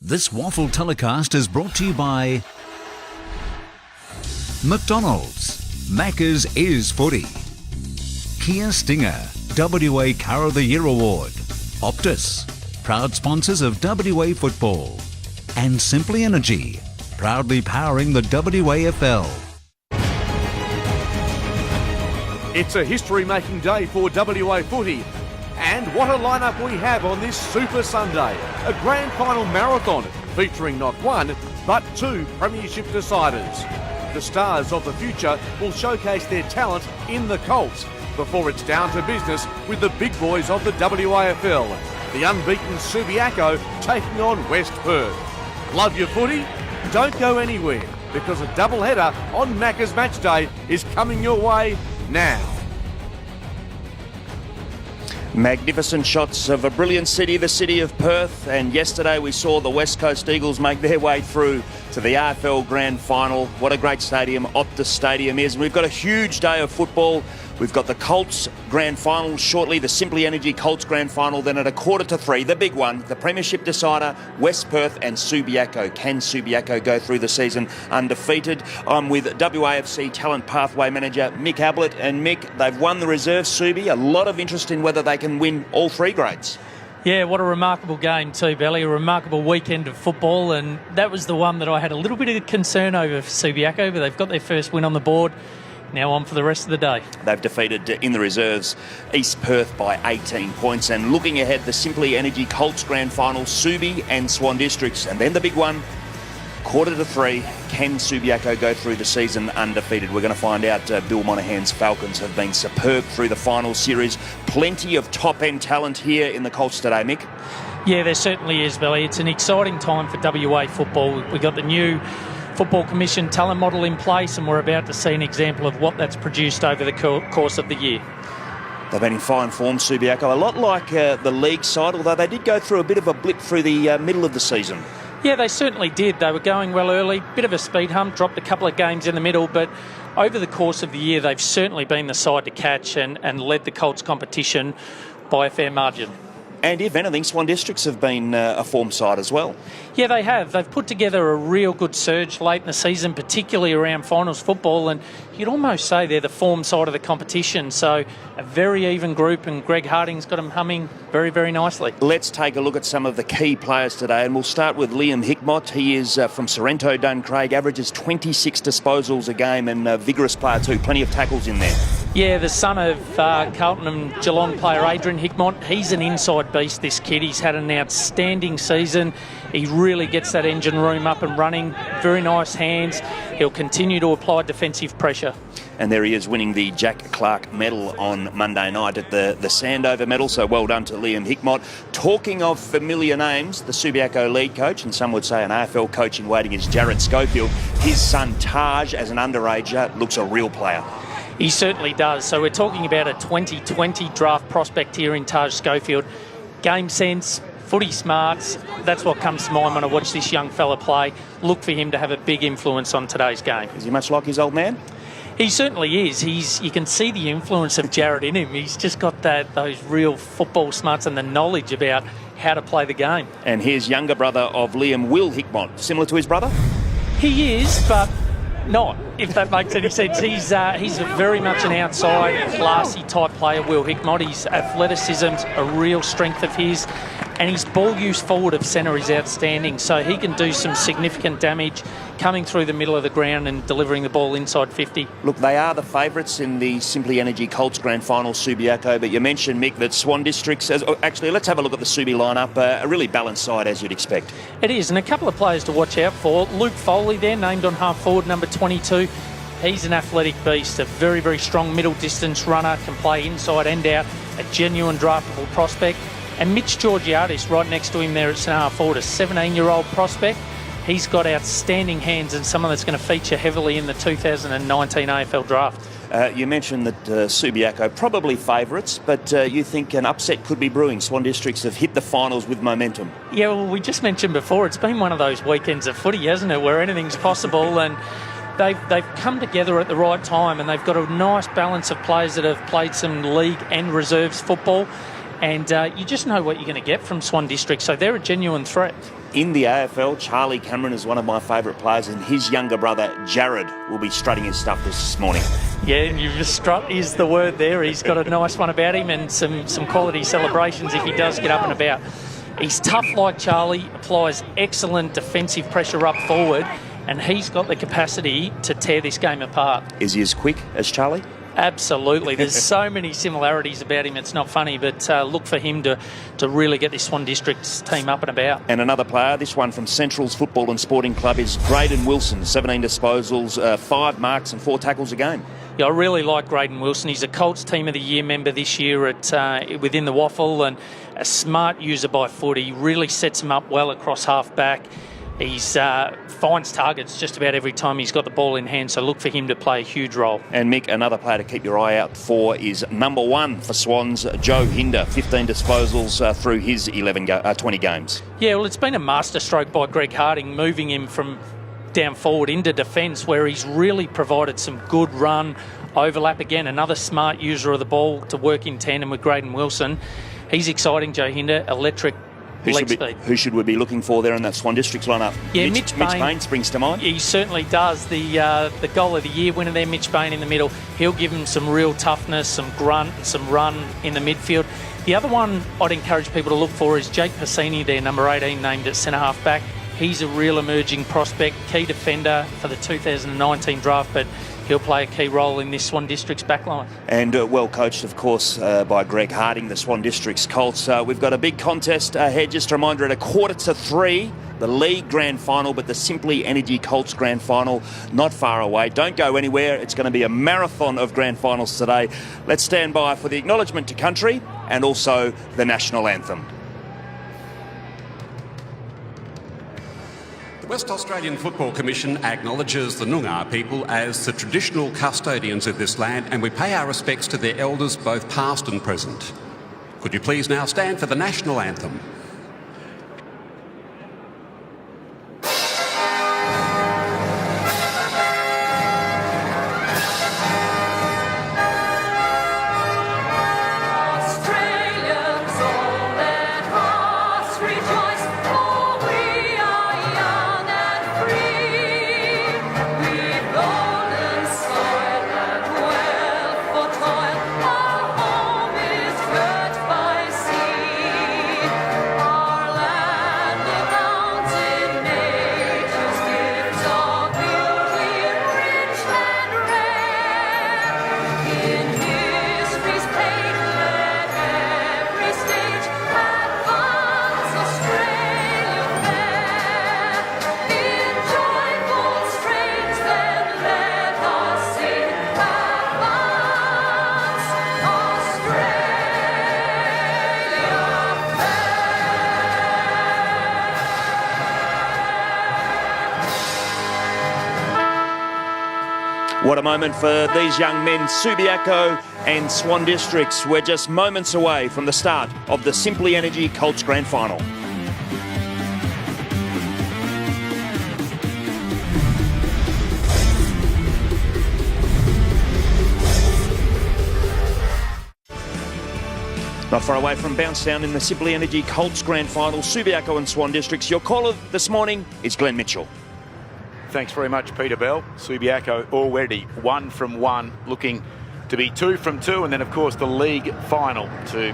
This WAFL telecast is brought to you by McDonald's. Macca's is footy. Kia Stinger, WA Car of the Year Award. Optus, proud sponsors of WA Football. And Simply Energy, proudly powering the WAFL. It's a history-making day for WA footy. And what a lineup we have on this Super Sunday. A grand final marathon featuring not one, but two premiership deciders. The stars of the future will showcase their talent in the Colts before it's down to business with the big boys of the WAFL. The unbeaten Subiaco taking on West Perth. Love your footy? Don't go anywhere, because a doubleheader on Macca's Match Day is coming your way now. Magnificent shots of a brilliant city, the city of Perth, and yesterday we saw the West Coast Eagles make their way through to the AFL Grand Final. What a great stadium Optus Stadium is. And we've got a huge day of football. We've got the Colts Grand Final shortly, the Simply Energy Colts Grand Final. Then at 2:45, the big one, the Premiership decider, West Perth and Subiaco. Can Subiaco go through the season undefeated? I'm with WAFC Talent Pathway Manager Mick Ablett. And Mick, they've won the reserve Subi. A lot of interest in whether they can win all three grades. Yeah, what a remarkable game too, Belly. A remarkable weekend of football, and that was the one that I had a little bit of concern over for Subiaco, but they've got their first win on the board. Now on for the rest of the day. They've defeated in the reserves East Perth by 18 points. And looking ahead, the Simply Energy Colts Grand Final, Subi and Swan Districts. And then the big one, 2:45, can Subiaco go through the season undefeated? We're going to find out. Bill Monahan's Falcons have been superb through the final series. Plenty of top-end talent here in the Colts today, Mick. Yeah, there certainly is, Belly. It's an exciting time for WA football. We've got the new Football Commission talent model in place, and we're about to see an example of what that's produced over the course of the year. They've been in fine form, Subiaco, a lot like the league side, although they did go through a bit of a blip through the middle of the season. Yeah, they certainly did. They were going well early, bit of a speed hump, dropped a couple of games in the middle, but over the course of the year, they've certainly been the side to catch and led the Colts competition by a fair margin. And if anything, Swan Districts have been a form side as well. Yeah, they have. They've put together a real good surge late in the season, particularly around finals football, and you'd almost say they're the form side of the competition. So a very even group, and Greg Harding's got them humming very, very nicely. Let's take a look at some of the key players today, and we'll start with Liam Hickmott. He is from Sorrento Duncraig, averages 26 disposals a game, and a vigorous player too. Plenty of tackles in there. Yeah, the son of Carlton and Geelong player Adrian Hickmott. He's an inside beast, this kid. He's had an outstanding season. He really gets that engine room up and running. Very nice hands. He'll continue to apply defensive pressure. And there he is winning the Jack Clark medal on Monday night at the Sandover medal. So well done to Liam Hickmott. Talking of familiar names, the Subiaco lead coach, and some would say an AFL coach in waiting, is Jarrett Schofield. His son Taj, as an underager, looks a real player. He certainly does. So we're talking about a 2020 draft prospect here in Taj Schofield. Game sense, footy smarts, that's what comes to mind when I watch this young fella play. Look for him to have a big influence on today's game. Is he much like his old man? He certainly is. You can see the influence of Jarrett in him. He's just got those real football smarts and the knowledge about how to play the game. And here's younger brother of Liam, Will Hickmott. Similar to his brother? He is, but not, if that makes any sense. He's very much an outside, classy type player, Will Hickmott. His athleticism's a real strength of his, and his ball use forward of centre is outstanding, so he can do some significant damage coming through the middle of the ground and delivering the ball inside 50. Look, they are the favourites in the Simply Energy Colts Grand Final, Subiaco, but you mentioned, Mick, that Swan Districts, actually, let's have a look at the Subi lineup. A really balanced side, as you'd expect. It is, and a couple of players to watch out for. Luke Foley there, named on half forward, number 22. He's an athletic beast, a very, very strong middle distance runner, can play inside and out, a genuine draftable prospect. And Mitch Georgiadis right next to him there at centre half forward, a 17-year-old prospect. He's got outstanding hands and someone that's going to feature heavily in the 2019 AFL draft. You mentioned that Subiaco probably favourites, but you think an upset could be brewing. Swan Districts have hit the finals with momentum. Yeah, well, we just mentioned before, it's been one of those weekends of footy, hasn't it, where anything's possible, and they've come together at the right time, and they've got a nice balance of players that have played some league and reserves football. and you just know what you're going to get from Swan District, so they're a genuine threat. In the AFL, Charlie Cameron is one of my favourite players, and his younger brother, Jared, will be strutting his stuff this morning. Yeah, and strut is the word there. He's got a nice one about him and some quality celebrations if he does get up and about. He's tough like Charlie, applies excellent defensive pressure up forward, and he's got the capacity to tear this game apart. Is he as quick as Charlie? Absolutely. There's so many similarities about him, it's not funny, but look for him to really get this Swan District's team up and about. And another player, this one from Central's Football and Sporting Club, is Graydon Wilson, 17 disposals, 5 marks and 4 tackles a game. Yeah, I really like Graydon Wilson. He's a Colts Team of the Year member this year within the WAFL, and a smart user by foot. He really sets him up well across half-back. He's finds targets just about every time he's got the ball in hand, so look for him to play a huge role. And Mick, another player to keep your eye out for is number 1 for Swans, Joe Hinder, 15 disposals through his 20 games. Yeah, well, it's been a masterstroke by Greg Harding, moving him from down forward into defence, where he's really provided some good run overlap. Again, another smart user of the ball to work in tandem with Graydon Wilson. He's exciting, Joe Hinder, electric. Who should we be looking for there in that Swan Districts lineup? Yeah, Mitch Payne springs to mind. He certainly does. The goal of the year winner there, Mitch Payne in the middle. He'll give him some real toughness, some grunt, and some run in the midfield. The other one I'd encourage people to look for is Jake Passini there, number 18, named at centre half back. He's a real emerging prospect, key defender for the 2019 draft, but he'll play a key role in this Swan District's backline. And well coached, of course, by Greg Harding, the Swan District's Colts. We've got a big contest ahead. Just a reminder, at 2:45, the League Grand Final, but the Simply Energy Colts Grand Final not far away. Don't go anywhere. It's going to be a marathon of Grand Finals today. Let's stand by for the acknowledgement to country and also the national anthem. The West Australian Football Commission acknowledges the Noongar people as the traditional custodians of this land, and we pay our respects to their elders, both past and present. Could you please now stand for the national anthem? What a moment for these young men, Subiaco and Swan Districts. We're just moments away from the start of the Simply Energy Colts Grand Final. Not far away from Bouncedown in the Simply Energy Colts Grand Final, Subiaco and Swan Districts. Your caller this morning is Glenn Mitchell. Thanks very much, Peter Bell. Subiaco already 1 from 1, looking to be 2 from 2, and then, of course, the league final to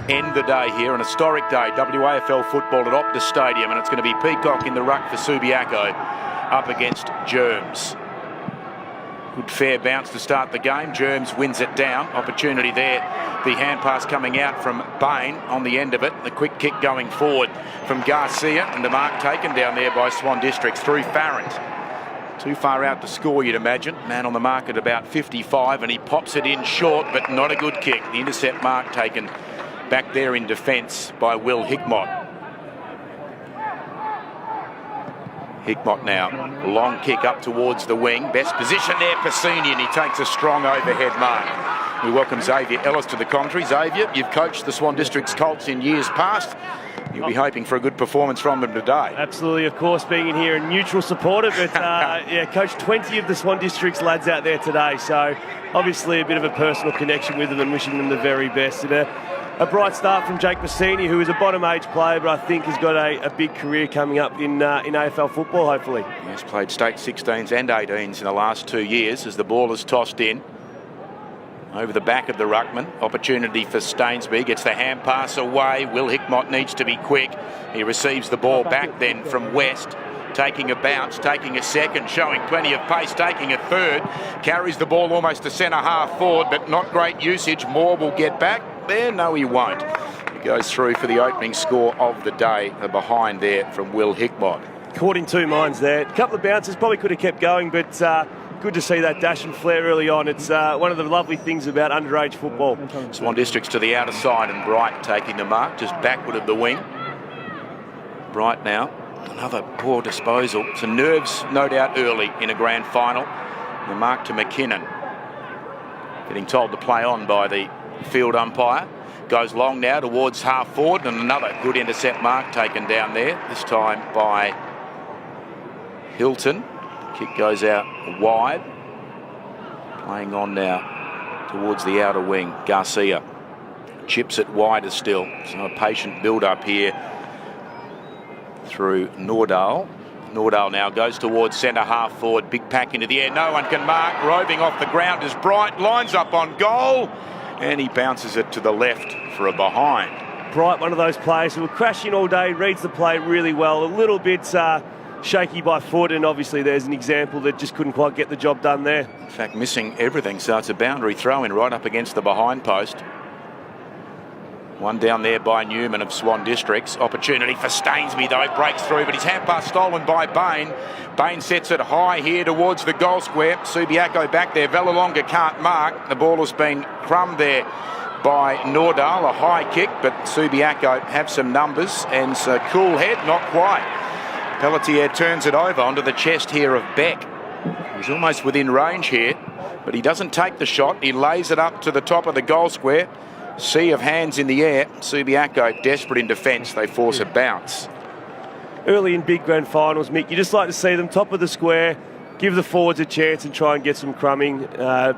end the day here. An historic day, WAFL football at Optus Stadium, and it's going to be Peacock in the ruck for Subiaco up against Germs. Good fair bounce to start the game. Germs wins it down. Opportunity there. The hand pass coming out from Bain on the end of it. The quick kick going forward from Garcia, and the mark taken down there by Swan Districts through Farrant. Too far out to score, you'd imagine. Man on the mark at about 55, and he pops it in short, but not a good kick. The intercept mark taken back there in defence by Will Hickmott. Hickmott now, long kick up towards the wing. Best position there, Passini, and he takes a strong overhead mark. We welcome Xavier Ellis to the commentary. Xavier, you've coached the Swan Districts Colts in years past. You'll be hoping for a good performance from them today. Absolutely, of course, being in here a neutral supporter, but yeah, coached 20 of the Swan Districts lads out there today, so obviously a bit of a personal connection with them and wishing them the very best. And a bright start from Jake Bassini, who is a bottom-age player, but I think has got a big career coming up in AFL football, hopefully. He's played state 16s and 18s in the last 2 years as the ball is tossed in. Over the back of the ruckman. Opportunity for Stainsby. Gets the hand pass away. Will Hickmott needs to be quick. He receives the ball back then from West. Taking a bounce, taking a second, showing plenty of pace, taking a third. Carries the ball almost to centre half forward, but not great usage. Moore will get back there. No, he won't. He goes through for the opening score of the day. The behind there from Will Hickmott. Caught in two minds there. A couple of bounces, probably could have kept going, but good to see that dash and flare early on. It's one of the lovely things about underage football. Swan Districts to the outer side and Bright taking the mark, just backward of the wing. Bright now. Another poor disposal. Some nerves, no doubt, early in a grand final. The mark to McKinnon. Getting told to play on by the field umpire. Goes long now towards half forward, and another good intercept mark taken down there, this time by Hilton. Kick goes out wide. Playing on now towards the outer wing. Garcia chips it wider still. So a patient build-up here through Nordahl. Nordahl now goes towards centre half forward. Big pack into the air. No one can mark. Roving off the ground is Bright. Lines up on goal. And he bounces it to the left for a behind. Bright, one of those players who will crash in all day, reads the play really well. A little bit shaky by foot, and obviously there's an example that just couldn't quite get the job done there. In fact, missing everything. So it's a boundary throw-in right up against the behind post. One down there by Newman of Swan Districts. Opportunity for Stainsby though, breaks through, but his hand pass stolen by Bain. Bain sets it high here towards the goal square. Subiaco back there. Vallelonga can't mark. The ball has been crumbed by Nordahl. A high kick, but Subiaco have some numbers, and so cool head, not quite. Pelletier turns it over onto the chest here of Beck. He's almost within range here, but he doesn't take the shot. He lays it up to the top of the goal square. Sea of hands in the air. Subiaco desperate in defence. They force a bounce. Early in big grand finals, Mick, you just like to see them top of the square, give the forwards a chance and try and get some crumbing.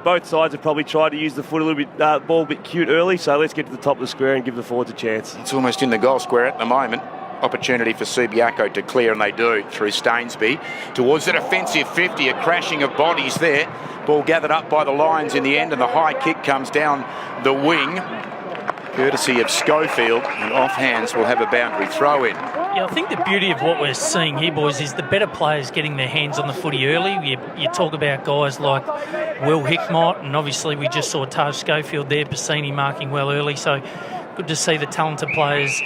Both sides have probably tried to use the foot a little bit, ball a bit cute early, so let's get to the top of the square and give the forwards a chance. It's almost in the goal square at the moment. Opportunity for Subiaco to clear, and they do through Stainsby towards the defensive 50. A crashing of bodies there. Ball gathered up by the Lions in the end, and the high kick comes down the wing, courtesy of Schofield, and off hands will have a boundary throw in. Yeah, I think the beauty of what we're seeing here, boys, is the better players getting their hands on the footy early. You talk about guys like Will Hickmott, and obviously we just saw Taj Schofield there, Bassini marking well early, so good to see the talented players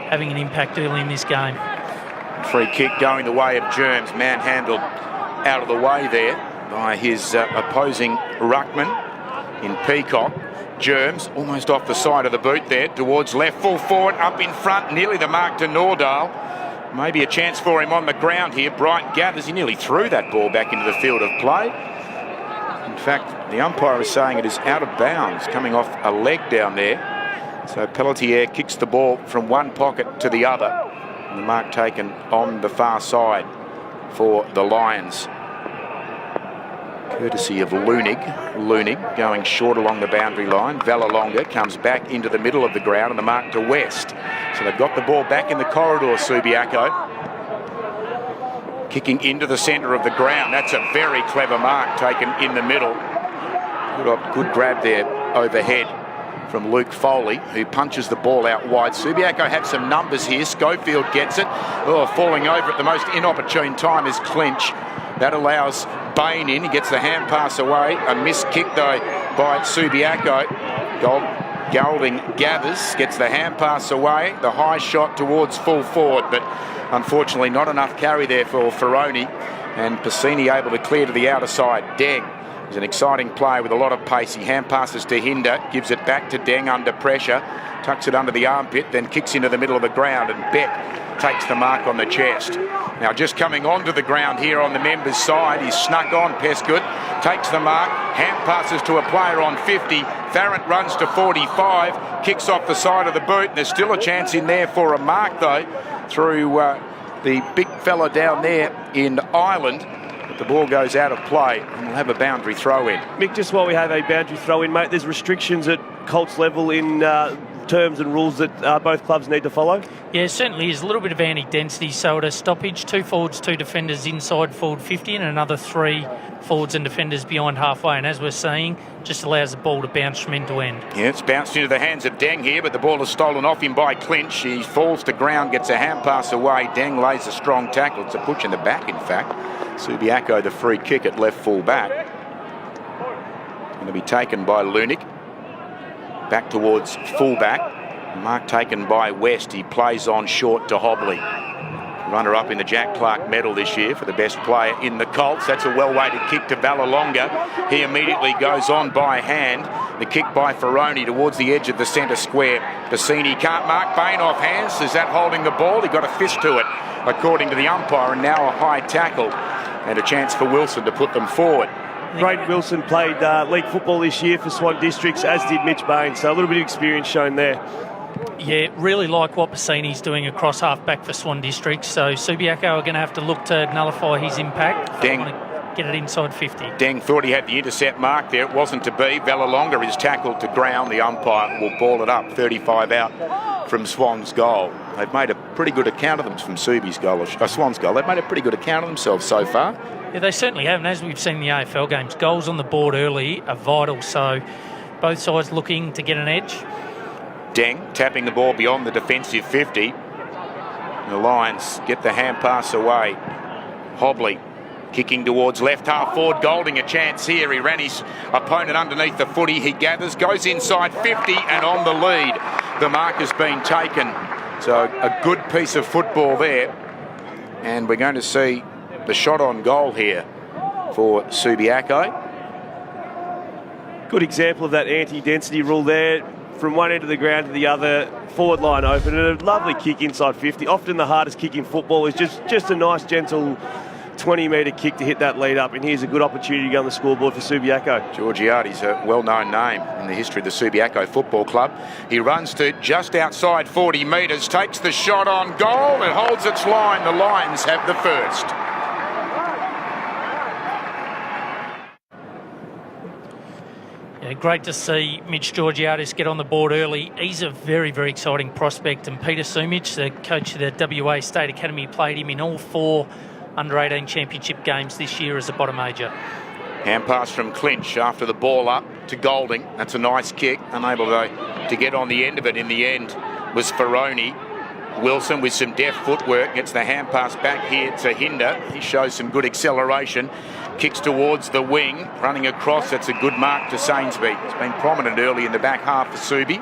having an impact early in this game. Free kick going the way of Germs, manhandled out of the way there by his opposing ruckman in Peacock. Germs almost off the side of the boot there towards left, full forward, up in front, nearly the mark to Nordahl. Maybe a chance for him on the ground here. Bright gathers, he nearly threw that ball back into the field of play. In fact, the umpire is saying it is out of bounds, coming off a leg down there. So Pelletier kicks the ball from one pocket to the other. And the mark taken on the far side for the Lions. Courtesy of Lunig. Lunig going short along the boundary line. Vallelonga comes back into the middle of the ground, and the mark to West. So they've got the ball back in the corridor, Subiaco. Kicking into the centre of the ground. That's a very clever mark taken in the middle. Good grab there overhead from Luke Foley, who punches the ball out wide. Subiaco have some numbers here. Schofield gets it. Oh, falling over at the most inopportune time is Clinch. That allows Bain in. He gets the hand pass away. A missed kick, though, by Subiaco. Golding gathers, gets the hand pass away. The high shot towards full forward, but unfortunately not enough carry there for Ferroni. And Piscini able to clear to the outer side. Deng is an exciting play with a lot of pace. He hand passes to Hinder, gives it back to Deng under pressure, tucks it under the armpit, then kicks into the middle of the ground, and Beck takes the mark on the chest. Now just coming onto the ground here on the members' side, he's snuck on, Pesgood, takes the mark, hand passes to a player on 50, Farrant runs to 45, kicks off the side of the boot, and there's still a chance in there for a mark though, through the big fella down there in Ireland. The ball goes out of play and we'll have a boundary throw in. Mick, just while we have a boundary throw in, mate, there's restrictions at Colts level in terms and rules that both clubs need to follow? Yeah, it certainly is. A little bit of anti-density. So at a stoppage, 2 forwards, 2 defenders inside forward 50 and another 3 forwards and defenders behind halfway. And as we're seeing, just allows the ball to bounce from end to end. Yeah, it's bounced into the hands of Deng here, but the ball is stolen off him by Clinch. He falls to ground, gets a hand pass away. Deng lays a strong tackle. It's a push in the back, in fact. Subiaco, the free kick at left full back. Going to be taken by Lunik. Back towards full-back. Mark taken by West. He plays on short to Hobley. Runner-up in the Jack Clark medal this year for the best player in the Colts. That's a well-weighted kick to Vallelonga. He immediately goes on by hand. The kick by Ferroni towards the edge of the centre square. Bassini can't mark Bain off hands. Is that holding the ball? He got a fist to it, according to the umpire, and now a high tackle and a chance for Wilson to put them forward. Braden Wilson played league football this year for Swan Districts, as did Mitch Bain, so a little bit of experience shown there. Yeah, really like what Bassini's doing across half-back for Swan Districts, so Subiaco are going to have to look to nullify his impact. Deng want to get it inside 50. Deng thought he had the intercept mark there. It wasn't to be. Vallelonga is tackled to ground. The umpire will ball it up. 35 out from Swan's goal. They've made a pretty good account of them from Subi's goal, Swan's goal. They've made a pretty good account of themselves so far. Yeah, they certainly have, and as we've seen in the AFL games, goals on the board early are vital, so both sides looking to get an edge. Deng tapping the ball beyond the defensive 50. The Lions get the hand pass away. Hobley kicking towards left half forward. Golding a chance here. He ran his opponent underneath the footy. He gathers, goes inside 50 and on the lead. The mark has been taken. So a good piece of football there. And we're going to see the shot on goal here for Subiaco. Good example of that anti-density rule there. From one end of the ground to the other, forward line open, and a lovely kick inside 50. Often the hardest kick in football is just a nice, gentle 20-metre kick to hit that lead up, and here's a good opportunity to go on the scoreboard for Subiaco. Georgiades, a well-known name in the history of the Subiaco Football Club. He runs to just outside 40 metres, takes the shot on goal, and holds its line. The Lions have the first. Yeah, great to see Mitch Georgiades get on the board early. He's a very, very exciting prospect. And Peter Sumic, the coach of the WA State Academy, played him in all 4 under-18 championship games this year as a bottom major. Hand pass from Clinch after the ball up to Golding. That's a nice kick. Unable to get on the end of it in the end was Ferroni. Wilson with some deft footwork gets the hand pass back here to Hinder. He shows some good acceleration. Kicks towards the wing, running across. That's a good mark to Sainsbury. It's been prominent early in the back half for Subi.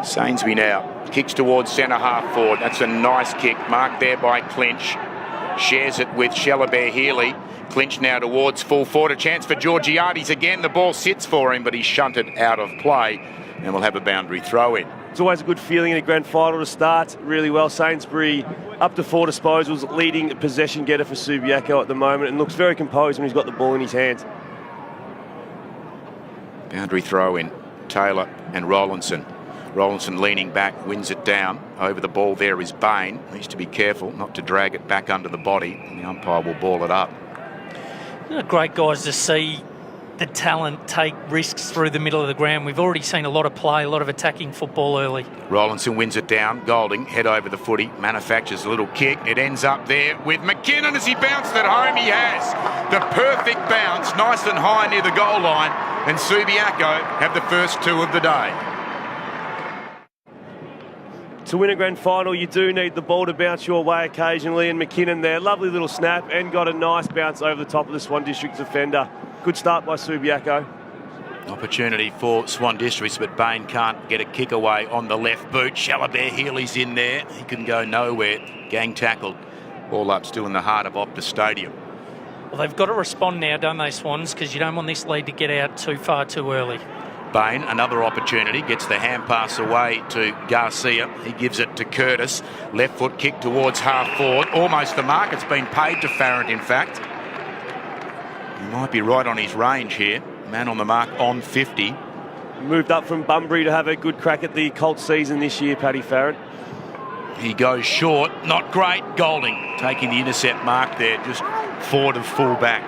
Sainsbury now kicks towards centre half forward. That's a nice kick, marked there by Clinch. Shares it with Shelabere Healy. Clinch now towards full forward. A chance for Georgiades again. The ball sits for him, but he's shunted out of play, and we'll have a boundary throw in. It's always a good feeling in a grand final to start really well. Sainsbury up to 4 disposals, leading possession getter for Subiaco at the moment, and looks very composed when he's got the ball in his hands. Boundary throw in. Taylor and Rowlandson. Rowlandson leaning back, wins it down. Over the ball there is Bain. Needs to be careful not to drag it back under the body, and the umpire will ball it up. Great guys to see the talent take risks through the middle of the ground. We've already seen a lot of play, a lot of attacking football early. Rowlandson wins it down. Golding, head over the footy, manufactures a little kick. It ends up there with McKinnon as he bounced it home. He has the perfect bounce, nice and high near the goal line, and Subiaco have the first 2 of the day. To win a grand final, you do need the ball to bounce your way occasionally, and McKinnon there, lovely little snap, and got a nice bounce over the top of the Swan District defender. Good start by Subiaco. Opportunity for Swan Districts, but Bain can't get a kick away on the left boot. Shelabere Healy's in there. He can go nowhere. Gang tackled. Ball up still in the heart of Optus Stadium. Well, they've got to respond now, don't they, Swans? Because you don't want this lead to get out too far too early. Bain, another opportunity, gets the hand pass away to Garcia. He gives it to Curtis. Left foot kick towards half forward. Almost the mark. It's been paid to Farrant, in fact. He might be right on his range here. Man on the mark on 50. Moved up from Bunbury to have a good crack at the Colts season this year, Paddy Farrant. He goes short. Not great. Golding taking the intercept mark there, just forward of full back.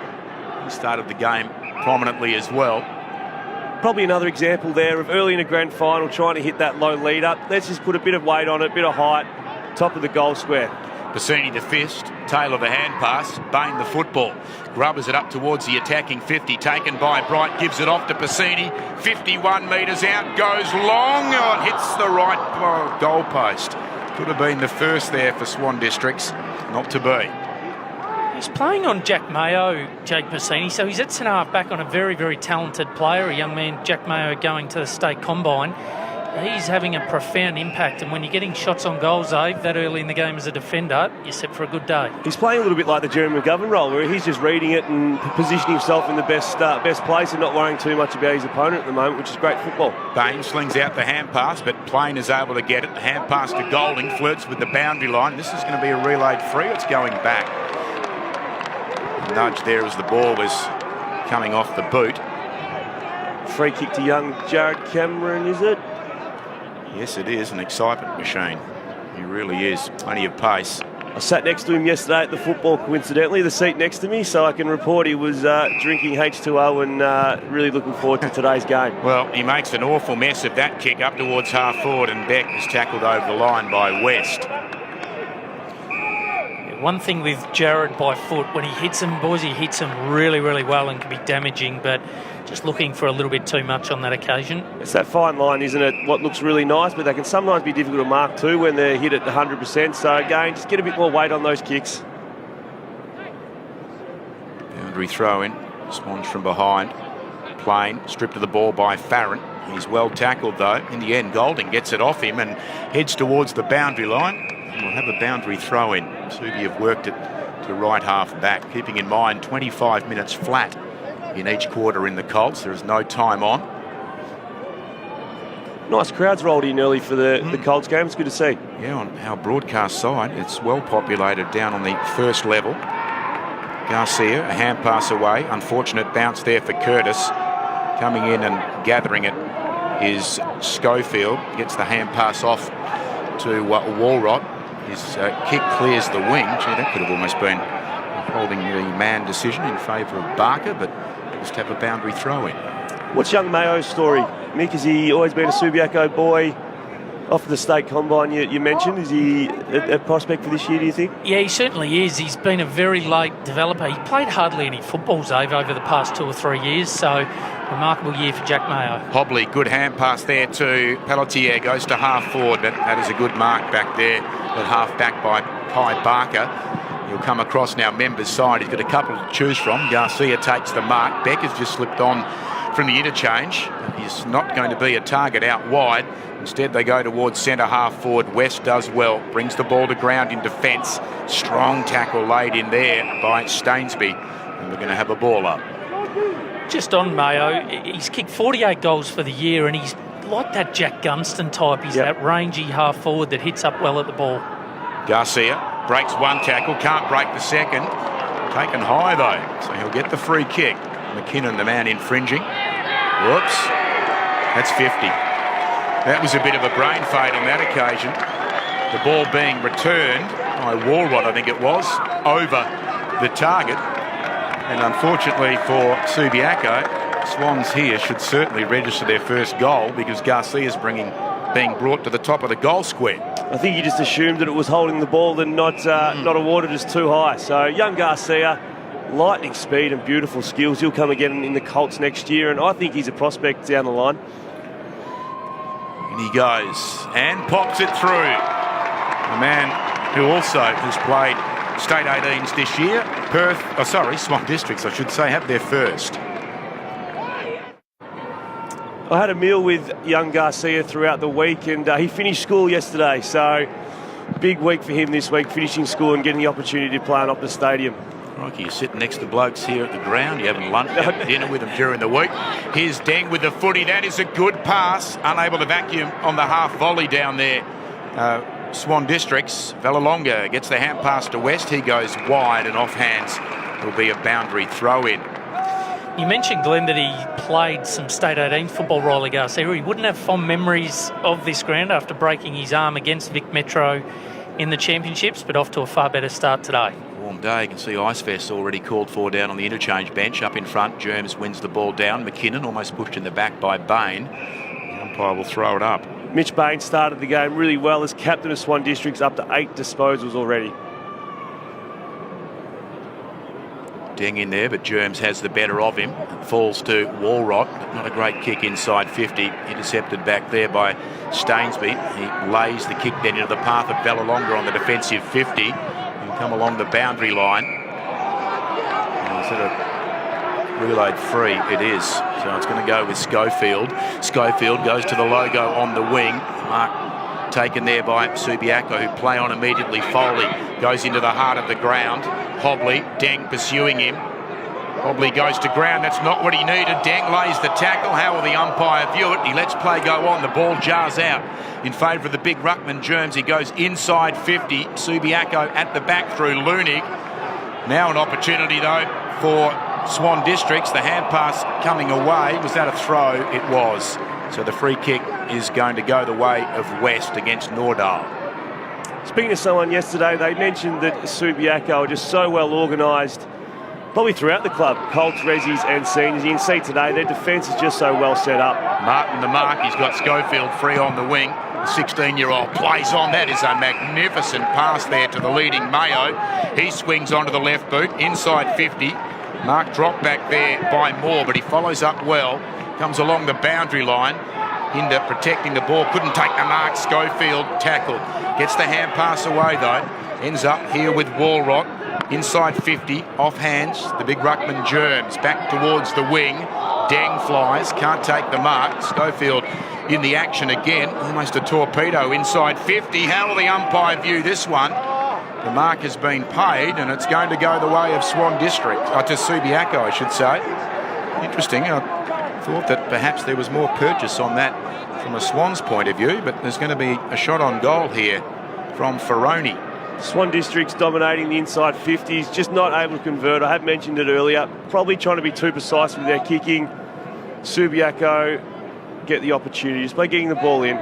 He started the game prominently as well. probably another example there of early in a grand final trying to hit that low lead up. Let's just put a bit of weight on it, a bit of height, top of the goal square. Bassini the fist, tail of the hand pass, Bain the football. Grubbers it up towards the attacking 50, taken by Bright, gives it off to Bassini, 51 metres out, goes long, and hits the right goal post. Could have been the first there for Swan Districts, not to be. He's playing on Jack Mayo, Jake Bassini, so he's at centre-half back on a very, very talented player, a young man, Jack Mayo, going to the state combine. He's having a profound impact, and when you're getting shots on goals, Dave, that early in the game as a defender, you're set for a good day. He's playing a little bit like the Jeremy McGovern role, where he's just reading it and positioning himself in the best place and not worrying too much about his opponent at the moment, which is great football. Bain slings out the hand pass, but Plain is able to get it. The hand pass to Golding, flirts with the boundary line. This is going to be a relayed free. It's going back. Nudge there as the ball was coming off the boot. Free kick to young Jared Cameron, is it? Yes, it is an excitement machine. He really is. Plenty of pace. I sat next to him yesterday at the football, coincidentally, the seat next to me, so I can report he was drinking H2O and really looking forward to today's game. Well, he makes an awful mess of that kick up towards half forward, and Beck is tackled over the line by West. One thing with Jared by foot, when he hits them, boys, he hits them really, really well and can be damaging, but just looking for a little bit too much on that occasion. It's that fine line, isn't it? What looks really nice, but they can sometimes be difficult to mark too when they're hit at 100%. So again, just get a bit more weight on those kicks. Boundary throw in. Swans from behind. Plain, stripped of the ball by Farron. He's well tackled though. In the end, Golding gets it off him and heads towards the boundary line. And we'll have a boundary throw in. Subi have worked it to right half back, keeping in mind 25 minutes flat in each quarter in the Colts. There is no time on. Nice crowds rolled in early for the Colts game. It's good to see. Yeah, on our broadcast side, it's well populated down on the first level. Garcia, a hand pass away. Unfortunate bounce there for Curtis. Coming in and gathering it is Schofield. Gets the hand pass off to Walrot. His kick clears the wing. Gee, that could have almost been holding the man decision in favour of Barker, but just have a boundary throw in. What's young Mayo's story? Mick, has he always been a Subiaco boy? Off the state combine you mentioned, is he a prospect for this year, do you think? Yeah, he certainly is. He's been a very late developer. He played hardly any football, Dave, over the past 2 or 3 years, so remarkable year for Jack Mayo. Hobley, good hand pass there to Pelletier, goes to half forward, but that is a good mark back there, at half back by Pi Barker. He'll come across now Members' side. He's got a couple to choose from. Garcia takes the mark. Beck has just slipped on from the interchange. He's not going to be a target out wide. Instead, they go towards centre half forward. West does well. Brings the ball to ground in defence. Strong tackle laid in there by Stainsby. And we're going to have a ball up. Just on Mayo, he's kicked 48 goals for the year, and he's like that Jack Gunston type. He's that rangy half forward that hits up well at the ball. Garcia breaks one tackle, can't break the second. Taken high though, so he'll get the free kick. McKinnon, the man infringing. Whoops, that's 50. That was a bit of a brain fade on that occasion. The ball being returned by Walrot, I think it was, over the target. And unfortunately for Subiaco, Swans here should certainly register their first goal because Garcia's being brought to the top of the goal square. I think he just assumed that it was holding the ball and not awarded as too high. So young Garcia, lightning speed and beautiful skills. He'll come again in the Colts next year, and I think he's a prospect down the line. And he goes and pops it through. A man who also has played State 18s this year. Swan Districts, I should say, have their first. I had a meal with young Garcia throughout the week, and he finished school yesterday, so big week for him this week, finishing school and getting the opportunity to play on Optus Stadium. Crikey, you're sitting next to blokes here at the ground, you're having lunch, having dinner with them during the week. Here's Deng with the footy, that is a good pass, unable to vacuum on the half volley down there. Swan Districts, Villalonga gets the hand pass to West, he goes wide and off hands. It'll be a boundary throw in. You mentioned, Glenn, that he played some State 18 football, Riley Garcia. He wouldn't have fond memories of this ground after breaking his arm against Vic Metro in the championships, but off to a far better start today. Warm day. You can see Ice Vest already called for down on the interchange bench. Up in front, Germs wins the ball down. McKinnon almost pushed in the back by Bain. The umpire will throw it up. Mitch Bain started the game really well as captain of Swan Districts, up to 8 disposals already. Deng in there, but Germs has the better of him. Falls to Walrot, but not a great kick inside 50. Intercepted back there by Stainsby. He lays the kick then into the path of Bellalonga on the defensive 50. He'll come along the boundary line. Is it a reload free? It is. So it's going to go with Schofield. Schofield goes to the logo on the wing. Mark taken there by Subiaco, who play on immediately. Foley goes into the heart of the ground. Hobley, Deng pursuing him. Hobley goes to ground. That's not what he needed. Deng lays the tackle. How will the umpire view it? He lets play go on. The ball jars out in favour of the big ruckman Germs. He goes inside 50. Subiaco at the back through Lunig. Now an opportunity though for Swan Districts. The hand pass coming away. Was that a throw? It was. So the free kick is going to go the way of West against Nordal. Speaking to someone yesterday, they mentioned that Subiaco are just so well organised, probably throughout the club, Colts, Rezzies and seniors. You can see today their defence is just so well set up. Martin the mark, he's got Schofield free on the wing. The 16-year-old plays on. That is a magnificent pass there to the leading Mayo. He swings onto the left boot, inside 50. Mark dropped back there by Moore, but he follows up well. Comes along the boundary line. Hinder protecting the ball, couldn't take the mark. Schofield tackle. Gets the hand pass away though. Ends up here with Walrot. Inside 50, off hands. The big ruckman Germs back towards the wing. Deng flies, can't take the mark. Schofield in the action again. Almost a torpedo inside 50. How will the umpire view this one? The mark has been paid and it's going to go the way of Swan District. To Subiaco, I should say. Interesting. I thought that perhaps there was more purchase on that from a Swans point of view, but there's going to be a shot on goal here from Ferroni. Swan Districts dominating the inside 50s, just not able to convert. I have mentioned it earlier, probably trying to be too precise with their kicking. Subiaco get the opportunity just by getting the ball in.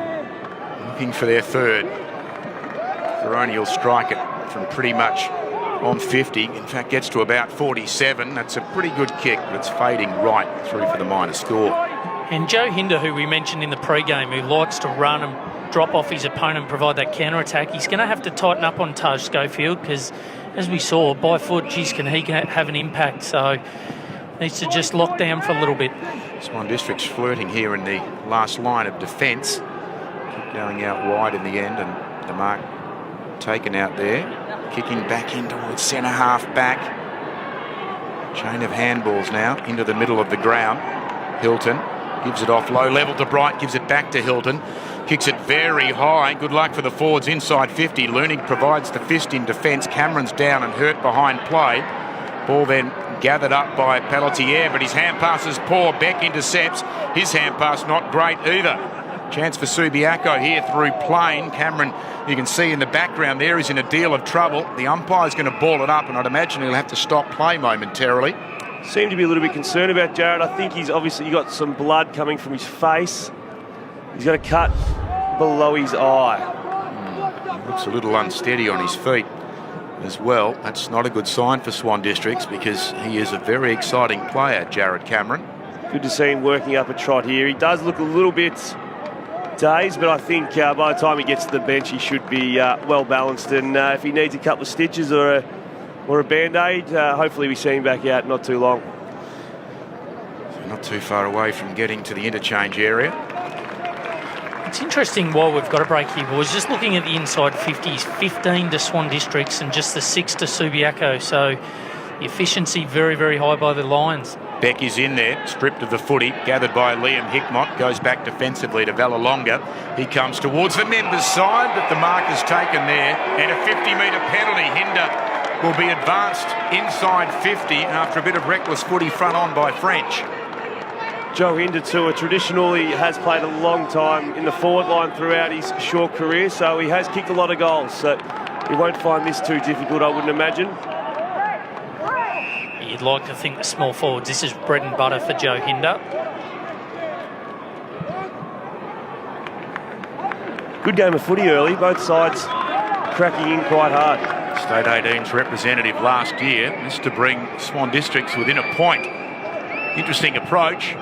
Looking for their third. Ferroni will strike it from pretty much on 50. In fact, gets to about 47. That's a pretty good kick, but it's fading right through for the minor score. And Joe Hinder, who we mentioned in the pre-game, who likes to run and drop off his opponent and provide that counter-attack, he's going to have to tighten up on Taj Schofield because, as we saw, by foot, geez, can he have an impact. So needs to just lock down for a little bit. Swan District's flirting here in the last line of defence. Keep going out wide in the end, and the mark taken out there. Kicking back in towards centre half back. Chain of handballs now into the middle of the ground. Hilton gives it off low level to Bright, gives it back to Hilton. Kicks it very high. Good luck for the forwards inside 50. Lunig provides the fist in defence. Cameron's down and hurt behind play. Ball then gathered up by Pelletier, but his hand pass is poor. Beck intercepts. His hand pass not great either. Chance for Subiaco here through Plain. Cameron, you can see in the background there, is in a deal of trouble. The umpire's going to ball it up, and I'd imagine he'll have to stop play momentarily. Seem to be a little bit concerned about Jared. I think he's obviously got some blood coming from his face. He's got a cut below his eye. Looks a little unsteady on his feet as well. That's not a good sign for Swan Districts because he is a very exciting player, Jared Cameron. Good to see him working up a trot here. He does look a little bit dazed, but I think by the time he gets to the bench, he should be well balanced. And if he needs a couple of stitches or a band-aid, hopefully we see him back out not too long. So not too far away from getting to the interchange area. It's interesting while we've got a break here, boys, just looking at the inside 50s, 15 to Swan Districts and just the 6 to Subiaco. So the efficiency very, very high by the Lions. Beck is in there, stripped of the footy, gathered by Liam Hickmott, goes back defensively to Vallalonga. He comes towards the members' side, but the mark is taken there, and a 50-metre penalty. Hinder will be advanced inside 50 after a bit of reckless footy front on by French. Joe Hinder too, traditionally has played a long time in the forward line throughout his short career, so he has kicked a lot of goals, so he won't find this too difficult, I wouldn't imagine. You'd like to think the small forwards, this is bread and butter for Joe Hinder. Good game of footy early, both sides cracking in quite hard. State 18's representative last year. This to bring Swan Districts within a point. Interesting approach.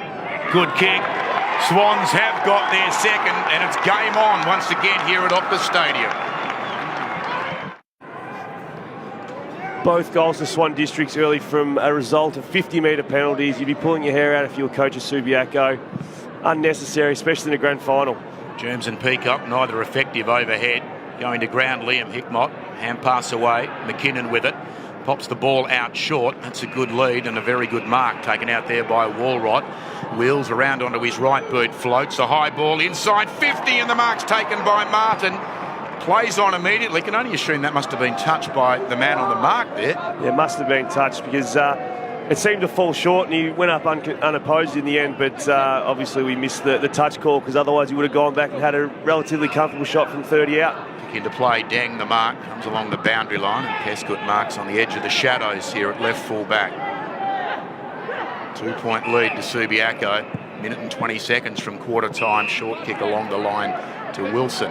Good kick. Swans have got their second, and it's game on once again here at Optus Stadium. Both goals to Swan Districts early from a result of 50-metre penalties. You'd be pulling your hair out if you were coach of Subiaco. Unnecessary, especially in a grand final. Germs and Peacock, neither effective overhead. Going to ground, Liam Hickmott. Hand pass away. McKinnon with it. Pops the ball out short. That's a good lead and a very good mark taken out there by Walrot. Wheels around onto his right boot. Floats a high ball inside 50 and the mark's taken by Martin. Plays on immediately. Can only assume that must have been touched by the man on the mark there. Yeah, must have been touched because it seemed to fall short and he went up unopposed in the end, but obviously we missed the touch call because otherwise he would have gone back and had a relatively comfortable shot from 30 out. Into play, Dang the mark, comes along the boundary line and Kescott marks on the edge of the shadows here at left full back. 2-point lead to Subiaco, minute and 20 seconds from quarter time, short kick along the line to Wilson.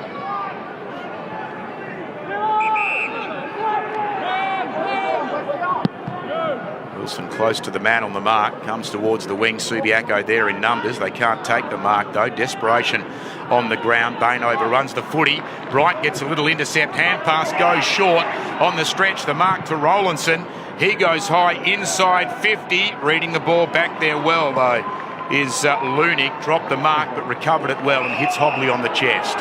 Wilson close to the man on the mark, comes towards the wing. Subiaco there in numbers. They can't take the mark though. Desperation on the ground. Bain overruns the footy. Bright gets a little intercept. Hand pass goes short on the stretch. The mark to Rowlandson. He goes high inside 50. Reading the ball back there well though is Lunick. Dropped the mark but recovered it well and hits Hobley on the chest.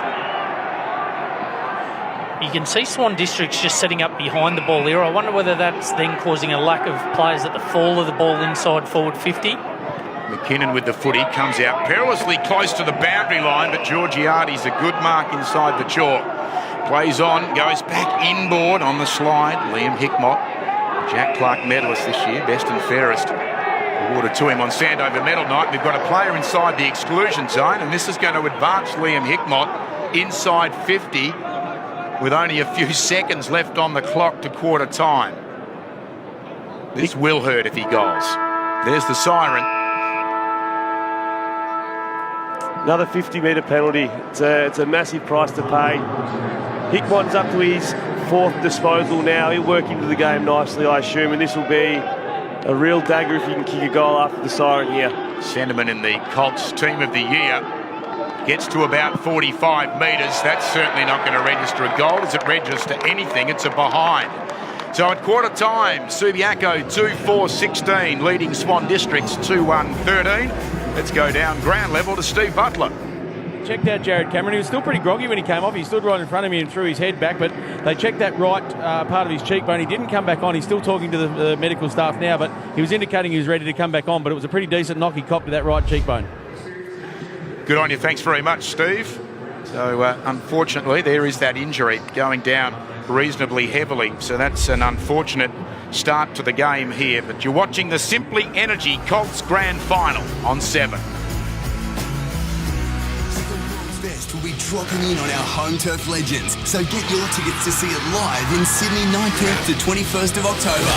You can see Swan Districts just setting up behind the ball here. I wonder whether that's then causing a lack of players at the fall of the ball inside forward 50. McKinnon with the footy comes out perilously close to the boundary line, but Georgiades a good mark inside the chalk. Plays on, goes back inboard on the slide. Liam Hickmott, Jack Clark medalist this year, best and fairest, awarded to him on Sandover Medal Night. We've got a player inside the exclusion zone, and this is going to advance Liam Hickmott inside 50 with only a few seconds left on the clock to quarter time. This will hurt if he goes. There's the siren. Another 50-metre penalty. It's a massive price to pay. Hickmott's up to his fourth disposal now. He'll work into the game nicely, I assume, and this will be a real dagger if he can kick a goal after the siren here. Sentiment in the Colts team of the year. Gets to about 45 metres. That's certainly not going to register a goal. Does it register anything? It's a behind. So at quarter time, Subiaco 2-4-16, leading Swan Districts 2-1-13. Let's go down ground level to Steve Butler. Checked out Jared Cameron. He was still pretty groggy when he came off. He stood right in front of me and threw his head back, but they checked that right part of his cheekbone. He didn't come back on. He's still talking to the medical staff now, but he was indicating he was ready to come back on, but it was a pretty decent knock he copped to that right cheekbone. Good on you. Thanks very much, Steve. So, unfortunately, there is that injury going down reasonably heavily. So that's an unfortunate start to the game here. But you're watching the Simply Energy Colts Grand Final on 7. We'll be dropping in on our home turf legends. So get your tickets to see it live in Sydney 19th to 21st of October.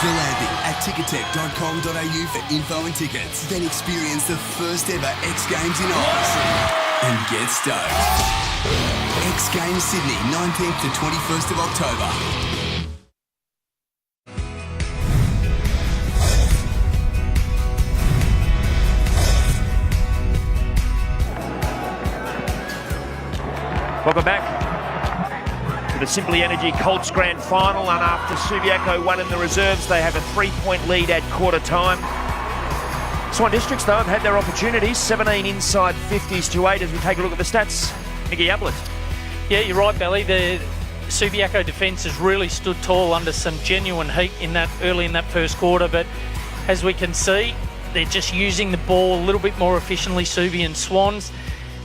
For landing at tickettech.com.au for info and tickets. Then experience the first ever X Games in Oz. And get stoked. X Games Sydney, 19th to 21st of October. Welcome back to the Simply Energy Colts Grand Final, and after Subiaco won in the reserves, they have a 3-point lead at quarter time. Swan Districts, though, have had their opportunities, 17 inside 50s to 8 as we take a look at the stats. Mickey Ablett. Yeah, you're right, Belly. The Subiaco defence has really stood tall under some genuine heat early in that first quarter, but as we can see, they're just using the ball a little bit more efficiently, Subi and Swans.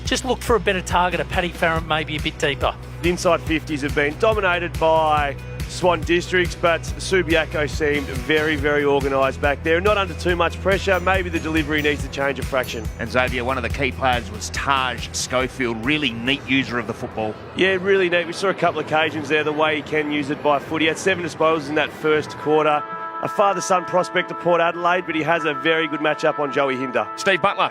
Just look for a better target of Paddy Farrant, maybe a bit deeper. The inside 50s have been dominated by Swan Districts, but Subiaco seemed very, very organised back there. Not under too much pressure. Maybe the delivery needs to change a fraction. And Xavier, one of the key players was Taj Schofield, really neat user of the football. Yeah, really neat. We saw a couple of occasions there, the way he can use it by foot. He had 7 disposals in that first quarter. A father-son prospect of Port Adelaide, but he has a very good matchup on Joey Hinder. Steve Butler.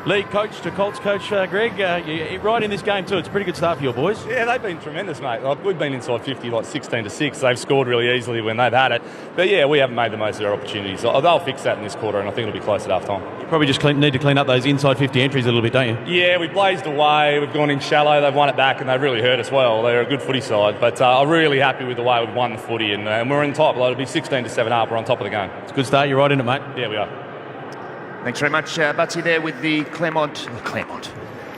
League coach to Colts coach, Greg, you're right in this game too. It's a pretty good start for your boys. Yeah, they've been tremendous, mate. Like, we've been inside 50, like 16-6. They've scored really easily when they've had it. But yeah, we haven't made the most of our opportunities. They'll fix that in this quarter, and I think it'll be close at half time. You probably just need to clean up those inside 50 entries a little bit, don't you? Yeah, we blazed away. We've gone in shallow. They've won it back, and they've really hurt us well. They're a good footy side. But I'm really happy with the way we've won the footy, and we're in top. Like, it'll be 16-7 up. We're on top of the game. It's a good start. You're right in it, mate. Yeah, we are. Thanks very much, Butsy, there with the Claremont.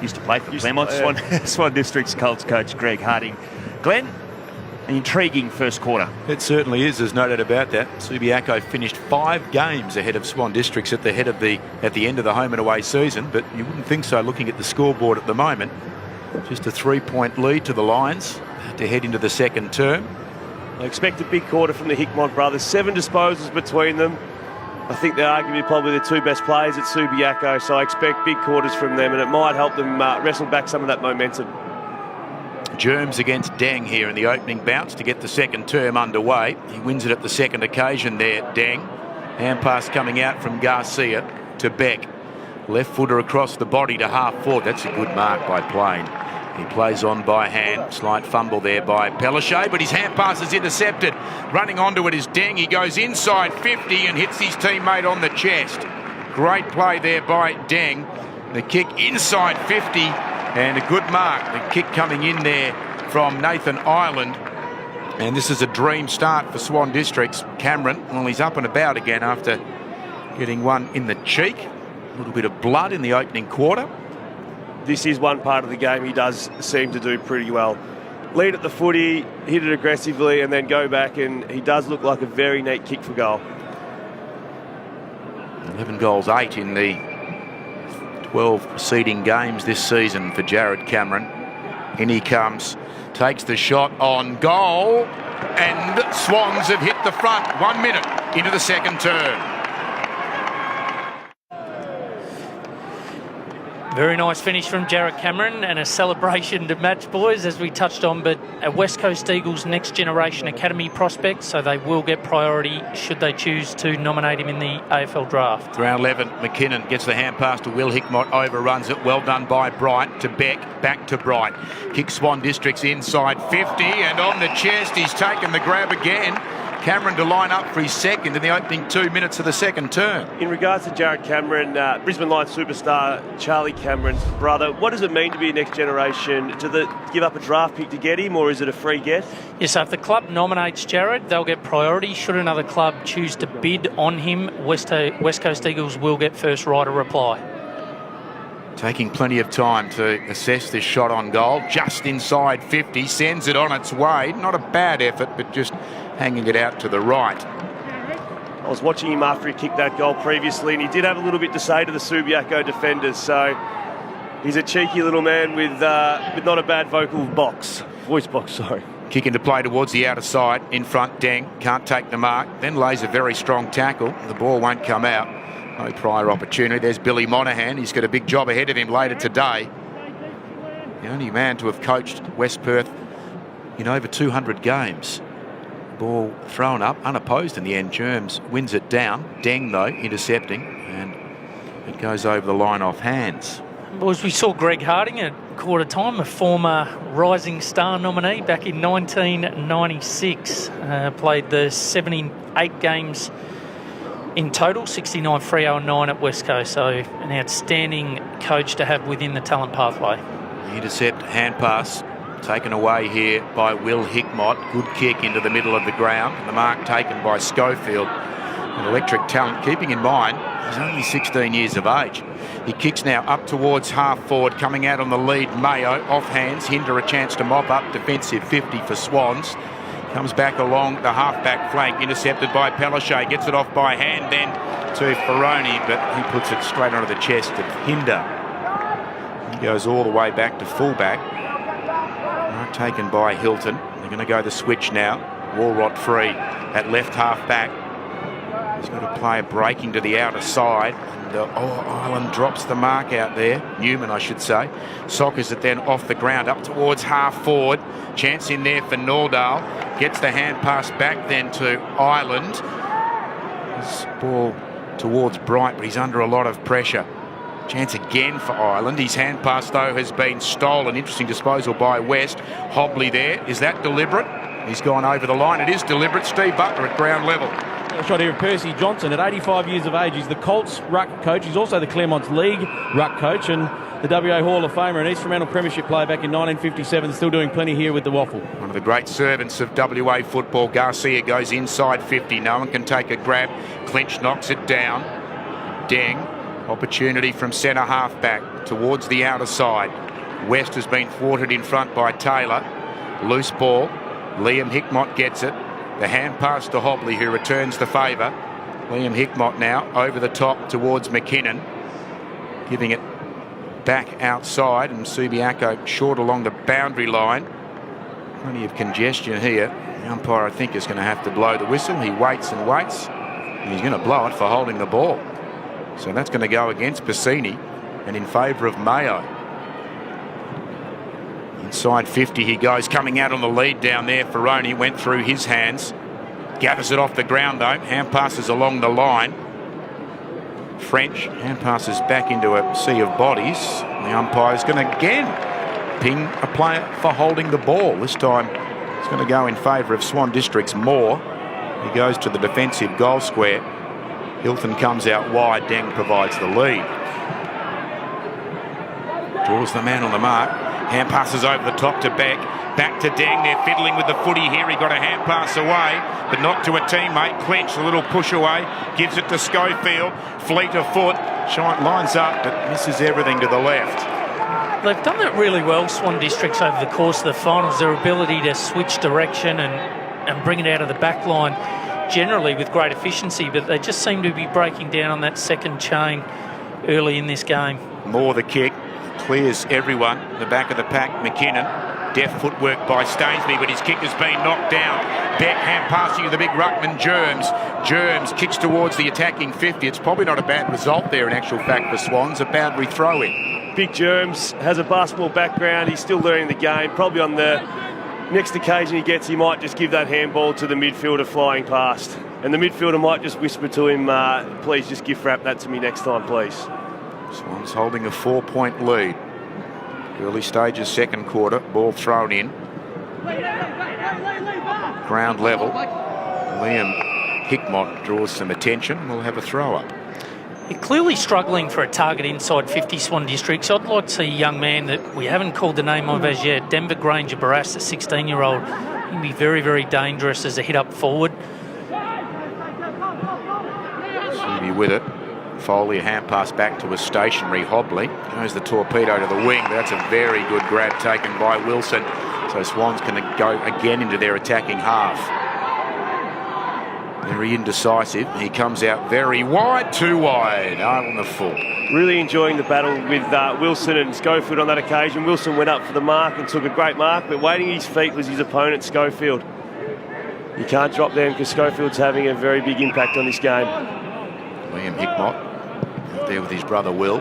Used to play for Claremont. Swan District's Colts coach, Greg Harding. Glenn, an intriguing first quarter. It certainly is, there's no doubt about that. Subiaco finished 5 games ahead of Swan Districts at the end of the home and away season, but you wouldn't think so looking at the scoreboard at the moment. Just a 3-point lead to the Lions to head into the second term. I expect a big quarter from the Hickmott brothers. 7 disposals between them. I think they're arguably probably the 2 best players at Subiaco, so I expect big quarters from them, and it might help them wrestle back some of that momentum. Germs against Deng here in the opening bounce to get the second term underway. He wins it at the second occasion there, Deng. Hand pass coming out from Garcia to Beck. Left footer across the body to half forward. That's a good mark by Plain. He plays on by hand. Slight fumble there by Pellichet, but his hand pass is intercepted. Running onto it is Deng. He goes inside 50 and hits his teammate on the chest. Great play there by Deng. The kick inside 50 and a good mark. The kick coming in there from Nathan Ireland. And this is a dream start for Swan Districts. Cameron, well, he's up and about again after getting one in the cheek. A little bit of blood in the opening quarter. This is one part of the game he does seem to do pretty well. Lead at the footy, hit it aggressively, and then go back, and he does look like a very neat kick for goal. 11 goals, 8 in the 12 preceding games this season for Jared Cameron. In he comes, takes the shot on goal, and Swans have hit the front. 1 minute into the second term. Very nice finish from Jared Cameron and a celebration to match, boys, as we touched on, but a West Coast Eagles next generation academy prospect, so they will get priority should they choose to nominate him in the AFL draft. Round 11, McKinnon gets the hand pass to Will Hickmott, overruns it. Well done by Bright to Beck, back to Bright. Kicks Swan Districts inside 50, and on the chest he's taken the grab again. Cameron to line up for his second in the opening 2 minutes of the second term. In regards to Jared Cameron, Brisbane Lions superstar Charlie Cameron's brother, what does it mean to be a next generation? Do they give up a draft pick to get him, or is it a free get? Yes, so if the club nominates Jared, they'll get priority. Should another club choose to bid on him, West Coast Eagles will get first right of reply. Taking plenty of time to assess this shot on goal. Just inside 50, sends it on its way. Not a bad effort, but just hanging it out to the right. I was watching him after he kicked that goal previously, and he did have a little bit to say to the Subiaco defenders, so he's a cheeky little man with not a bad voice box, sorry. Kick into play towards the outer side. In front, Deng can't take the mark. Then lays a very strong tackle. The ball won't come out. No prior opportunity. There's Billy Monaghan. He's got a big job ahead of him later today. The only man to have coached West Perth in over 200 games. Ball thrown up, unopposed in the end. Germs wins it down. Deng, though, intercepting, and it goes over the line off hands. Boys, we saw Greg Harding at quarter time, a former Rising Star nominee back in 1996. Played the 78 games in total, 69 free 9 at West Coast. So an outstanding coach to have within the talent pathway. Intercept, hand pass. Taken away here by Will Hickmott. Good kick into the middle of the ground. The mark taken by Schofield. An electric talent, keeping in mind he's only 16 years of age. He kicks now up towards half forward, coming out on the lead. Mayo off hands. Hinder a chance to mop up. Defensive 50 for Swans. Comes back along the half-back flank, intercepted by Pellichet. Gets it off by hand then to Ferroni, but he puts it straight onto the chest of Hinder. He goes all the way back to fullback. Taken by Hilton. They're going to go the switch now. Walrot free at left half back. He's got a player breaking to the outer side. And, Ireland drops the mark out there. Newman, I should say. Sockers it then off the ground up towards half forward. Chance in there for Nordal. Gets the hand pass back then to Ireland. This ball towards Bright, but he's under a lot of pressure. Chance again for Ireland. His hand pass, though, has been stolen. Interesting disposal by West. Hobley there. Is that deliberate? He's gone over the line. It is deliberate. Steve Butler at ground level. A shot here of Percy Johnson at 85 years of age. He's the Colts ruck coach. He's also the Clermont's League ruck coach and the WA Hall of Famer and East Fremantle Premiership player back in 1957. Still doing plenty here with the WAFL. One of the great servants of WA football. Garcia goes inside 50. No one can take a grab. Clinch knocks it down. Deng. Opportunity from centre half back towards the outer side. West has been thwarted in front by Taylor. Loose ball. Liam Hickmott gets it. The hand pass to Hobley, who returns the favour. Liam Hickmott now over the top towards McKinnon, giving it back outside, and Subiaco short along the boundary line. Plenty of congestion here. The umpire, I think, is going to have to blow the whistle. He waits and waits, and he's going to blow it for holding the ball. So that's going to go against Bassini and in favour of Mayo. Inside 50 he goes, coming out on the lead down there. Ferroni went through his hands. Gathers it off the ground though. Hand passes along the line. French hand passes back into a sea of bodies. The umpire's going to again ping a player for holding the ball. This time it's going to go in favour of Swan District's Moore. He goes to the defensive goal square. Hilton comes out wide. Deng provides the lead. Draws the man on the mark. Hand passes over the top to Beck. Back to Deng. They're fiddling with the footy here. He got a hand pass away, but not to a teammate. Clinch, a little push away. Gives it to Schofield. Fleet of foot. Shine lines up, but misses everything to the left. They've done that really well, Swan Districts, over the course of the finals. Their ability to switch direction and bring it out of the back line, generally with great efficiency, but they just seem to be breaking down on that second chain early in this game. More the kick. Clears everyone. The back of the pack, McKinnon. Deft footwork by Stainsby, but his kick has been knocked down. Beck hand passing to the big ruckman, Germs kicks towards the attacking 50. It's probably not a bad result there in actual fact for Swans. A boundary throw in. Big Germs has a basketball background. He's still learning the game. Probably on the next occasion he gets, he might just give that handball to the midfielder flying past. And the midfielder might just whisper to him, please just gift wrap that to me next time, please. Swans holding a 4-point lead. Early stages, second quarter. Ball thrown in. Ground level. Liam Hickmott draws some attention. We'll have a throw up. You're clearly struggling for a target inside 50 Swan Districts. I'd like to see a young man that we haven't called the name of as yet, Denver Granger Barras, a 16-year-old. He can be very, very dangerous as a hit-up forward. Subi with it. Foley, a hand pass back to a stationary Hobley. Goes the torpedo to the wing. That's a very good grab taken by Wilson. So Swans can go again into their attacking half. Very indecisive. He comes out very wide, too wide. On the full. Really enjoying the battle with Wilson and Schofield on that occasion. Wilson went up for the mark and took a great mark, but waiting at his feet was his opponent, Schofield. You can't drop them because Schofield's having a very big impact on this game. Liam Hickmott there with his brother Will.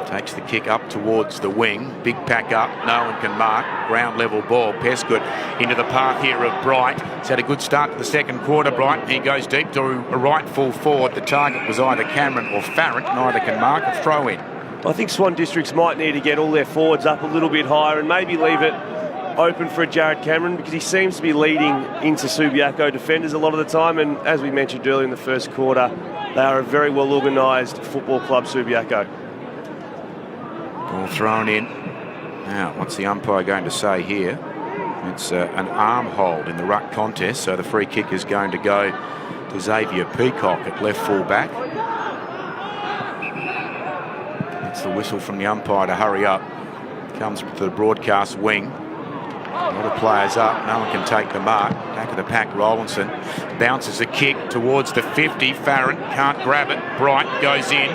Takes the kick up towards the wing. Big pack up. No one can mark. Ground level ball. Pescud into the path here of Bright. He's had a good start to the second quarter, Bright. He goes deep to a right full forward. The target was either Cameron or Farrant. Neither can mark. A throw in. I think Swan Districts might need to get all their forwards up a little bit higher and maybe leave it open for Jared Cameron because he seems to be leading into Subiaco defenders a lot of the time, and as we mentioned earlier in the first quarter, they are a very well organised football club, Subiaco. Ball thrown in. Now, what's the umpire going to say here? It's an arm hold in the ruck contest, so the free kick is going to go to Xavier Peacock at left full back. It's the whistle from the umpire to hurry up. Comes to the broadcast wing. A lot of players up. No one can take the mark. Back of the pack, Rowlandson bounces a kick towards the 50. Farrant can't grab it. Bright goes in.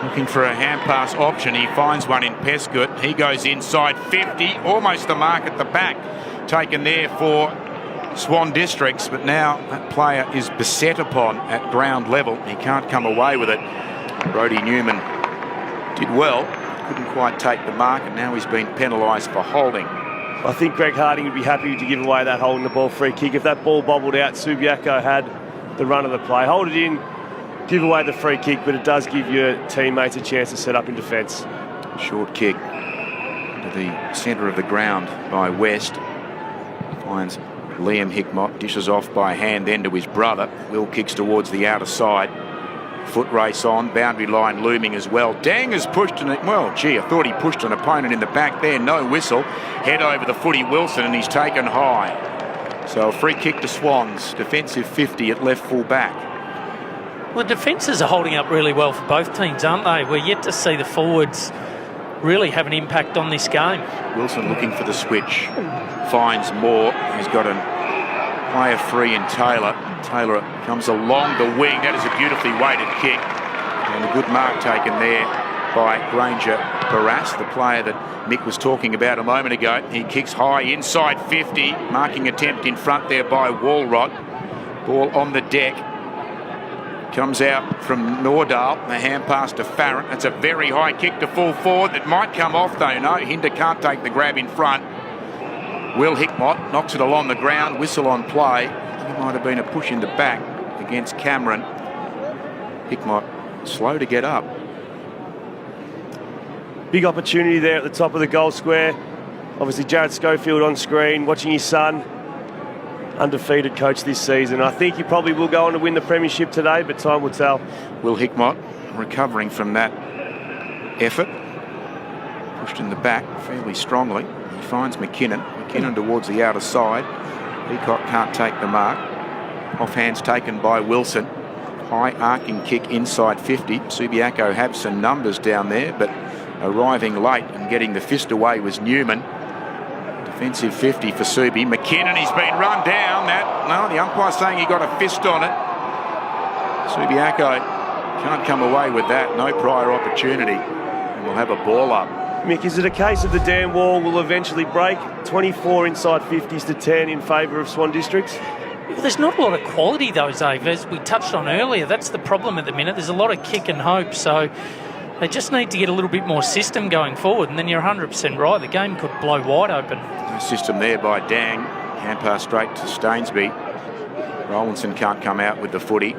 Looking for a hand pass option. He finds one in Pescud. He goes inside 50. Almost the mark at the back. Taken there for Swan Districts. But now that player is beset upon at ground level. He can't come away with it. Brodie Newman did well. Couldn't quite take the mark. And now he's been penalised for holding. I think Greg Harding would be happy to give away that holding the ball free kick. If that ball bobbled out, Subiaco had the run of the play. Hold it in, give away the free kick, but it does give your teammates a chance to set up in defence. Short kick to the centre of the ground by West. Finds Liam Hickmott, dishes off by hand then to his brother. Will kicks towards the outer side. Foot race on, boundary line looming as well. Dang has pushed an... Well, gee, I thought he pushed an opponent in the back there. No whistle. Head over the footy, Wilson, and he's taken high. So a free kick to Swans. Defensive 50 at left full back. Well, the defences are holding up really well for both teams, aren't they? We're yet to see the forwards really have an impact on this game. Wilson looking for the switch. Finds Moore. He's got a player free in Taylor. Taylor comes along the wing. That is a beautifully weighted kick. And a good mark taken there by Granger Barras, the player that Mick was talking about a moment ago. He kicks high inside 50. Marking attempt in front there by Walrot. Ball on the deck. Comes out from Nordal. The hand pass to Farrant. That's a very high kick to full forward that might come off though. No, Hinder can't take the grab in front. Will Hickmott knocks it along the ground. Whistle on play. It might have been a push in the back against Cameron. Hickmott slow to get up. Big opportunity there at the top of the goal square. Obviously Jared Schofield on screen, watching his son. Undefeated coach this season. I think he probably will go on to win the premiership today, but time will tell. Will Hickmott recovering from that effort. Pushed in the back fairly strongly. He finds McKinnon. McKinnon towards the outer side. Peacock can't take the mark. Offhand's taken by Wilson. High arcing kick inside 50. Subiaco have some numbers down there, but arriving late and getting the fist away was Newman. Defensive 50 for Subi. McKinnon, he's been run down. The umpire's saying he got a fist on it. Subiaco can't come away with that. No prior opportunity. And we'll have a ball up. Mick, is it a case of the dam wall will eventually break? 24 inside 50s to 10 in favour of Swan Districts? Well, there's not a lot of quality though, Dave, as we touched on earlier. That's the problem at the minute. There's a lot of kick and hope, so they just need to get a little bit more system going forward, and then you're 100% right. The game could blow wide open. No system there by Dang. Hand pass straight to Stainsby. Rowlinson can't come out with the footy.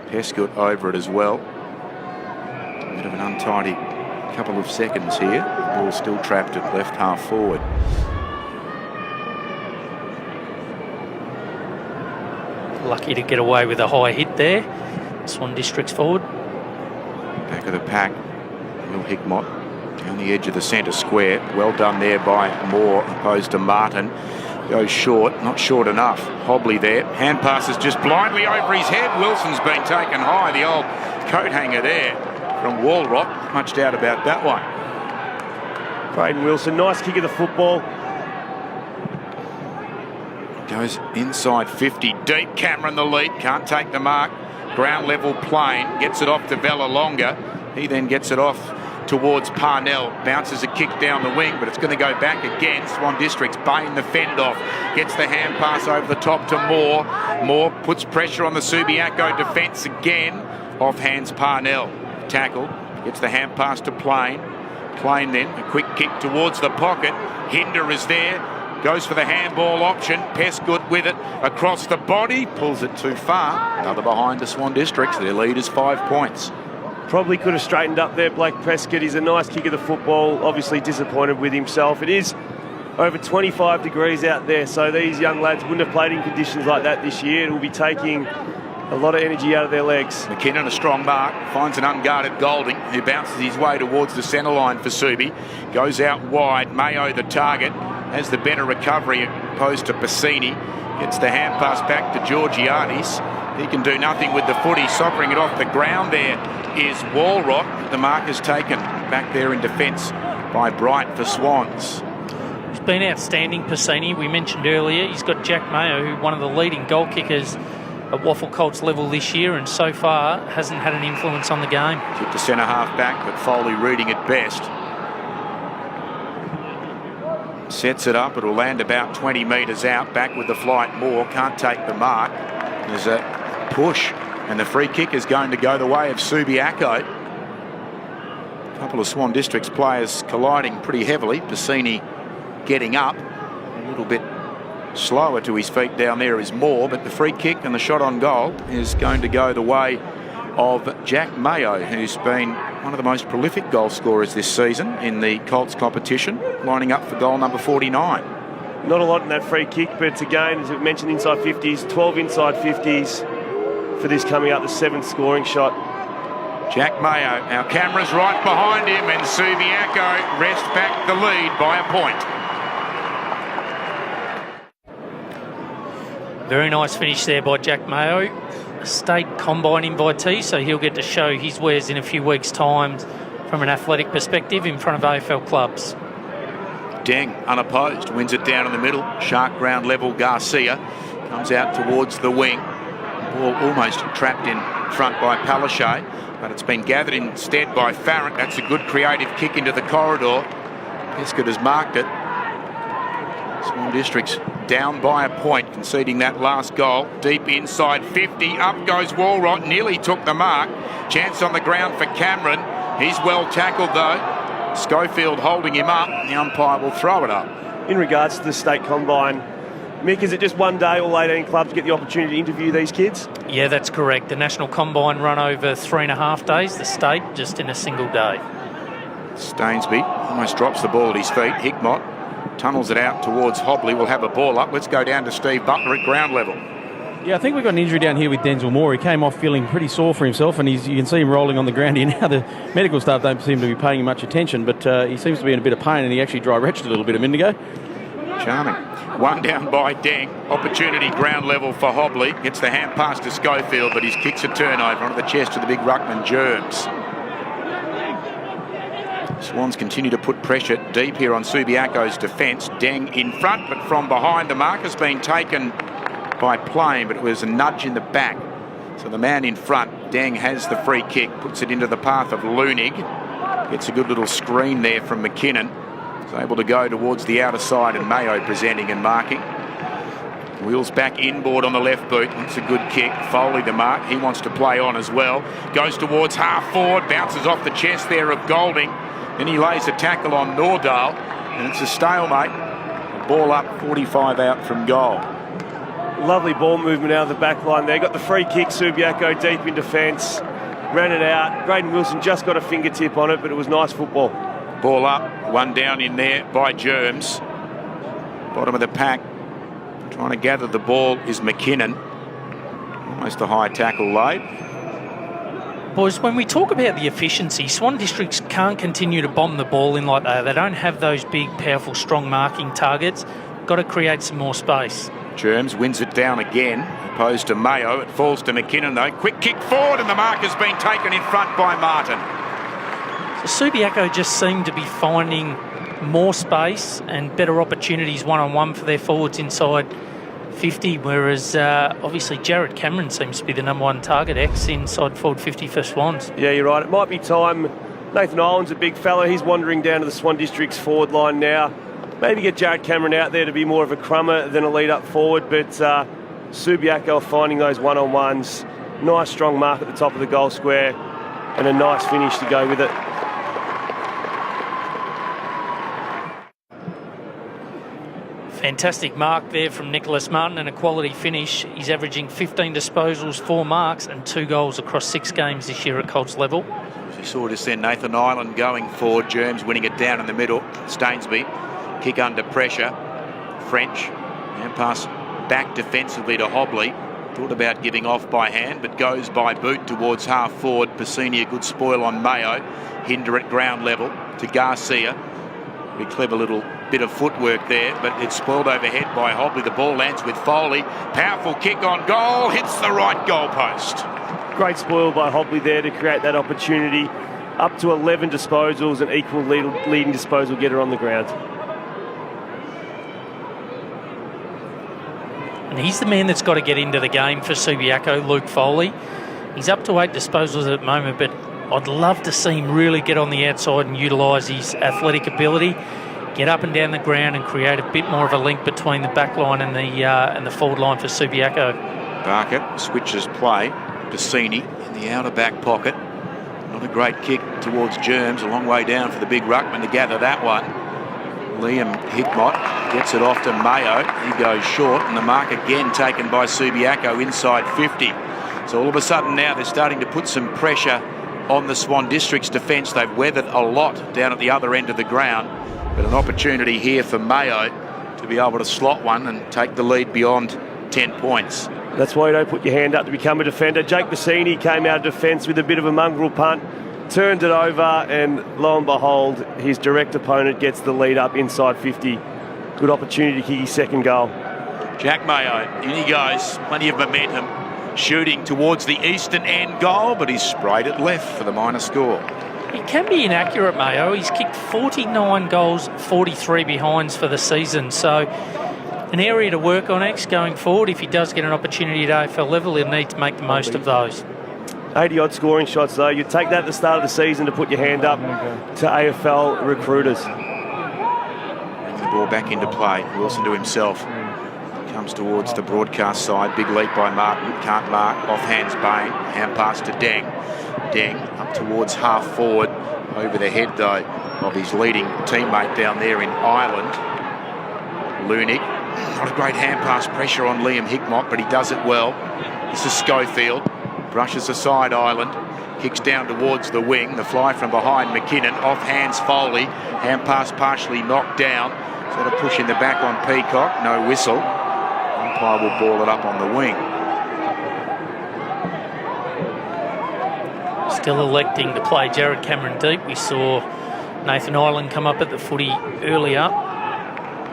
Pescott over it as well. A bit of an untidy couple of seconds here. The ball still trapped at left half forward. Lucky to get away with a high hit there. Swan Districts forward. Back of the pack, Will Hickmott down the edge of the centre square. Well done there by Moore opposed to Martin. Goes short, not short enough. Hobley there. Hand passes just blindly over his head. Wilson's been taken high. The old coat hanger there from Walrot. Much doubt about that one. Braden Wilson, nice kick of the football. Goes inside 50, deep. Cameron the lead, can't take the mark. Ground level plain, gets it off to Villalonga. He then gets it off towards Parnell. Bounces a kick down the wing, but it's going to go back again. Swan Districts baying the fend off. Gets the hand pass over the top to Moore. Moore puts pressure on the Subiaco defence again. Off hands Parnell. Tackle. Gets the hand pass to Plain. Plain then, a quick kick towards the pocket. Hinder is there. Goes for the handball option. Pescott with it across the body. Pulls it too far. Another behind to Swan Districts. Their lead is 5 points. Probably could have straightened up there, Blake Prescott. He's a nice kick of the football. Obviously disappointed with himself. It is over 25 degrees out there, so these young lads wouldn't have played in conditions like that this year. It will be taking a lot of energy out of their legs. McKinnon, a strong mark, finds an unguarded Golding, who bounces his way towards the centre line for Subi. Goes out wide. Mayo the target. Has the better recovery opposed to Bassini. Gets the hand pass back to Georgianis. He can do nothing with the footy. Soccering it off the ground there is Walrot. The mark is taken back there in defence by Bright for Swans. He's been outstanding, Bassini. We mentioned earlier he's got Jack Mayo, who one of the leading goal kickers at WAFL Colts level this year, and so far hasn't had an influence on the game. Kick to centre half back, but Foley reading it best. Sets it up. It'll land about 20 metres out. Back with the flight. Moore can't take the mark. There's a push, and the free kick is going to go the way of Subiaco. A couple of Swan Districts players colliding pretty heavily. Bassini getting up. A little bit slower to his feet down there is Moore, but the free kick and the shot on goal is going to go the way of Jack Mayo, who's been one of the most prolific goal scorers this season in the Colts competition, lining up for goal number 49. Not a lot in that free kick, but again, as we mentioned, inside 50s, 12 inside 50s for this coming up, the 7th scoring shot. Jack Mayo, our camera's right behind him, and Subiaco wrest back the lead by a point. Very nice finish there by Jack Mayo. A state combine invitee, so he'll get to show his wares in a few weeks' time from an athletic perspective in front of AFL clubs. Deng, unopposed, wins it down in the middle. Shark ground level, Garcia comes out towards the wing. Ball almost trapped in front by Palaszczuk, but it's been gathered instead by Farrant. That's a good creative kick into the corridor. Pescott has marked it. Swan Districts down by a point, conceding that last goal. Deep inside 50, up goes Walrott, nearly took the mark. Chance on the ground for Cameron. He's well tackled though. Schofield holding him up. The umpire will throw it up. In regards to the state combine, Mick, is it just one day all 18 clubs get the opportunity to interview these kids? Yeah, that's correct. The National Combine run over 3.5 days, the state just in a single day. Stainsby almost drops the ball at his feet. Hickmott tunnels it out towards Hobley. We'll have a ball up. Let's go down to Steve Butler at ground level. Yeah, I think we've got an injury down here with Denzel Moore. He came off feeling pretty sore for himself, and you can see him rolling on the ground here now. The medical staff don't seem to be paying him much attention, but he seems to be in a bit of pain, and he actually dry retched a little bit a minute ago. Charming. One down by Deng. Opportunity ground level for Hobley. Gets the hand pass to Schofield, but his kicks a turnover onto the chest of the big ruckman, Germs. Swans continue to put pressure deep here on Subiaco's defence. Deng in front, but from behind. The mark has been taken by Plain, but it was a nudge in the back. So the man in front, Deng, has the free kick, puts it into the path of Lunig. Gets a good little screen there from McKinnon. He's able to go towards the outer side, and Mayo presenting and marking. Wheels back inboard on the left boot. It's a good kick. Foley the mark. He wants to play on as well. Goes towards half forward. Bounces off the chest there of Golding. Then he lays a tackle on Nordahl, and it's a stalemate. Ball up, 45 out from goal. Lovely ball movement out of the back line there. Got the free kick, Subiaco deep in defence. Ran it out. Graydon Wilson just got a fingertip on it, but it was nice football. Ball up, one down in there by Germs. Bottom of the pack. Trying to gather the ball is McKinnon. Almost a high tackle laid. Boys, when we talk about the efficiency, Swan Districts can't continue to bomb the ball in like that. They don't have those big, powerful, strong marking targets. Got to create some more space. Germs wins it down again, opposed to Mayo. It falls to McKinnon though. Quick kick forward, and the mark has been taken in front by Martin. So Subiaco just seem to be finding more space and better opportunities one-on-one for their forwards inside 50, whereas obviously Jared Cameron seems to be the number one target, inside forward 50 for Swans. Yeah, you're right. It might be time. Nathan Ireland's a big fella. He's wandering down to the Swan District's forward line now. Maybe get Jared Cameron out there to be more of a crummer than a lead up forward, but Subiaco finding those one-on-ones. Nice strong mark at the top of the goal square and a nice finish to go with it. Fantastic mark there from Nicholas Martin and a quality finish. He's averaging 15 disposals, 4 marks and 2 goals across 6 games this year at Colts level. You saw just then Nathan Ireland going forward, Germs winning it down in the middle. Stainsby, kick under pressure. French, pass back defensively to Hobley. Thought about giving off by hand, but goes by boot towards half forward. Piscini, a good spoil on Mayo. Hinder at ground level to Garcia. A clever little bit of footwork there, but it's spoiled overhead by Hobley. The ball lands with Foley. Powerful kick on goal, hits the right goal post. Great spoil by Hobley there to create that opportunity. Up to 11 disposals, an equal leading disposal getter on the ground. And he's the man that's got to get into the game for Subiaco, Luke Foley. He's up to 8 disposals at the moment, but I'd love to see him really get on the outside and utilise his athletic ability, get up and down the ground and create a bit more of a link between the back line and the forward line for Subiaco. Barker switches play. Piscini in the outer back pocket. Not a great kick towards Germs. A long way down for the big ruckman to gather that one. Liam Hickmott gets it off to Mayo. He goes short, and the mark again taken by Subiaco inside 50. So all of a sudden now they're starting to put some pressure on the Swan District's defence. They've weathered a lot down at the other end of the ground, but an opportunity here for Mayo to be able to slot one and take the lead beyond 10 points. That's why you don't put your hand up to become a defender. Jake Bassini came out of defence with a bit of a mongrel punt, turned it over, and lo and behold, his direct opponent gets the lead up inside 50. Good opportunity to kick his second goal. Jack Mayo, in he goes, plenty of momentum, shooting towards the eastern end goal, but he's sprayed it left for the minor score. He can be inaccurate, Mayo. He's kicked 49 goals, 43 behinds for the season. So an area to work on, X, going forward. If he does get an opportunity at AFL level, he'll need to make the most of those. 80-odd scoring shots, though. You take that at the start of the season to put your hand up to AFL recruiters. Bringing the ball back into play. Wilson to himself. Comes towards the broadcast side. Big leap by Martin. Can't mark. Off hands Bain. Hand pass to Deng. Deng up towards half forward. Over the head, though, of his leading teammate down there in Ireland. Lunik. Not a great hand pass pressure on Liam Hickmott, but he does it well. This is Schofield. Brushes aside Ireland. Kicks down towards the wing. The fly from behind McKinnon. Off hands Foley. Hand pass partially knocked down. Sort of pushing the back on Peacock. No whistle. Umpire will ball it up on the wing. Still electing to play Jared Cameron deep. We saw Nathan Ireland come up at the footy earlier.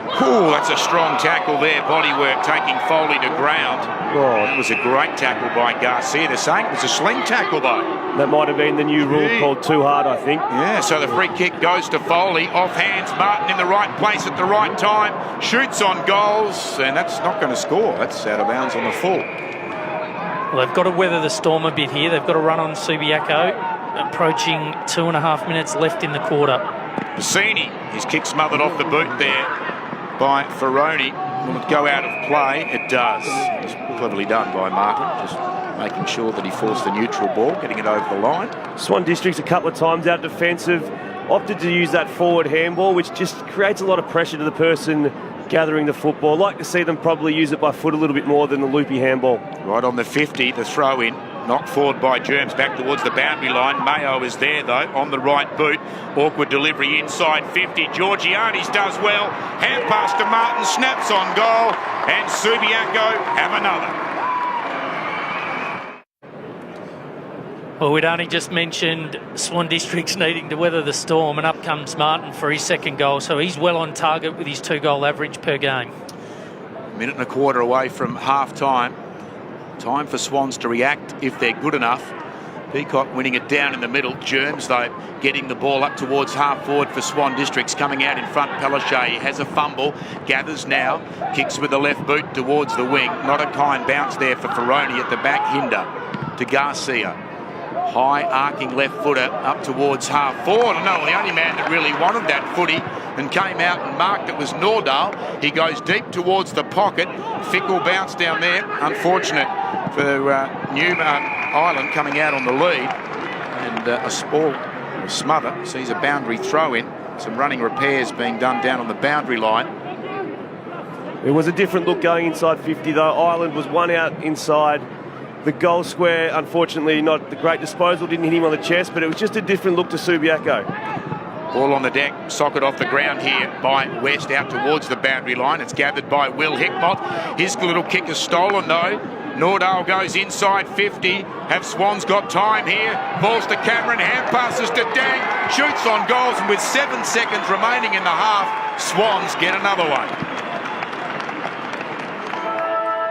Ooh, that's a strong tackle there. Bodywork taking Foley to ground. Oh, that was a great tackle by Garcia. They're saying it was a sling tackle, though. That might have been the new rule called too hard, I think. Yeah, so the free kick goes to Foley. Off hands, Martin in the right place at the right time. Shoots on goals, and that's not going to score. That's out of bounds on the full. Well, they've got to weather the storm a bit here. They've got to run on Subiaco. Approaching 2.5 minutes left in the quarter. Bassini, his kick smothered off the boot there by Ferroni. Will it go out of play? It does. It's cleverly done by Martin, just making sure that he forced the neutral ball, getting it over the line. Swan District's a couple of times out defensive, opted to use that forward handball, which just creates a lot of pressure to the person gathering the football. Like to see them probably use it by foot a little bit more than the loopy handball. Right on the 50, the throw in. Knocked forward by Germs back towards the boundary line. Mayo is there, though, on the right boot. Awkward delivery inside 50. Georgiades does well. Hand pass to Martin, snaps on goal. And Subiaco have another. Well, we'd only just mentioned Swan District's needing to weather the storm, and up comes Martin for his second goal. So he's well on target with his 2-goal average per game. Minute and a quarter away from half-time. Time for Swans to react if they're good enough. Peacock winning it down in the middle. Germs, though, getting the ball up towards half forward for Swan Districts. Coming out in front, Palaszczuk has a fumble. Gathers now. Kicks with the left boot towards the wing. Not a kind bounce there for Ferroni at the back. Hinder to Garcia. High arcing left footer up towards half forward. No, the only man that really wanted that footy and came out and marked it was Nordahl. He goes deep towards the pocket. Fickle bounce down there. Unfortunate for Ireland coming out on the lead. And a smother sees a boundary throw in. Some running repairs being done down on the boundary line. It was a different look going inside 50, though. Ireland was one out inside the goal square. Unfortunately, not the great disposal. Didn't hit him on the chest, but it was just a different look to Subiaco. Ball on the deck, socket off the ground here by West out towards the boundary line. It's gathered by Will Hickmott. His little kick is stolen, though. Nordahl goes inside 50. Have Swans got time here? Balls to Cameron, hand passes to Dang. Shoots on goals, and with 7 seconds remaining in the half, Swans get another one.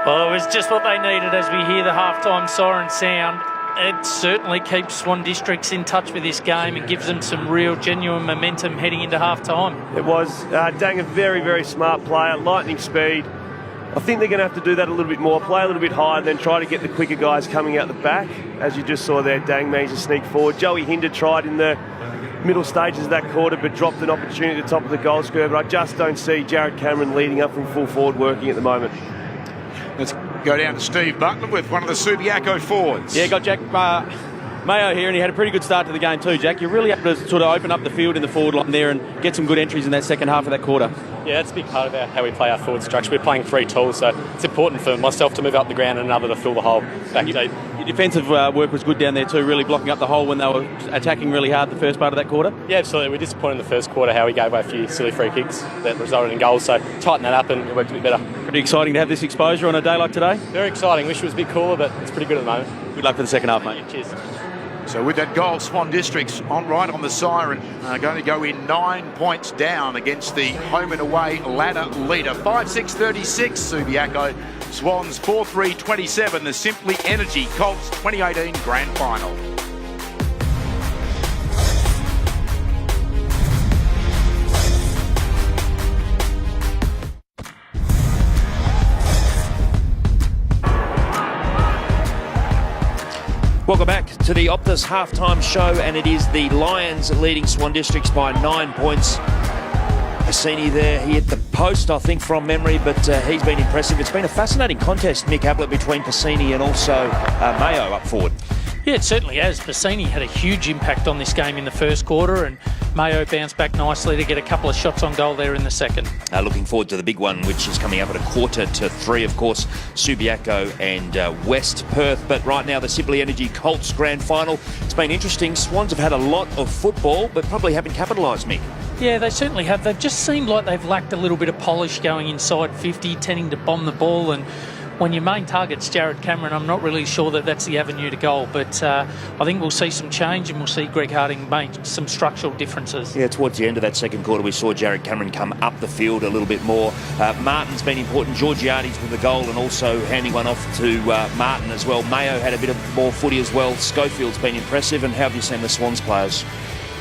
Well, it was just what they needed as we hear the halftime siren sound. It certainly keeps Swan Districts in touch with this game and gives them some real, genuine momentum heading into half-time. It was. Dang, a very, very smart player, lightning speed. I think they're going to have to do that a little bit more, play a little bit higher, and then try to get the quicker guys coming out the back. As you just saw there, Dang managed to sneak forward. Joey Hinder tried in the middle stages of that quarter, but dropped an opportunity at the top of the goal square. But I just don't see Jared Cameron leading up from full forward working at the moment. Let's go down to Steve Butler with one of the Subiaco forwards. Yeah, got Jack Mayo here, and he had a pretty good start to the game too, Jack. You're really able to sort of open up the field in the forward line there and get some good entries in that second half of that quarter. Yeah, that's a big part of how we play our forward structure. We're playing 3 tools, so it's important for myself to move up the ground and another to fill the hole back deep. You defensive work was good down there too, really blocking up the hole when they were attacking really hard the first part of that quarter. Yeah, absolutely. We're disappointed in the first quarter how we gave away a few silly free kicks that resulted in goals, so tighten that up and it worked a bit better. Pretty exciting to have this exposure on a day like today. Very exciting. Wish it was a bit cooler, but it's pretty good at the moment. Good luck for the second half, mate. Cheers. So with that goal, Swan Districts on the siren, going to go in 9 points down against the home and away ladder leader. 5-6-36 Subiaco, Swans 4-3-27, the Simply Energy Colts 2018 Grand Final. Welcome back to the Optus halftime show, and it is the Lions leading Swan Districts by 9 points. Bassini there, he hit the post, I think, from memory, but he's been impressive. It's been a fascinating contest, Mick Ablett, between Bassini and also Mayo up forward. Yeah, it certainly has. Bassini had a huge impact on this game in the first quarter, and Mayo bounced back nicely to get a couple of shots on goal there in the second. Looking forward to the big one, which is coming up at 2:45, of course, Subiaco and West Perth. But right now, the Simply Energy Colts Grand Final. It's been interesting. Swans have had a lot of football, but probably haven't capitalised, Mick. Yeah, they certainly have. They've just seemed like they've lacked a little bit of polish going inside 50, tending to bomb the ball, and when your main target's Jared Cameron, I'm not really sure that that's the avenue to goal. But I think we'll see some change, and we'll see Greg Harding make some structural differences. Yeah, towards the end of that second quarter, we saw Jared Cameron come up the field a little bit more. Martin's been important. Georgiades with the goal and also handing one off to Martin as well. Mayo had a bit of more footy as well. Schofield's been impressive. And how have you seen the Swans players?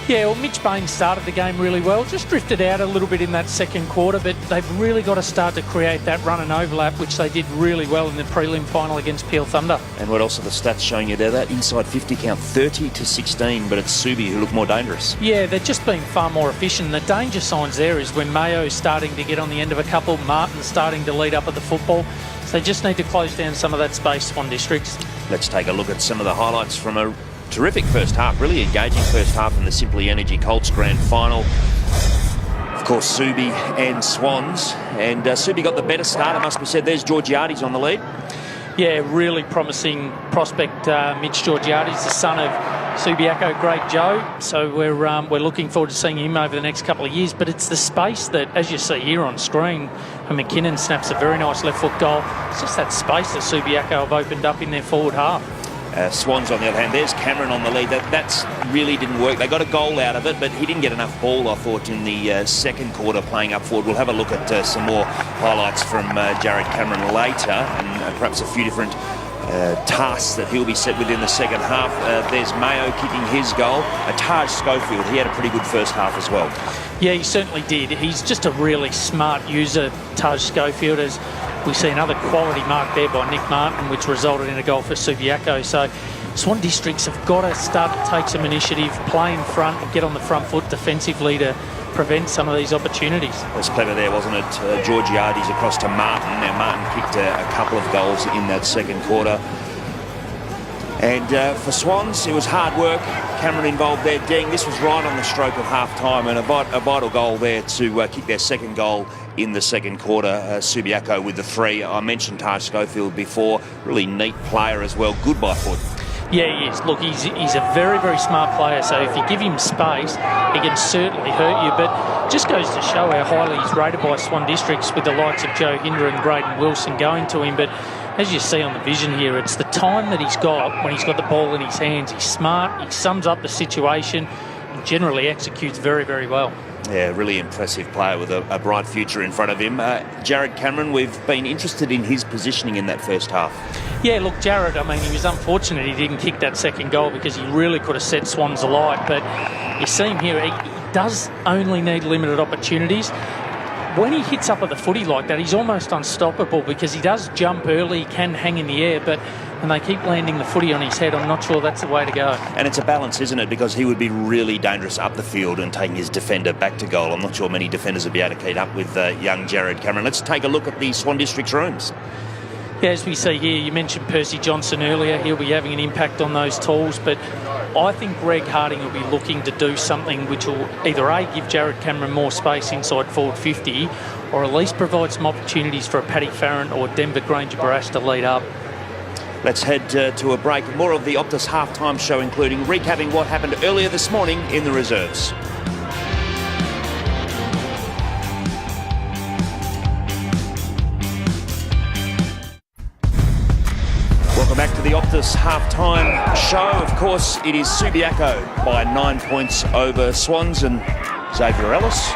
Yeah, well, Mitch Bain started the game really well, just drifted out a little bit in that second quarter, but they've really got to start to create that run and overlap, which they did really well in the prelim final against Peel Thunder. And what else are the stats showing you there? That inside 50 count, 30-16, but it's Subi who look more dangerous. Yeah, they're just being far more efficient. The danger signs there is when Mayo's starting to get on the end of a couple, Martin's starting to lead up at the football. So they just need to close down some of that space, Swan Districts. Let's take a look at some of the highlights from a terrific first half, really engaging first half in the Simply Energy Colts Grand Final. Of course, Subi and Swans, and Subi got the better start, it must be said. There's Georgiades on the lead. Yeah, really promising prospect, Mitch Georgiades, the son of Subiaco great Joe. So we're looking forward to seeing him over the next couple of years. But it's the space that, as you see here on screen, when McKinnon snaps a very nice left foot goal, it's just that space that Subiaco have opened up in their forward half. Swans, on the other hand, there's Cameron on the lead. That's really didn't work. They got a goal out of it, but he didn't get enough ball, I thought, in the second quarter playing up forward. We'll have a look at some more highlights from Jared Cameron later, and perhaps a few different tasks that he'll be set with in the second half. There's Mayo kicking his goal. Taj Schofield, he had a pretty good first half as well. Yeah, he certainly did. He's just a really smart user, Taj Schofield, as we see another quality mark there by Nick Martin, which resulted in a goal for Subiaco. So Swan Districts have got to start to take some initiative, play in front, and get on the front foot defensively to prevent some of these opportunities. It was clever there, wasn't it? Georgiades across to Martin. Now, Martin kicked a couple of goals in that second quarter. And for Swans, it was hard work. Cameron involved there. Deng, this was right on the stroke of half-time, and a vital goal there to kick their second goal in the second quarter. Subiaco with the 3. I mentioned Taj Schofield before. Really neat player as well. Good by foot. Yeah, he is. Look, he's a very, very smart player, so if you give him space, he can certainly hurt you. But just goes to show how highly he's rated by Swan Districts with the likes of Joe Hinder and Braden Wilson going to him. But as you see on the vision here, it's the time that he's got when he's got the ball in his hands. He's smart, he sums up the situation, and generally executes very, very well. Yeah, really impressive player with a bright future in front of him. Jared Cameron, we've been interested in his positioning in that first half. Yeah, look, Jared, I mean, he was unfortunate he didn't kick that second goal because he really could have set Swans alight. But you see him here, he does only need limited opportunities. When he hits up at the footy like that, he's almost unstoppable because he does jump early, he can hang in the air, but when they keep landing the footy on his head, I'm not sure that's the way to go. And it's a balance, isn't it? Because he would be really dangerous up the field and taking his defender back to goal. I'm not sure many defenders would be able to keep up with young Jared Cameron. Let's take a look at the Swan District's rooms. Yeah, as we see here, you mentioned Percy Johnson earlier. He'll be having an impact on those tools, but I think Greg Harding will be looking to do something which will either A, give Jared Cameron more space inside forward 50, or at least provide some opportunities for a Paddy Farron or Denver Granger Barras to lead up. Let's head to a break. More of the Optus halftime show, including recapping what happened earlier this morning in the reserves. Welcome back to the Optus halftime show. Of course, it is Subiaco by 9 points over Swans and Xavier Ellis.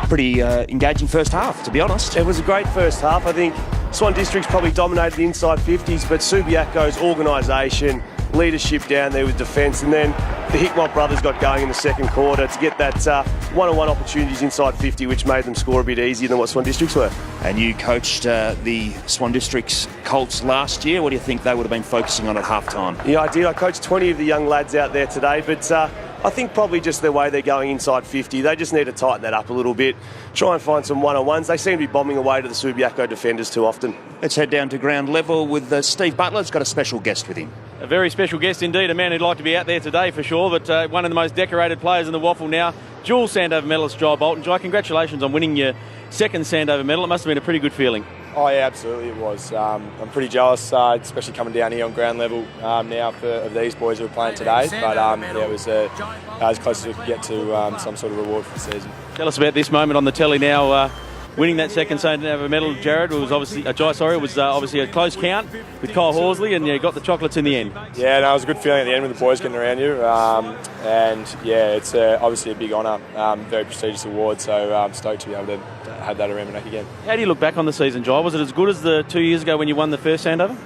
Pretty engaging first half, to be honest. It was a great first half. I think Swan District's probably dominated the inside 50s, but Subiaco's organisation, leadership down there with defence, and then the Hickmott brothers got going in the second quarter to get that one-on-one opportunities inside 50, which made them score a bit easier than what Swan Districts were. And you coached the Swan Districts Colts last year. What do you think they would have been focusing on at halftime? Yeah, I did. I coached 20 of the young lads out there today, but I think probably just the way they're going inside 50, they just need to tighten that up a little bit, try and find some one-on-ones. They seem to be bombing away to the Subiaco defenders too often. Let's head down to ground level with Steve Butler's got a special guest with him. A very special guest indeed, a man who'd like to be out there today for sure, but one of the most decorated players in the WAFL now, dual Sandover medalist Jai Bolton. Jai, congratulations on winning your second Sandover medal. It must have been a pretty good feeling. Oh yeah, absolutely it was. I'm pretty jealous, especially coming down here on ground level now of these boys who are playing today. But yeah, it was as close as we could get to some sort of reward for the season. Tell us about this moment on the telly now. Winning that second Sandover medal, Jared, it was obviously it was obviously a close count with Kyle Horsley, and you got the chocolates in the end. Yeah, no, it was a good feeling at the end with the boys getting around you, and yeah, it's obviously a big honour, very prestigious award. So I'm stoked to be able to have that around my neck again. How do you look back on the season, Jai? Was it as good as the 2 years ago when you won the first Sandover?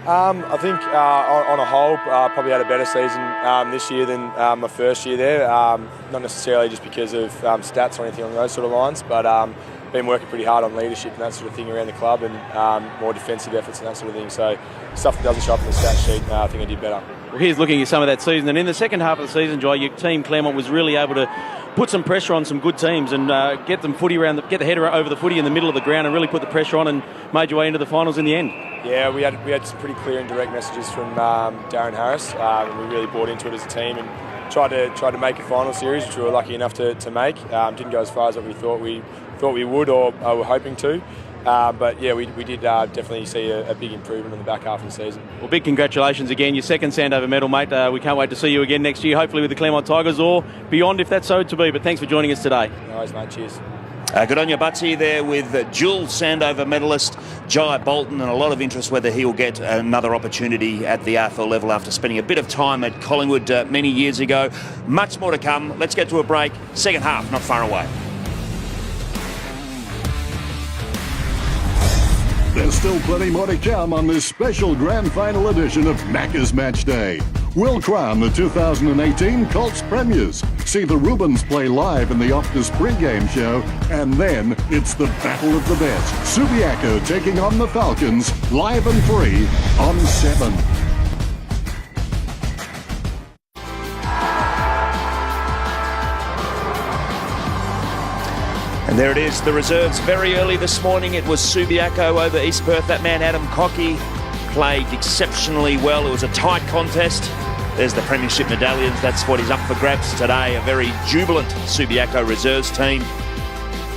I think on a whole, probably had a better season this year than my first year there. Not necessarily just because of stats or anything along those sort of lines, but been working pretty hard on leadership and that sort of thing around the club, and more defensive efforts and that sort of thing. So stuff that doesn't show up in the stat sheet, I think I did better. Well, here's looking at some of that season, and in the second half of the season, Jai, your team Claremont was really able to put some pressure on some good teams and get the head over the footy in the middle of the ground and really put the pressure on and made your way into the finals in the end. Yeah, we had some pretty clear and direct messages from Darren Harris, and we really bought into it as a team and tried to make a final series, which we were lucky enough to make. Didn't go as far as what we thought we would or were hoping to. But yeah, we did definitely see a big improvement in the back half of the season. Well, big congratulations again, your second Sandover medal, mate. We can't wait to see you again next year, hopefully with the Claremont Tigers or beyond if that's so to be. But thanks for joining us today. No worries, mate. Cheers. Good on you, Butsy, there with dual Sandover medalist Jai Bolton, and a lot of interest whether he'll get another opportunity at the AFL level after spending a bit of time at Collingwood many years ago. Much more to come. Let's get to a break. Second half, not far away. There's still plenty more to come on this special grand final edition of Macca's Match Day. We'll crown the 2018 Colts Premiers, see the Rubens play live in the Optus pregame show, and then it's the Battle of the Best. Subiaco taking on the Falcons, live and free on 7. And there it is, the reserves very early this morning. It was Subiaco over East Perth. That man, Adam Cockey, played exceptionally well. It was a tight contest. There's the premiership medallions. That's what is up for grabs today. A very jubilant Subiaco reserves team.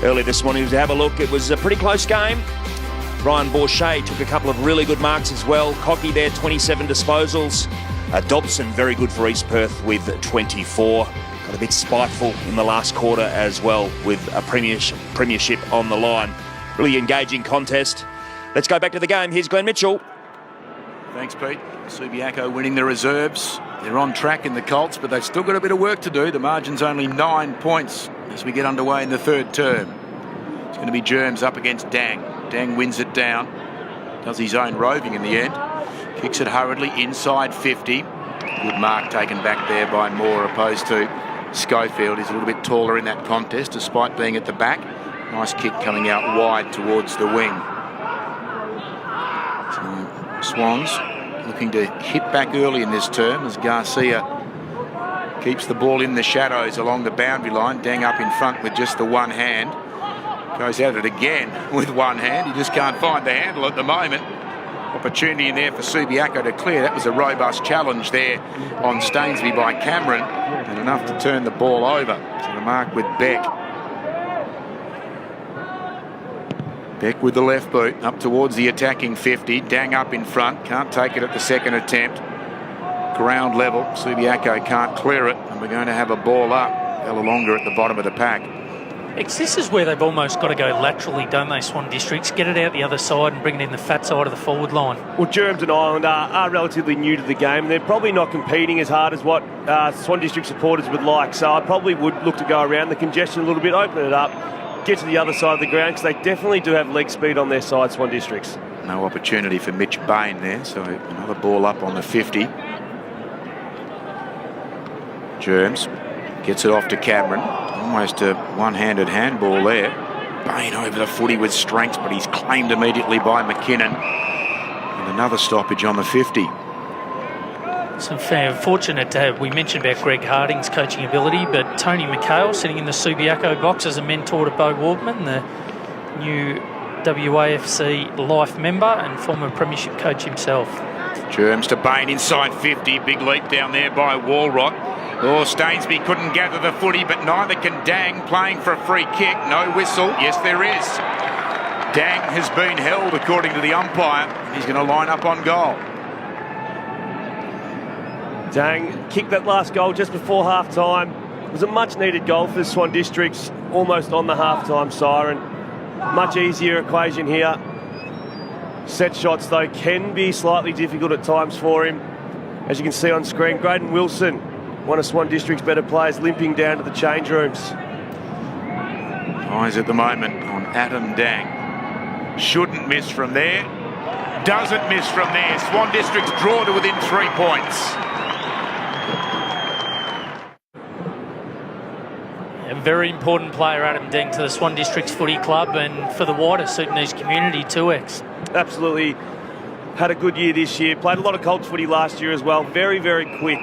Early this morning, to have a look, it was a pretty close game. Ryan Bourchet took a couple of really good marks as well. Cockey there, 27 disposals. Dobson, very good for East Perth with 24. Got a bit spiteful in the last quarter as well with a premiership on the line. Really engaging contest. Let's go back to the game. Here's Glenn Mitchell. Thanks, Pete. Subiaco winning the reserves. They're on track in the Colts, but they've still got a bit of work to do. The margin's only 9 points as we get underway in the third term. It's going to be Germs up against Dang. Dang wins it down. Does his own roving in the end. Kicks it hurriedly inside 50. Good mark taken back there by Moore opposed to Schofield. He's a little bit taller in that contest despite being at the back. Nice kick coming out wide towards the wing. So Swans looking to hit back early in this term as Garcia keeps the ball in the shadows along the boundary line. Dang up in front with just the one hand. Goes at it again with one hand. He just can't find the handle at the moment. Opportunity in there for Subiaco to clear. That was a robust challenge there on Stainsby by Cameron, and enough to turn the ball over. So the mark with Beck. Beck with the left boot up towards the attacking 50. Dang up in front. Can't take it at the second attempt. Ground level. Subiaco can't clear it. And we're going to have a ball up. Bellalonger at the bottom of the pack. This is where they've almost got to go laterally, don't they, Swan Districts? Get it out the other side and bring it in the fat side of the forward line. Well, Germs and Ireland are relatively new to the game. They're probably not competing as hard as what Swan District supporters would like. So I probably would look to go around the congestion a little bit, open it up, get to the other side of the ground, because they definitely do have leg speed on their side, Swan Districts. No opportunity for Mitch Bain there, so another ball up on the 50. Germs gets it off to Cameron. Almost a one-handed handball there. Bain over the footy with strength, but he's claimed immediately by McKinnon. And another stoppage on the 50. So fortunate to have, we mentioned about Greg Harding's coaching ability, but Tony McHale sitting in the Subiaco box as a mentor to Bo Walkman, the new WAFC life member and former premiership coach himself. Germs to Bain inside 50. Big leap down there by Walrot. Oh, Stainsby couldn't gather the footy, but neither can Dang, playing for a free kick. No whistle. Yes, there is. Dang has been held according to the umpire. He's going to line up on goal. Dang kicked that last goal just before half-time. It was a much-needed goal for the Swan Districts, almost on the half-time siren. Much easier equation here. Set shots, though, can be slightly difficult at times for him. As you can see on screen, Graydon Wilson, one of Swan District's better players, limping down to the change rooms. Eyes at the moment on Adam Dang. Shouldn't miss from there. Doesn't miss from there. Swan District's draw to within 3 points. A very important player, Adam Deng, to the Swan Districts Footy Club and for the wider Sudanese community too, X. Absolutely. Had a good year this year. Played a lot of Colts footy last year as well. Very, very quick.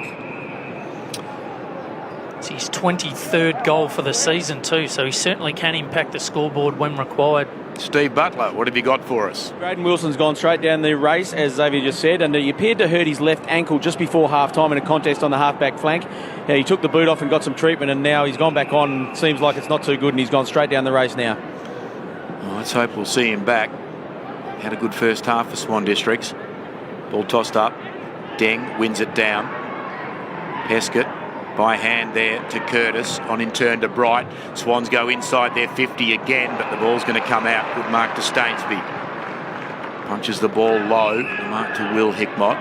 It's his 23rd goal for the season too, so he certainly can impact the scoreboard when required. Steve Butler, what have you got for us? Graydon Wilson's gone straight down the race, as Xavier just said, and he appeared to hurt his left ankle just before half-time in a contest on the half-back flank. He took the boot off and got some treatment, and now he's gone back on. Seems like it's not too good, and he's gone straight down the race now. Well, let's hope we'll see him back. Had a good first half for Swan Districts. Ball tossed up. Deng wins it down. Peskett by hand there to Curtis, on in turn to Bright. Swans go inside their 50 again, but the ball's going to come out. Good mark to Stainsby. Punches the ball low. The mark to Will Hickmott.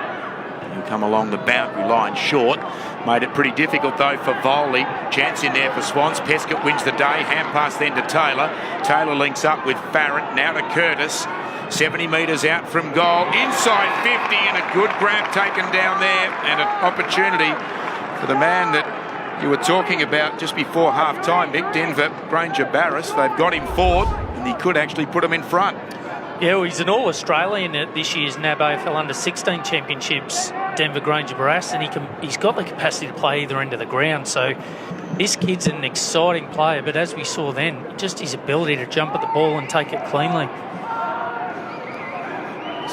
He'll come along the boundary line short. Made it pretty difficult though for Voley. Chance in there for Swans. Peskett wins the day. Hand pass then to Taylor. Taylor links up with Farrant. Now to Curtis. 70 metres out from goal. Inside 50 and a good grab taken down there. And an opportunity for the man that you were talking about just before half-time, Mick Denver, Granger Barris. They've got him forward and he could actually put him in front. Yeah, well, he's an All-Australian at this year's NAB AFL Under-16 Championships, Denver Granger Barras, and he's got the capacity to play either end of the ground. So this kid's an exciting player, but as we saw then, just his ability to jump at the ball and take it cleanly.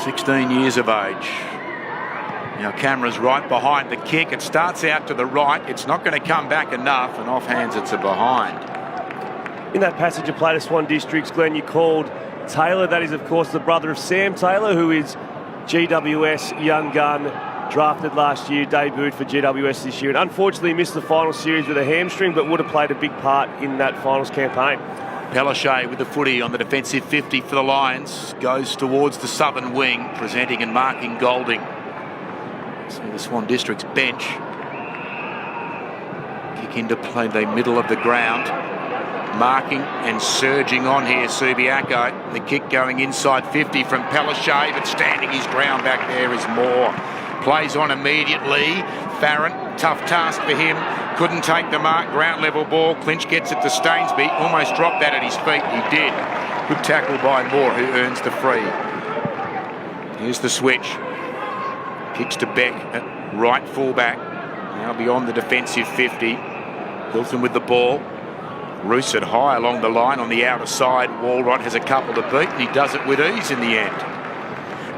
16 years of age. Now camera's right behind the kick. It starts out to the right. It's not going to come back enough, and offhands it's a behind. In that passage of play to Swan Districts, Glenn, you called Taylor. That is, of course, the brother of Sam Taylor, who is GWS young gun, drafted last year, debuted for GWS this year, and unfortunately missed the final series with a hamstring, but would have played a big part in that finals campaign. Pellichet with the footy on the defensive 50 for the Lions. Goes towards the southern wing, presenting and marking Golding. So the Swan Districts bench. Kick into play the middle of the ground. Marking and surging on here, Subiaco. The kick going inside 50 from Pellichet, but standing his ground back there is Moore. Plays on immediately. Farrant, tough task for him. Couldn't take the mark. Ground level ball. Clinch gets it to Stainsby. Almost dropped that at his feet. He did. Good tackle by Moore, who earns the free. Here's the switch. Kicks to Beck at right fullback. Now beyond the defensive 50. Hilton with the ball. Roosed high along the line on the outer side. Walrot has a couple to beat, and he does it with ease in the end.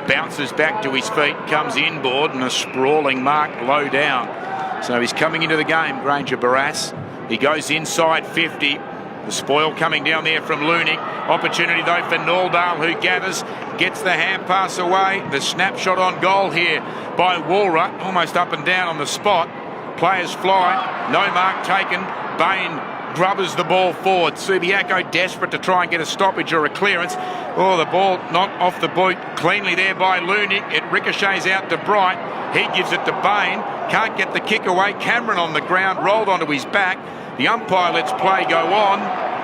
Bounces back to his feet, comes inboard, and a sprawling mark low down. So he's coming into the game, Granger Barras. He goes inside 50. The spoil coming down there from Luning. Opportunity though for Naldale, who gathers, gets the hand pass away. The snapshot on goal here by Walrut, almost up and down on the spot. Players fly, no mark taken. Bain grubbers the ball forward. Subiaco desperate to try and get a stoppage or a clearance. Oh, the ball not off the boot cleanly there by Luning. It ricochets out to Bright. He gives it to Bain. Can't get the kick away. Cameron on the ground, rolled onto his back. The umpire lets play go on.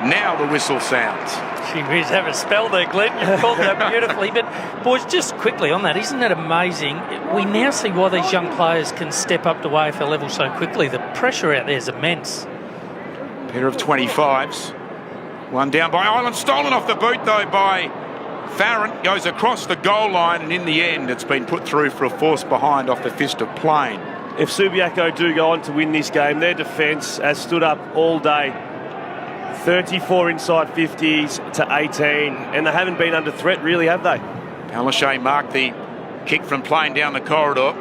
Now the whistle sounds. Gee whiz, have a spell there, Glenn. You've called that beautifully. But, boys, just quickly on that, isn't it amazing? We now see why these young players can step up to AFL level so quickly. The pressure out there is immense. Pair of 25s. One down by Island. Stolen off the boot, though, by Farron. Goes across the goal line, and in the end, it's been put through for a force behind off the fist of Plain. If Subiaco do go on to win this game, their defence has stood up all day. 34 inside 50s to 18, and they haven't been under threat, really, have they? Palaszczuk marked the kick from Plain down the corridor.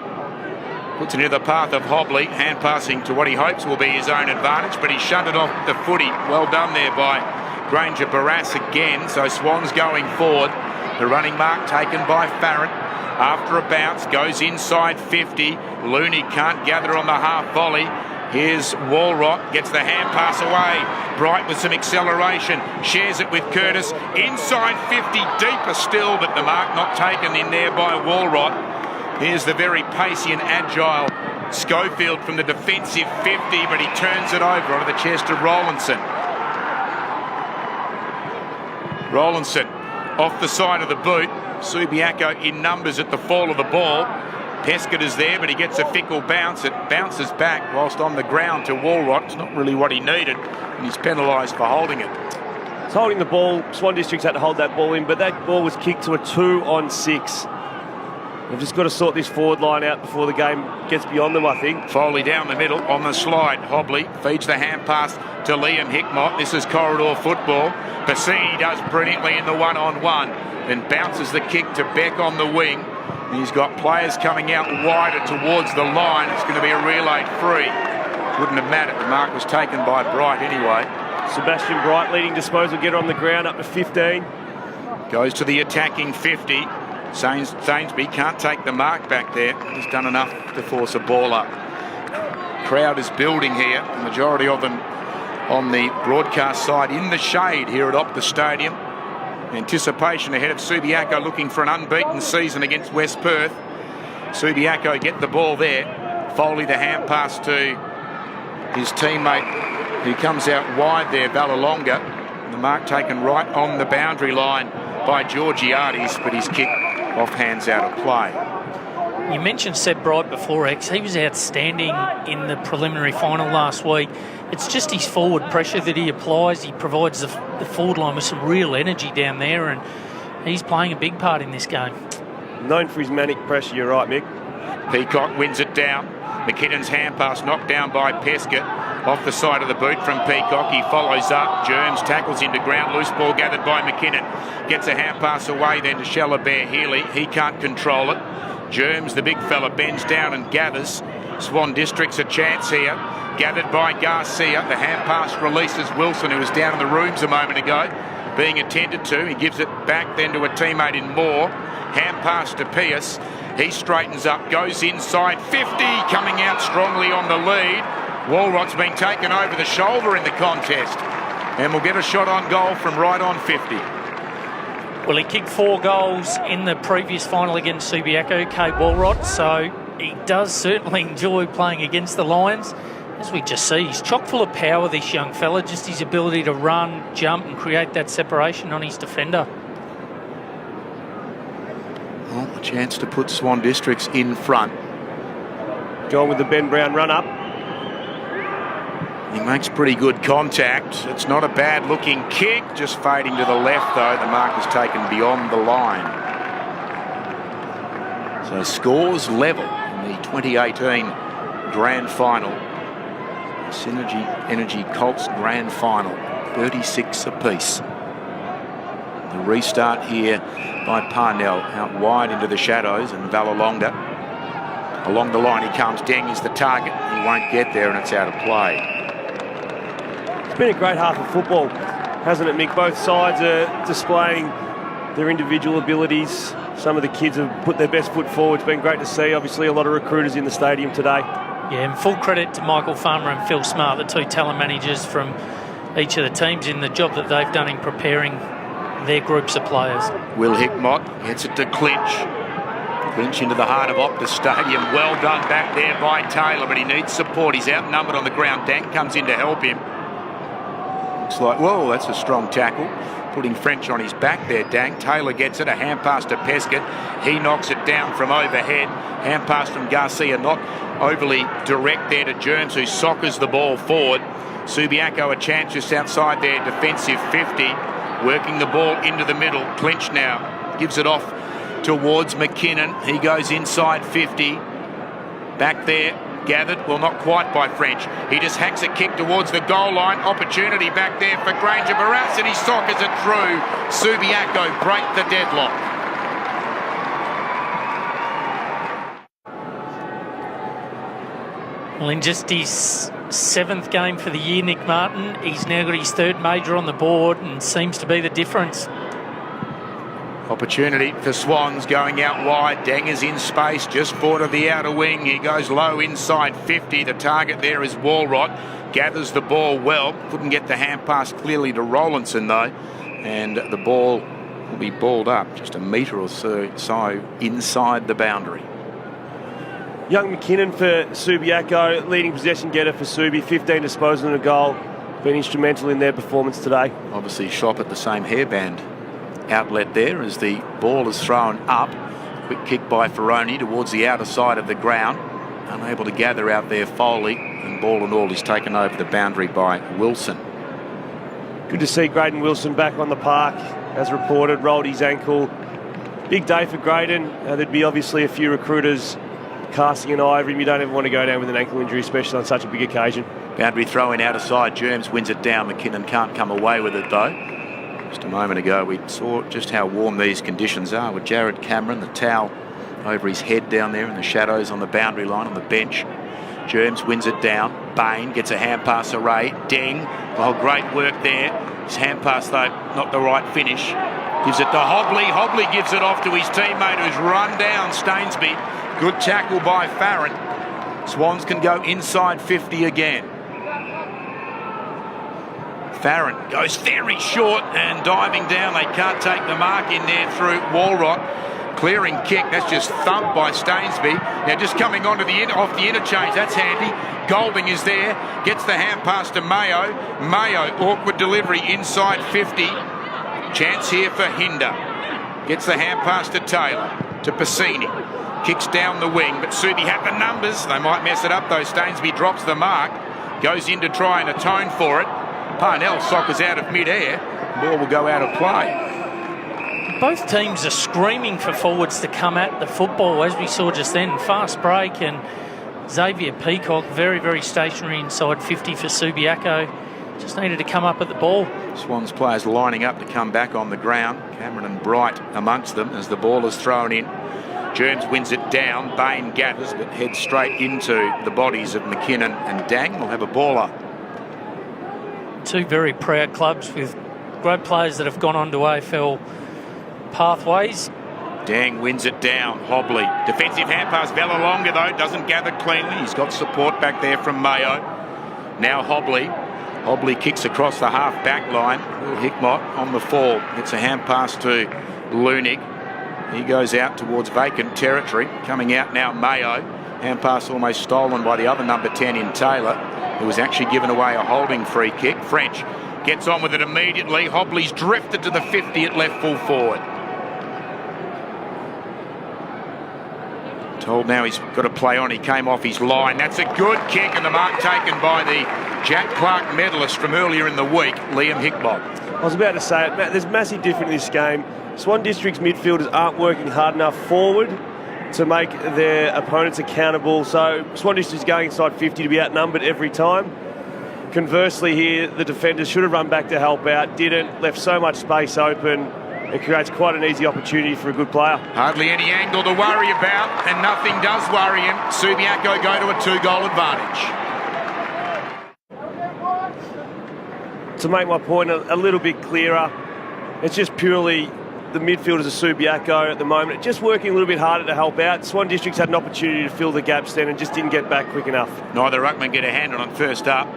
Puts it into the path of Hobley, hand passing to what he hopes will be his own advantage, but he shunted off the footy. Well done there by Granger Barras again, so Swan's going forward. The running mark taken by Farron. After a bounce, goes inside 50. Looney can't gather on the half volley. Here's Walrot, gets the hand pass away. Bright with some acceleration, shares it with Curtis. Inside 50, deeper still, but the mark not taken in there by Walrot. Here's the very pacey and agile Schofield from the defensive 50, but he turns it over onto the chest of Rowlandson. Rowlandson off the side of the boot. Subiaco in numbers at the fall of the ball. Pescott is there, but he gets a fickle bounce. It bounces back whilst on the ground to Walrot. It's not really what he needed, and he's penalised for holding it. It's holding the ball. Swan Districts had to hold that ball in, but that ball was kicked to a 2-on-6. They've just got to sort this forward line out before the game gets beyond them, I think. Foley down the middle on the slide. Hobley feeds the hand pass to Liam Hickmott. This is corridor football. Bassini does brilliantly in the one-on-one, then bounces the kick to Beck on the wing. He's got players coming out wider towards the line. It's going to be a relay free. Wouldn't have mattered. The mark was taken by Bright anyway. Sebastian Bright leading disposal getter on the ground up to 15. Goes to the attacking 50. Sainsbury can't take the mark back there. He's done enough to force a ball up. Crowd is building here. The majority of them on the broadcast side in the shade here at Optus Stadium. Anticipation ahead of Subiaco looking for an unbeaten season against West Perth. Subiaco get the ball there. Foley the hand pass to his teammate who comes out wide there, Vallelonga. The mark taken right on the boundary line by Georgiades, but his kick off hands out of play. You mentioned Seb Bright before, X. He was outstanding in the preliminary final last week. It's just his forward pressure that he applies. He provides the forward line with some real energy down there, and he's playing a big part in this game. Known for his manic pressure, you're right, Mick. Peacock wins it down. McKinnon's hand pass knocked down by Pescott. Off the side of the boot from Peacock. He follows up. Germs tackles into ground. Loose ball gathered by McKinnon. Gets a hand pass away then to Shallabere Healy. He can't control it. Germs, the big fella, bends down and gathers. Swan District's a chance here. Gathered by Garcia. The hand pass releases Wilson, who was down in the rooms a moment ago, being attended to. He gives it back then to a teammate in Moore. Hand pass to Pierce. He straightens up, goes inside 50, coming out strongly on the lead. Walrot's been taken over the shoulder in the contest, and will get a shot on goal from right on 50. Well, he kicked 4 goals in the previous final against Subiaco, Kate Walrot, so he does certainly enjoy playing against the Lions. As we just see, he's chock full of power, this young fella, just his ability to run, jump and create that separation on his defender. Well, a chance to put Swan Districts in front. Going with the Ben Brown run-up. He makes pretty good contact. It's not a bad-looking kick, just fading to the left, though. The mark is taken beyond the line. So scores level in the 2018 Grand Final. Synergy Energy Colts Grand Final, 36 apiece. The restart here by Parnell, out wide into the shadows, and Vallelonga. Along the line he comes. Deng is the target. He won't get there, and it's out of play. been a great half of football, hasn't it, Mick? Both sides are displaying their individual abilities. Some of the kids have put their best foot forward. It's been great to see. Obviously, a lot of recruiters in the stadium today. Yeah, and full credit to Michael Farmer and Phil Smart, the two talent managers from each of the teams, in the job that they've done in preparing their groups of players. Will Hickmott gets it to Clinch. Clinch into the heart of Optus Stadium. Well done back there by Taylor, but he needs support. He's outnumbered on the ground. Dank comes in to help him. Looks like, whoa, that's a strong tackle. Putting French on his back there, Dank. Taylor gets it, a hand pass to Pescott. He knocks it down from overhead. Hand pass from Garcia, not overly direct there to Germs, who soccers the ball forward. Subiaco a chance just outside their defensive 50. Working the ball into the middle. Clinch now gives it off towards McKinnon. He goes inside 50. Back there, gathered, well, not quite by French. He just hacks a kick towards the goal line. Opportunity back there for Granger Barras, and he soccers it through. Subiaco break the deadlock. Well, in just his 7th game for the year, Nick Martin, he's now got his 3rd major on the board and seems to be the difference. Opportunity for Swans going out wide. Danger's in space, just forward of the outer wing. He goes low inside 50. The target there is Walrot. Gathers the ball well. Couldn't get the hand pass clearly to Rowlandson though. And the ball will be balled up just a metre or so inside the boundary. Young McKinnon for Subiaco, leading possession getter for Subi, 15 disposals and a goal. Been instrumental in their performance today. Obviously shop at the same hairband outlet there as the ball is thrown up. Quick kick by Ferroni towards the outer side of the ground. Unable to gather out there Foley, and ball and all is taken over the boundary by Wilson. Good to see Graydon Wilson back on the park. As reported, rolled his ankle. Big day for Graydon. There'd be obviously a few recruiters casting an eye over him. You don't ever want to go down with an ankle injury, especially on such a big occasion. Boundary throw in outer side. Germs wins it down. McKinnon can't come away with it though. Just a moment ago we saw just how warm these conditions are with Jared Cameron, the towel over his head down there in the shadows on the boundary line on the bench. Germs wins it down. Bain gets a hand pass array. Deng, well, great work there. His hand pass though, not the right finish. Gives it to Hobley. Hobley gives it off to his teammate who's run down Stainsby. Good tackle by Farron. Swans can go inside 50 again. Farron goes very short and diving down. They can't take the mark in there through Walrot. Clearing kick, that's just thumped by Stainsby. Now just coming onto off the interchange, that's handy. Golding is there, gets the hand pass to Mayo. Mayo, awkward delivery inside 50. Chance here for Hinder. Gets the hand pass to Taylor, to Piscini. Kicks down the wing, but Subi have the numbers. They might mess it up though. Stainsby drops the mark. Goes in to try and atone for it. Parnell soccers out of mid-air. Ball will go out of play. Both teams are screaming for forwards to come at the football, as we saw just then. Fast break, and Xavier Peacock very, very stationary inside 50 for Subiaco. Just needed to come up at the ball. Swans players lining up to come back on the ground. Cameron and Bright amongst them as the ball is thrown in. Germs wins it down. Bain gathers but heads straight into the bodies of McKinnon and Dang. We'll have a baller. Two very proud clubs with great players that have gone on to AFL pathways. Dang wins it down. Hobley. Defensive hand pass. Villalonga though doesn't gather cleanly. He's got support back there from Mayo. Now Hobley. Hobley kicks across the half back line. Will Hickmott on the fall. Gets a hand pass to Lunig. He goes out towards vacant territory. Coming out now Mayo. Hand pass almost stolen by the other number 10 in Taylor, who was actually given away a holding free kick. French gets on with it immediately. Hobley's drifted to the 50 at left full forward. Told now he's got to play on. He came off his line. That's a good kick, and the mark taken by the Jack Clark medalist from earlier in the week, Liam Hickmott. I was about to say it, Matt, there's massive difference in this game. Swan District's midfielders aren't working hard enough forward to make their opponents accountable. So Swan District's going inside 50 to be outnumbered every time. Conversely here, the defenders should have run back to help out, didn't, left so much space open. It creates quite an easy opportunity for a good player. Hardly any angle to worry about, and nothing does worry him. Subiaco go to a 2-goal advantage. to make my point a little bit clearer, it's just purely the midfielders of Subiaco at the moment, just working a little bit harder to help out. Swan Districts had an opportunity to fill the gaps then and just didn't get back quick enough. Neither ruckman get a hand on first up.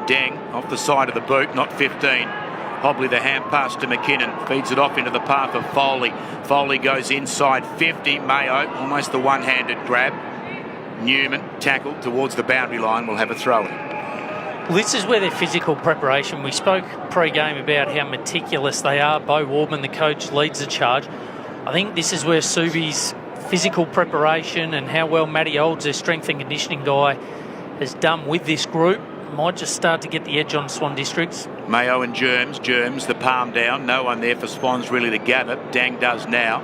Dang off the side of the boot, not 15. Hobley the hand pass to McKinnon, feeds it off into the path of Foley. Foley goes inside 50. Mayo, almost the one-handed grab. Newman tackled towards the boundary line, will have a throw in. Well, this is where their physical preparation, we spoke pre-game about how meticulous they are. Bo Wardman, the coach, leads the charge. I think this is where Subi's physical preparation and how well Matty Olds, their strength and conditioning guy, has done with this group might just start to get the edge on Swan Districts. Mayo and Germs, the palm down. No one there for Swans really to gather. Dang does now.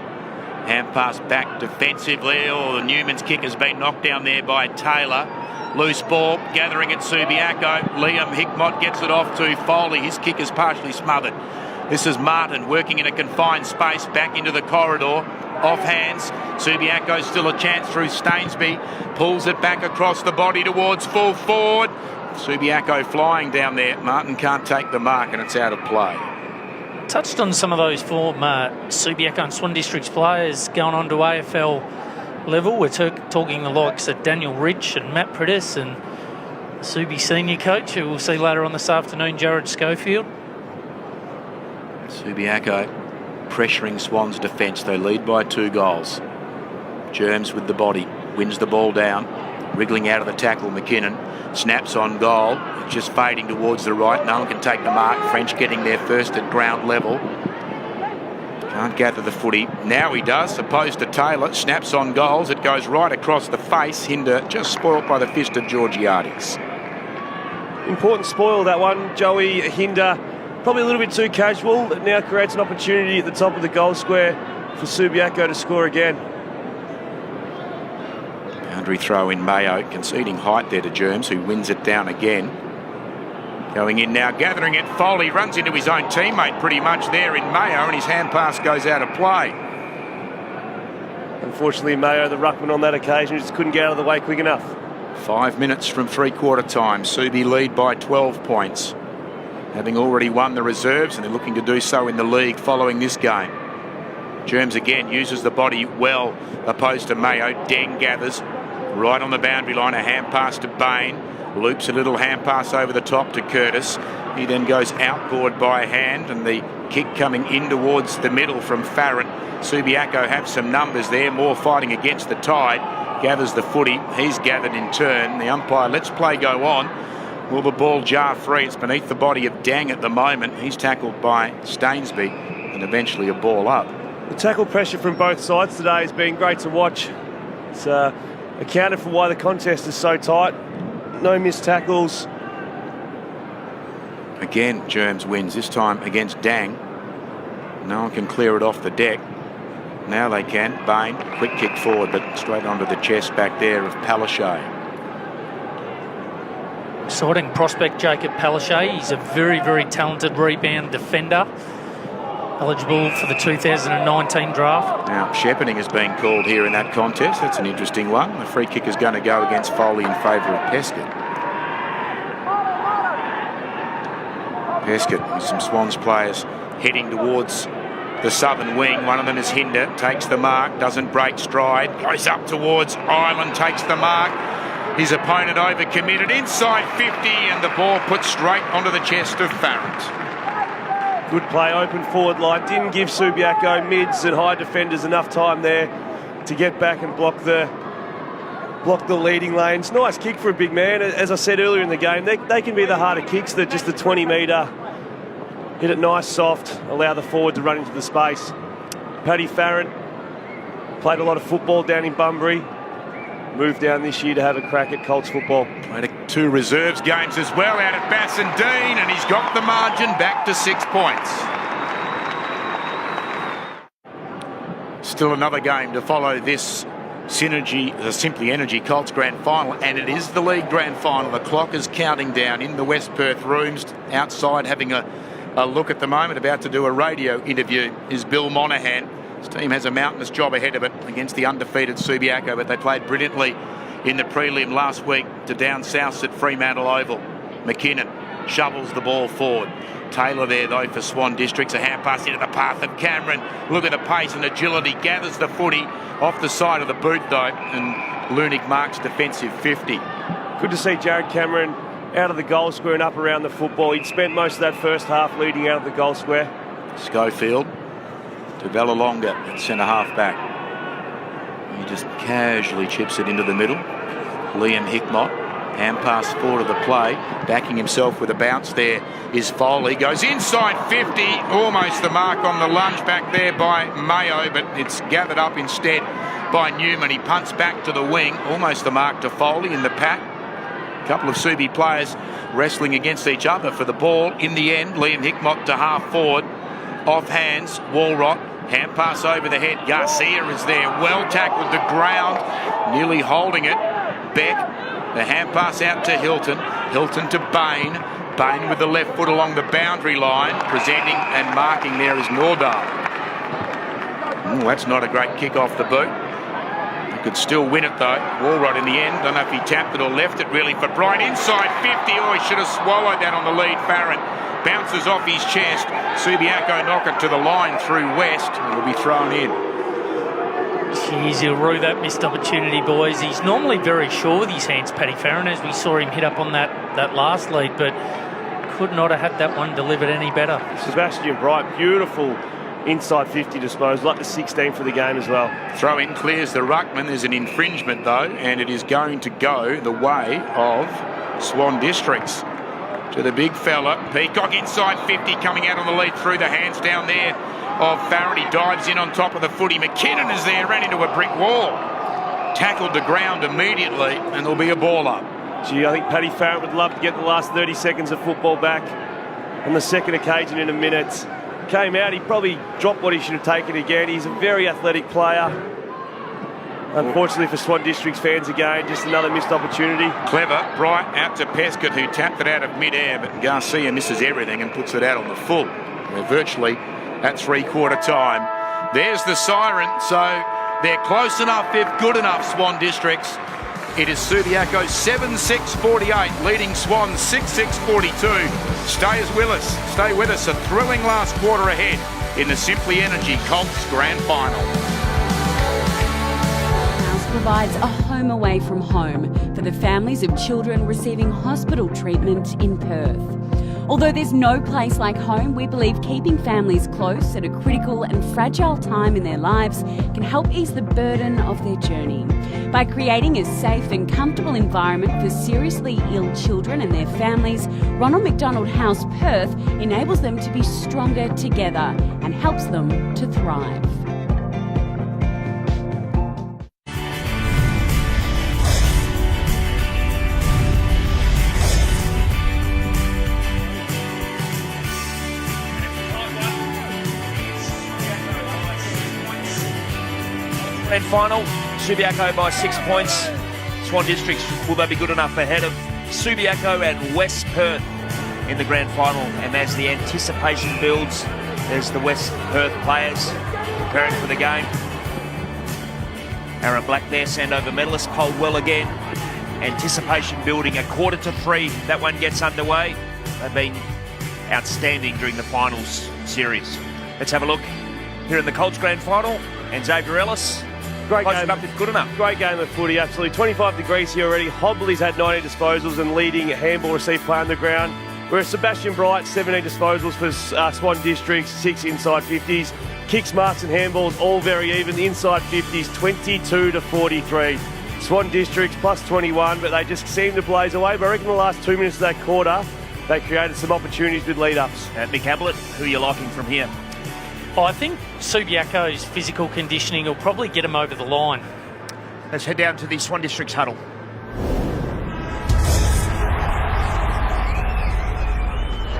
Hand pass back defensively. Oh, the Newman's kick has been knocked down there by Taylor. Loose ball, gathering at Subiaco. Liam Hickmott gets it off to Foley. His kick is partially smothered. This is Martin working in a confined space, back into the corridor. Off hands. Subiaco still a chance through Stainsby. Pulls it back across the body towards full forward. Subiaco flying down there. Martin can't take the mark and it's out of play. Touched on some of those former Subiaco and Swan Districts players going on to AFL level. We're talking the likes of Daniel Rich and Matt Prittis and Subi senior coach, who we'll see later on this afternoon, Jared Schofield. Subiaco pressuring Swans' defence. They lead by 2 goals. Germs with the body, wins the ball down, wriggling out of the tackle. McKinnon snaps on goal, just fading towards the right. No one can take the mark. French getting there first at ground level. Can't gather the footy. Now he does, opposed to Taylor. Snaps on goals. It goes right across the face. Hinder just spoilt by the fist of Georgiades. Important spoil, that one. Joey Hinder, probably a little bit too casual. It now creates an opportunity at the top of the goal square for Subiaco to score again. Boundary throw in. Mayo conceding height there to Germs, who wins it down again. Going in now, gathering it. Foley runs into his own teammate pretty much there in Mayo, and his hand pass goes out of play. Unfortunately, Mayo, the ruckman on that occasion, just couldn't get out of the way quick enough. 5 minutes from three-quarter time. Subi lead by 12 points. Having already won the reserves, and they're looking to do so in the league following this game. Germs again uses the body well, opposed to Mayo. Deng gathers right on the boundary line. A hand pass to Bain. Loops a little hand pass over the top to Curtis. He then goes outboard by a hand, and the kick coming in towards the middle from Farron. Subiaco have some numbers there, more fighting against the tide. Gathers the footy. He's gathered in turn. The umpire lets play go on. Will the ball jar free? It's beneath the body of Dang at the moment. He's tackled by Stainsby, and eventually a ball up. The tackle pressure from both sides today has been great to watch. It's accounted for why the contest is so tight. No missed tackles. Again, Germs wins, this time against Dang. No one can clear it off the deck. Now they can. Bain, quick kick forward, but straight onto the chest back there of Palaszczuk. Exciting prospect, Jacob Palaszczuk. He's a very, very talented rebound defender. Eligible for the 2019 draft. Now, shepherding has been called here in that contest. That's an interesting one. The free kick is going to go against Foley in favour of Peskett. Peskett with some Swans players heading towards the southern wing. One of them is Hinder, takes the mark, doesn't break stride, goes up towards Island, takes the mark. His opponent overcommitted inside 50, and the ball put straight onto the chest of Farrant. Good play, open forward line. Didn't give Subiaco mids and high defenders enough time there to get back and block the leading lanes. Nice kick for a big man. As I said earlier in the game, they can be the harder kicks. They're just the 20 metre. Hit it nice, soft, allow the forward to run into the space. Paddy Farron played a lot of football down in Bunbury. Moved down this year to have a crack at Colts football. Played 2 reserves games as well out at Bassendean, and he's got the margin back to 6 points. Still another game to follow this the Simply Energy Colts Grand Final, and it is the League Grand Final. The clock is counting down in the West Perth rooms. Outside having a look at the moment, about to do a radio interview, is Bill Monaghan. His team has a mountainous job ahead of it against the undefeated Subiaco, but they played brilliantly in the prelim last week to down south at Fremantle Oval. McKinnon shovels the ball forward. Taylor there, though, for Swan Districts. A hand pass into the path of Cameron. Look at the pace and agility. Gathers the footy off the side of the boot, though. And Lunick marks defensive 50. Good to see Jared Cameron out of the goal square and up around the football. He'd spent most of that first half leading out of the goal square. Schofield to Bellalonga at centre-half back. He just casually chips it into the middle. Liam Hickmott. Hand pass forward of the play. Backing himself with a bounce there is Foley. Goes inside 50. Almost the mark on the lunge back there by Mayo, but it's gathered up instead by Newman. He punts back to the wing. Almost the mark to Foley in the pack. A couple of Subi players wrestling against each other for the ball. In the end, Liam Hickmott to half forward. Off hands, Walrot. Hand pass over the head. Garcia is there. Well tackled to ground. Nearly holding it. Beck. The hand pass out to Hilton. Hilton to Bain. Bain with the left foot along the boundary line. Presenting and marking there is Nordal. That's not a great kick off the boot. He could still win it though. Walrod in the end. Don't know if he tapped it or left it really for Bright. Inside 50. Oh, he should have swallowed that on the lead. Farron bounces off his chest. Subiaco knock it to the line through West. It'll be thrown in. Jeez, he'll rue that missed opportunity, boys. He's normally very sure with his hands, Paddy Farron, as we saw him hit up on that last lead, but could not have had that one delivered any better. Sebastian Bright, beautiful inside 50 disposal, up to 16 for the game as well. Throw in clears the ruckman. There's an infringement though, and it is going to go the way of Swan Districts. To the big fella, Peacock inside 50, coming out on the lead through the hands down there of Farron. He dives in on top of the footy. McKinnon is there, ran into a brick wall. Tackled the ground immediately, and there'll be a ball up. Gee, I think Paddy Farron would love to get the last 30 seconds of football back on the second occasion in a minute. Came out, he probably dropped what he should have taken again. He's a very athletic player. Unfortunately for Swan Districts fans again, just another missed opportunity. Clever, Bright out to Pescott, who tapped it out of mid-air, but Garcia misses everything and puts it out on the full. They're virtually at three-quarter time. There's the siren, so they're close enough if good enough, Swan Districts. It is Subiaco 7-6-48, leading Swan 6-6-42. Stay with us, a thrilling last quarter ahead in the Simply Energy Colts Grand Final. Provides a home away from home for the families of children receiving hospital treatment in Perth. Although there's no place like home, we believe keeping families close at a critical and fragile time in their lives can help ease the burden of their journey. By creating a safe and comfortable environment for seriously ill children and their families, Ronald McDonald House Perth enables them to be stronger together and helps them to thrive. Grand final, Subiaco by 6 points. Swan Districts, will they be good enough ahead of Subiaco and West Perth in the grand final? And as the anticipation builds, there's the West Perth players preparing for the game. Aaron Black there, Sandover medalist, polled well again. Anticipation building, 2:45, that one gets underway. They've been outstanding during the finals series. Let's have a look here in the Colts grand final, and Xavier Ellis. Great Close game. enough if good enough. Great game of footy, absolutely. 25 degrees here already. Hobley's had 19 disposals and leading handball receive play on the ground. Whereas Sebastian Bright, 17 disposals for Swan Districts, 6 inside 50s. Kicks, marks and handballs all very even. Inside 50s, 22-43. Swan Districts plus 21, but they just seem to blaze away. But I reckon the last 2 minutes of that quarter, they created some opportunities with lead-ups. Mick Ablett, who are you liking from here? Well, I think Subiaco's physical conditioning will probably get him over the line. Let's head down to the Swan Districts huddle.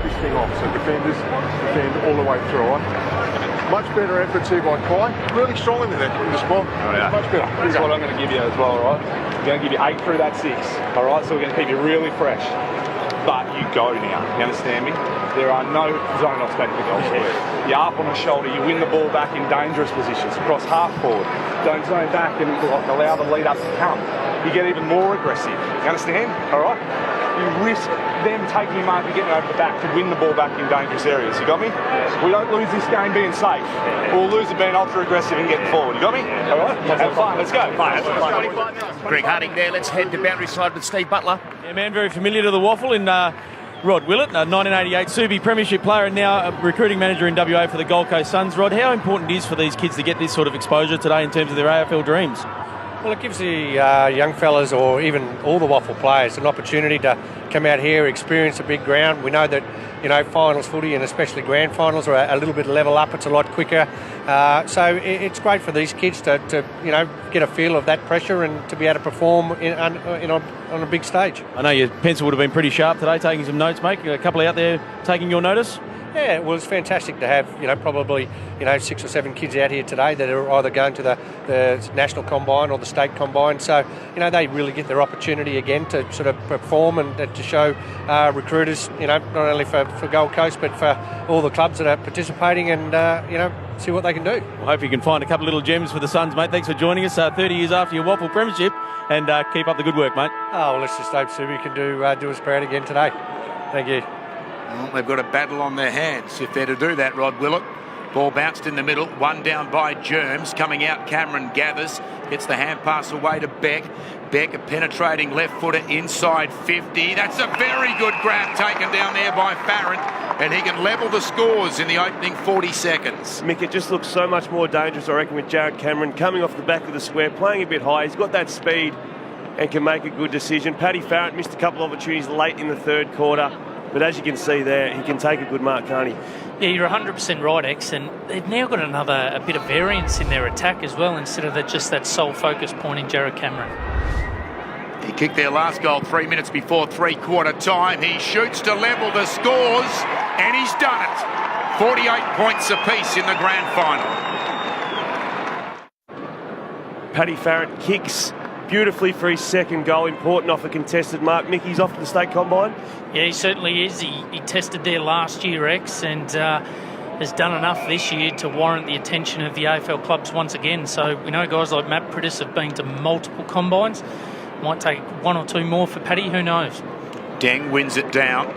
This thing off, so defend all the way through, right? Much better efforts here by Kai. Really strong in there in the spot. Oh, yeah. Much better. This is what I'm going to give you as well, all right? We're going to give you 8 through that 6, all right? So we're going to keep you really fresh. But you go now, you understand me? There are no zone offs back to the goal square. You're up on the shoulder, you win the ball back in dangerous positions, cross half forward. Don't zone back and allow the lead up to come. You get even more aggressive. You understand? All right? you risk them taking him over, getting over the back to win the ball back in dangerous areas. You got me? We don't lose this game being safe. We'll lose it being ultra aggressive and getting forward. You got me? All right? Have fun. Let's go. Greg Harding there. Let's head to boundary side with Steve Butler. Yeah, man, very familiar to the WAFL in Rod Willett, a 1988 Subi Premiership player and now a recruiting manager in WA for the Gold Coast Suns. Rod, how important it is for these kids to get this sort of exposure today in terms of their AFL dreams? Well, it gives the young fellas, or even all the WAFL players, an opportunity to come out here, experience a big ground. We know that, finals footy and especially grand finals are a little bit level up. It's a lot quicker. So it's great for these kids to get a feel of that pressure and to be able to perform on a big stage. I know your pencil would have been pretty sharp today, taking some notes, mate. A couple out there taking your notice. Yeah, well, it's fantastic to have, probably, 6 or 7 kids out here today that are either going to the national combine or the state combine. So, they really get their opportunity again to sort of perform and to show recruiters, not only for Gold Coast, but for all the clubs that are participating and, see what they can do. I hope you can find a couple of little gems for the Suns, mate. Thanks for joining us 30 years after your WAFL Premiership, and keep up the good work, mate. Oh, well, let's just hope Subi can do us proud again today. Thank you. Well, they've got a battle on their hands if they're to do that, Rod Willett. Ball bounced in the middle, one down by Germs. Coming out, Cameron gathers, gets the hand pass away to Beck. Beck, a penetrating left footer inside 50. That's a very good grab taken down there by Farron, and he can level the scores in the opening 40 seconds. Mick, it just looks so much more dangerous, I reckon, with Jared Cameron coming off the back of the square, playing a bit high. He's got that speed and can make a good decision. Paddy Farron missed a couple of opportunities late in the third quarter. But as you can see there, he can take a good mark, can't he? Yeah, you're 100% right, X, and they've now got a bit of variance in their attack as well, instead of just that sole focus point in Jared Cameron. He kicked their last goal 3 minutes before three-quarter time. He shoots to level the scores, and he's done it. 48 points apiece in the grand final. Paddy Farron kicks beautifully for his second goal, important off a contested mark. Mickey's off to the state combine. Yeah, he certainly is. He tested there last year, X, and has done enough this year to warrant the attention of the AFL clubs once again. So we know guys like Matt Prittis have been to multiple combines. Might take one or two more for Paddy, who knows? Deng wins it down.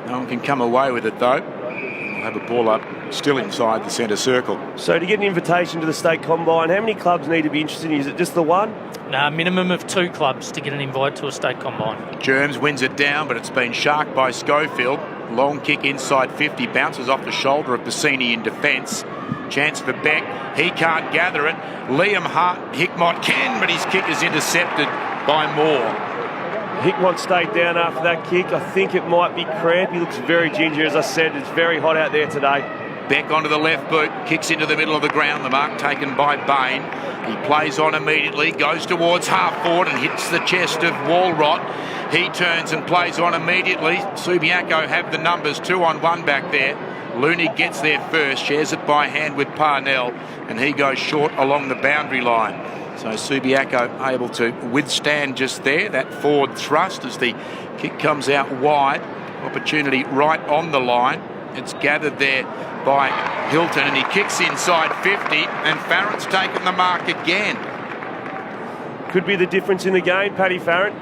No one can come away with it though. We'll have a ball up still inside the centre circle. So to get an invitation to the state combine, how many clubs need to be interested in? Is it just the one? No, minimum of 2 clubs to get an invite to a state combine. Germs wins it down, but it's been sharked by Schofield. Long kick inside 50, bounces off the shoulder of Bassini in defence. Chance for Beck, he can't gather it. Liam Hickmott can, but his kick is intercepted by Moore. Hickmott stayed down after that kick. I think it might be cramp. He looks very ginger, as I said. It's very hot out there today. Beck onto the left boot, kicks into the middle of the ground. The mark taken by Bain. He plays on immediately, goes towards half forward and hits the chest of Walrot. He turns and plays on immediately. Subiaco have the numbers, 2-on-1 back there. Looney gets there first, shares it by hand with Parnell, and he goes short along the boundary line. So Subiaco able to withstand just there, that forward thrust as the kick comes out wide. Opportunity right on the line. It's gathered there by Hilton, and he kicks inside 50, and Farron's taken the mark again. Could be the difference in the game, Paddy Farron.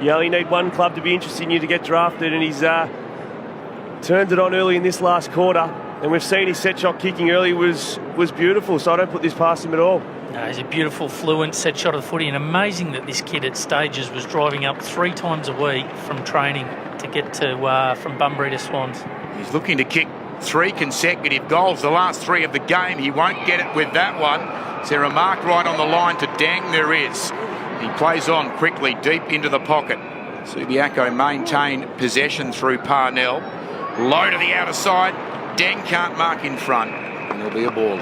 You only need one club to be interested in you to get drafted, and he's turned it on early in this last quarter. And we've seen his set shot kicking early was beautiful, so I don't put this past him at all. No, he's a beautiful, fluent set shot of the footy, and amazing that this kid at stages was driving up 3 times a week from training to get to from Bunbury to Swans. He's looking to kick 3 consecutive goals, the last 3 of the game. He won't get it with that one. Is there a mark right on the line to Dang? There is. He plays on quickly, deep into the pocket. Subiaco maintain possession through Parnell. Low to the outer side. Dang can't mark in front, and there'll be a ball.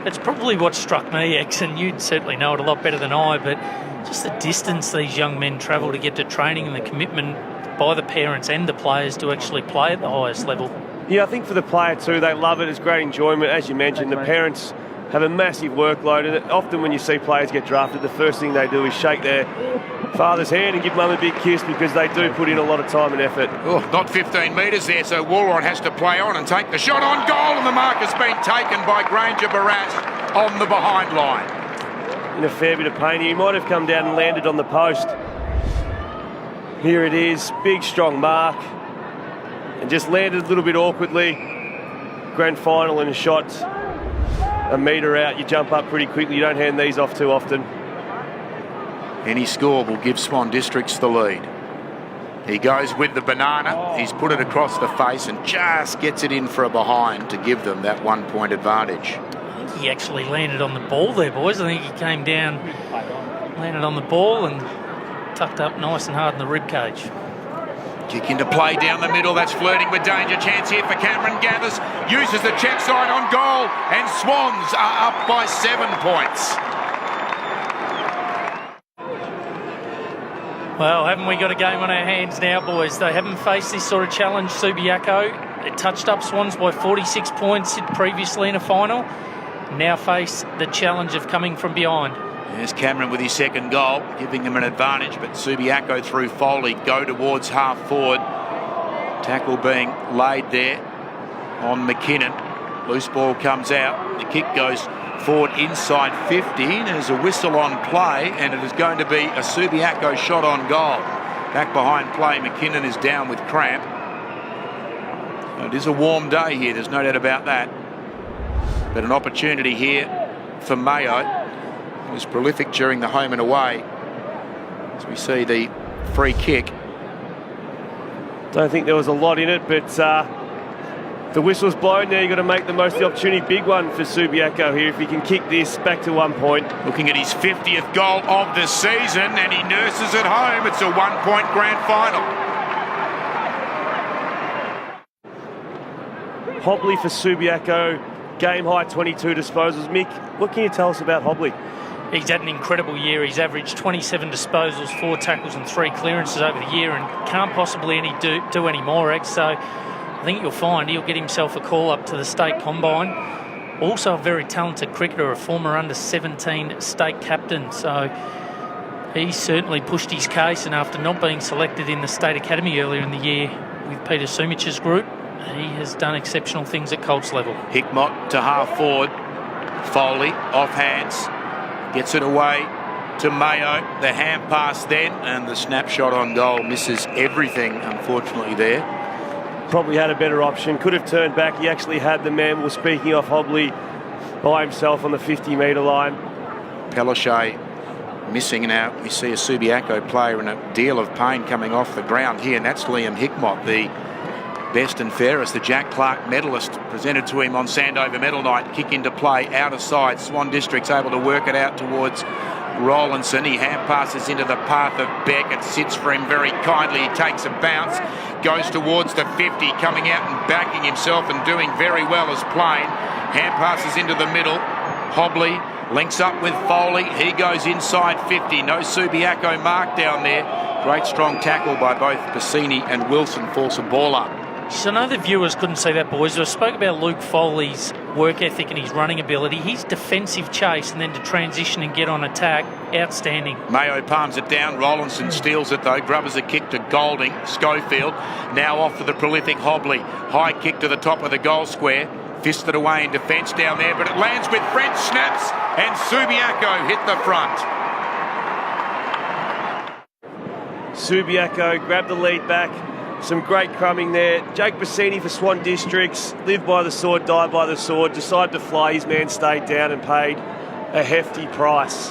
It's probably what struck me, X, and you'd certainly know it a lot better than I, but just the distance these young men travel to get to training and the commitment by the parents and the players to actually play at the highest level. Yeah, I think for the player too, they love it. It's great enjoyment. As you mentioned, the parents have a massive workload, and often when you see players get drafted, the first thing they do is shake their father's hand and give mum a big kiss, because they do put in a lot of time and effort. Oh, not 15 metres there, so Walrod has to play on and take the shot on goal, and the mark has been taken by Granger Barras on the behind line. In a fair bit of pain, he might have come down and landed on the post. Here it is, big strong mark, and just landed a little bit awkwardly. Grand final and a shot a metre out, you jump up pretty quickly. You don't hand these off too often. Any score will give Swan Districts the lead. He goes with the banana. He's put it across the face and just gets it in for a behind to give them that 1 point advantage. I think he actually landed on the ball there, boys. I think he came down, landed on the ball and tucked up nice and hard in the rib cage. Kick into play down the middle. That's flirting with danger. Chance here for Cameron Gathers. Uses the check side on goal. And Swans are up by 7 points. Well, haven't we got a game on our hands now, boys? They haven't faced this sort of challenge, Subiaco. It touched up Swans by 46 points previously in a final. Now face the challenge of coming from behind. There's Cameron with his second goal, giving them an advantage, but Subiaco through Foley go towards half forward. Tackle being laid there on McKinnon. Loose ball comes out. The kick goes forward inside 50. There's a whistle on play, and it is going to be a Subiaco shot on goal. Back behind play, McKinnon is down with cramp. It is a warm day here, there's no doubt about that. But an opportunity here for Mayo. He was prolific during the home and away. As we see the free kick. Don't think there was a lot in it, but the whistle's blown now. You've got to make the most of the opportunity. Big one for Subiaco here if he can kick this back to 1 point. Looking at his 50th goal of the season, and he nurses it home. It's a 1 point grand final. Hobley for Subiaco, game high 22 disposals. Mick, what can you tell us about Hobley? He's had an incredible year. He's averaged 27 disposals, 4 tackles and 3 clearances over the year, and can't possibly do any more, Eggs. So I think you'll find he'll get himself a call up to the state combine. Also a very talented cricketer, a former under-17 state captain. So he's certainly pushed his case, and after not being selected in the state academy earlier in the year with Peter Sumich's group, he has done exceptional things at Colts level. Hickmott to half forward. Foley off hands. Gets it away to Mayo. The hand pass then, and the snapshot on goal misses everything, unfortunately, there. Probably had a better option. Could have turned back. He actually had the man. Well, speaking of Hobley, by himself on the 50-metre line. Pellichet missing now. We see a Subiaco player in a deal of pain coming off the ground here, and that's Liam Hickmott, the best and fairest, the Jack Clark medalist, presented to him on Sandover Medal Night. Kick into play, out of side. Swan District's able to work it out towards Rollinson. He hand passes into the path of Beck. It sits for him very kindly. He takes a bounce, goes towards the 50, coming out and backing himself and doing very well as plain. Hand passes into the middle. Hobley links up with Foley. He goes inside 50. No Subiaco mark down there. Great strong tackle by both Bassini and Wilson, force a ball up. So I know the viewers couldn't see that, boys. I spoke about Luke Foley's work ethic and his running ability. His defensive chase and then to transition and get on attack, outstanding. Mayo palms it down. Rollinson steals it though. Grubbers a kick to Golding. Schofield now off for the prolific Hobley. High kick to the top of the goal square. Fisted away in defence down there, but it lands with French snaps, and Subiaco hit the front. Subiaco grabbed the lead back. Some great crumbing there. Jake Bassini for Swan Districts. Live by the sword, die by the sword. Decided to fly. His man stayed down and paid a hefty price.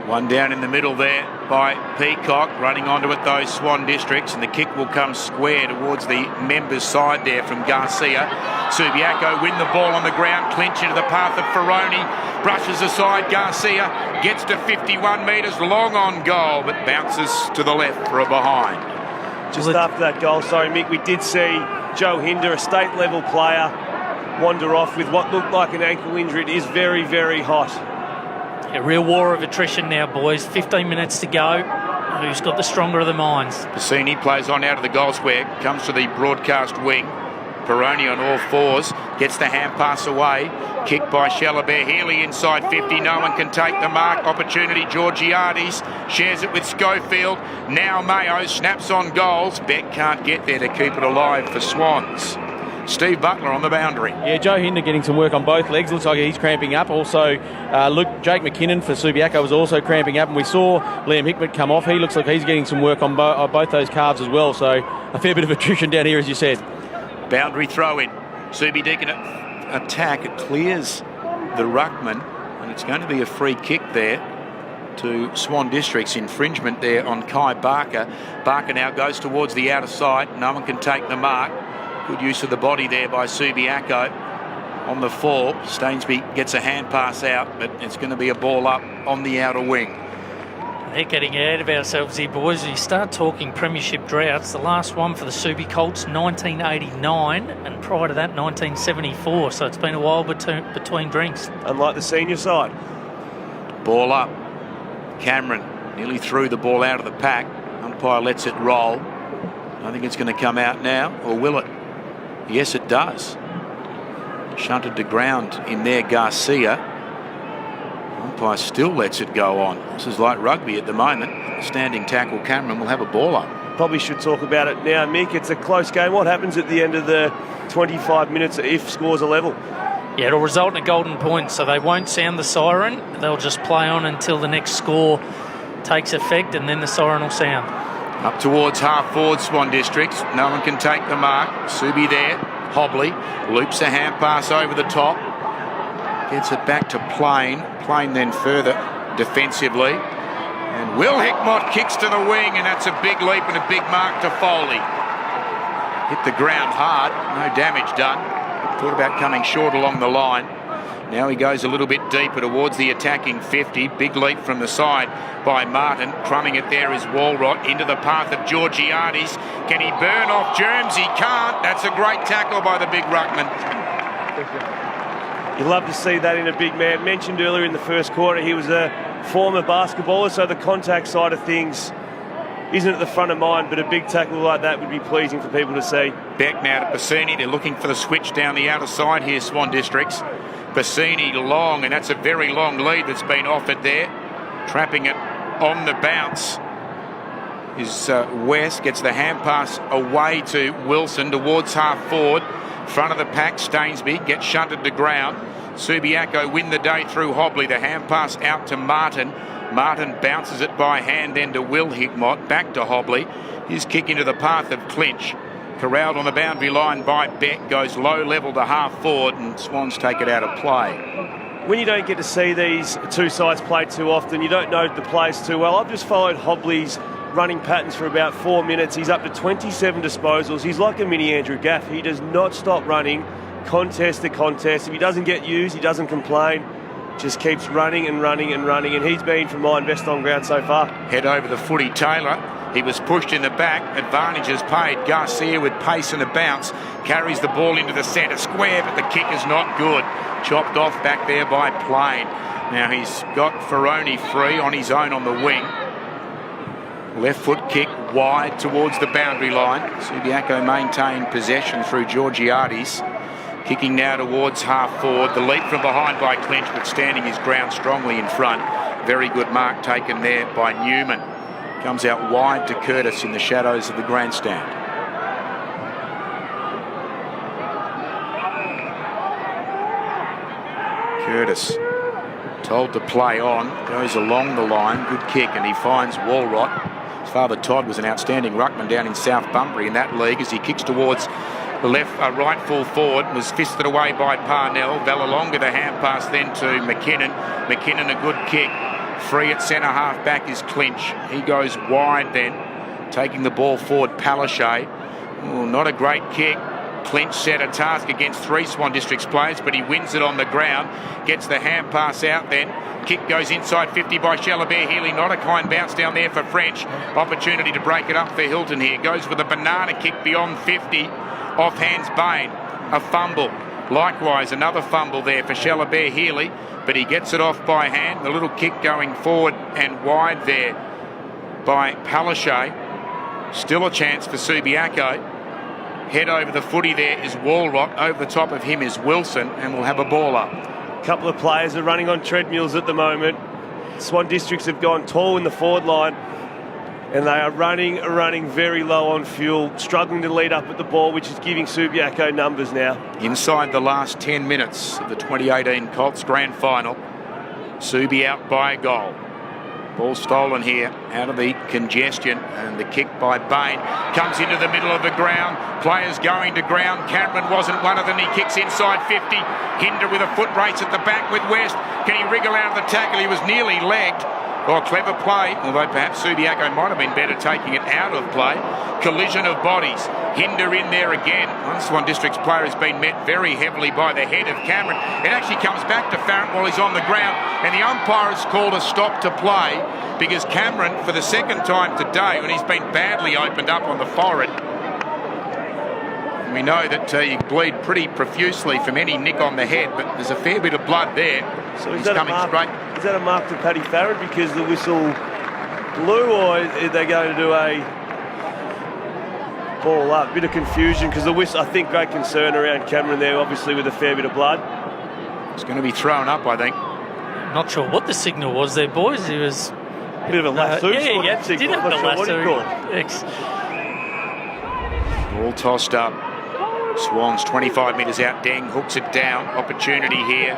One down in the middle there by Peacock. Running onto it though, Swan Districts. And the kick will come square towards the members' side there from Garcia. Subiaco win the ball on the ground. Clinch into the path of Ferroni. Brushes aside Garcia. Gets to 51 metres. Long on goal, but bounces to the left for a behind. Just after that goal, sorry Mick, we did see Joe Hinder, a state level player, wander off with what looked like an ankle injury. It is very, very hot. A real war of attrition now, boys. 15 minutes to go. Who's got the stronger of the minds? Bassini plays on out of the goal square, comes to the broadcast wing. Peroni on all fours, gets the hand pass away. Kick by Shalabert. Healy inside 50. No one can take the mark. Opportunity, Georgiades shares it with Schofield. Now Mayo snaps on goals. Beck can't get there to keep it alive for Swans. Steve Butler on the boundary. Yeah, Joe Hinder getting some work on both legs. Looks like he's cramping up. Also, Jake McKinnon for Subiaco was also cramping up, and we saw Liam Hickman come off. He looks like he's getting some work on both those calves as well. So a fair bit of attrition down here, as you said. Boundary throw in. Subi Deacon attack. It clears the ruckman, and it's going to be a free kick there to Swan District's infringement there on Kai Barker. Barker now goes towards the outer side. No one can take the mark. Good use of the body there by Subiaco on the fall. Stainsby gets a hand pass out, but it's going to be a ball up on the outer wing. They're getting ahead of ourselves here, boys. You start talking premiership droughts. The last one for the Subi Colts, 1989, and prior to that, 1974. So it's been a while between drinks. Unlike the senior side. Ball up. Cameron nearly threw the ball out of the pack. Umpire lets it roll. I think it's going to come out now, or will it? Yes, it does. Shunted to ground in there, Garcia. Umpire still lets it go on. This is like rugby at the moment. Standing tackle Cameron will have a ball up. Probably should talk about it now, Mick. It's a close game. What happens at the end of the 25 minutes if scores are level? Yeah, it'll result in a golden point, so they won't sound the siren. They'll just play on until the next score takes effect, and then the siren will sound. Up towards half forward, Swan Districts. No one can take the mark. Subi there. Hobley loops a hand pass over the top. Gets it back to Plain. Plain then further defensively. And Will Hickmott kicks to the wing, and that's a big leap and a big mark to Foley. Hit the ground hard. No damage done. Thought about coming short along the line. Now he goes a little bit deeper towards the attacking 50. Big leap from the side by Martin. Crumbing it there is Walrot into the path of Georgiades. Can he burn off Germs? He can't. That's a great tackle by the big ruckman. You love to see that in a big man. Mentioned earlier in the first quarter, he was a former basketballer, so the contact side of things isn't at the front of mind, but a big tackle like that would be pleasing for people to see. Beck now to Bassini. They're looking for the switch down the outer side here, Swan Districts. Bassini long, and that's a very long lead that's been offered there. Trapping it on the bounce is West. Gets the hand pass away to Wilson towards half forward. Front of the pack, Stainsby gets shunted to ground. Subiaco win the day through Hobley. The hand pass out to Martin. Martin bounces it by hand then to Will Hickmott. Back to Hobley. His kick into the path of Clinch. Corralled on the boundary line by Beck. Goes low level to half forward, and Swans take it out of play. When you don't get to see these two sides play too often, you don't know the players too well. I've just followed Hobley's running patterns for about 4 minutes. He's up to 27 disposals. He's like a mini Andrew Gaff. He does not stop running, contest to contest. If he doesn't get used, he doesn't complain. Just keeps running and running and running, and he's been, for mine, best on ground so far. Head over the footy, Taylor. He was pushed in the back. Advantages paid. Garcia with pace and a bounce. Carries the ball into the centre square, but the kick is not good. Chopped off back there by Plain. Now he's got Ferroni free on his own on the wing. Left foot kick wide towards the boundary line. Subiaco maintained possession through Georgiades. Kicking now towards half forward. The leap from behind by Clinch, but standing his ground strongly in front. Very good mark taken there by Newman. Comes out wide to Curtis in the shadows of the grandstand. Curtis told to play on. Goes along the line. Good kick, and he finds Walrot. His father Todd was an outstanding ruckman down in South Bunbury in that league as he kicks towards the right full forward. Was fisted away by Parnell. Valalonga the hand pass then to McKinnon. McKinnon a good kick. Free at centre half back is Clinch. He goes wide then, taking the ball forward. Palaszczuk. Not a great kick. Clinch set a task against 3 Swan Districts players, but he wins it on the ground. Gets the hand pass out then. Kick goes inside 50 by Shalabert Healy. Not a kind bounce down there for French. Opportunity to break it up for Hilton here. Goes with a banana kick beyond 50. Off hands Bain. A fumble. Likewise, another fumble there for Shalabert Healy, but he gets it off by hand. The little kick going forward and wide there by Palaszczuk. Still a chance for Subiaco. Head over the footy there is Walrot. Over the top of him is Wilson, and we'll have a ball up. A couple of players are running on treadmills at the moment. Swan Districts have gone tall in the forward line. And they are running very low on fuel, struggling to lead up at the ball, which is giving Subiaco numbers now. Inside the last 10 minutes of the 2018 Colts Grand Final, Subi out by a goal. Ball stolen here out of the congestion, and the kick by Bain comes into the middle of the ground. Players going to ground. Cameron wasn't one of them. He kicks inside 50. Hinder with a foot race at the back with West. Can he wriggle out of the tackle? He was nearly legged. Oh, clever play, although perhaps Subiaco might have been better taking it out of play. Collision of bodies. Hinder in there again. One Swan District's player has been met very heavily by the head of Cameron. It actually comes back to Farrant while he's on the ground, and the umpire has called a stop to play because Cameron, for the second time today, when he's been badly opened up on the forehead, we know that you bleed pretty profusely from any nick on the head, but there's a fair bit of blood there. So he's coming straight. Is that a mark to Paddy Farrant because the whistle blew, or are they going to do a ball up? Bit of confusion because the whistle, I think great concern around Cameron there, obviously with a fair bit of blood. It's going to be thrown up, I think. Not sure what the signal was there, boys. It was a bit of a lasso. Yeah, did have the lasso. All tossed up. Swans 25 metres out. Deng hooks it down. Opportunity here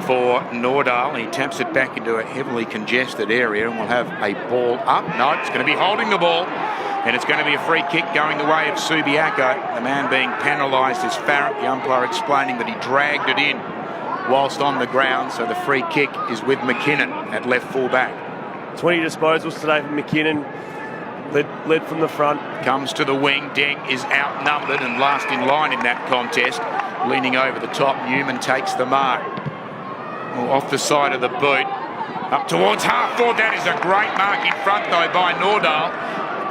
for Nordahl. He taps it back into a heavily congested area, and we'll have a ball up. No, it's going to be holding the ball, and it's going to be a free kick going the way of Subiaco. The man being penalised is Farrant. The umpire explaining that he dragged it in whilst on the ground, so the free kick is with McKinnon at left full back. 20 disposals today from McKinnon. Led from the front. Comes to the wing. Deng is outnumbered and last in line in that contest. Leaning over the top, Newman takes the mark. Well, off the side of the boot. Up towards half forward. That is a great mark in front, though, by Nordahl.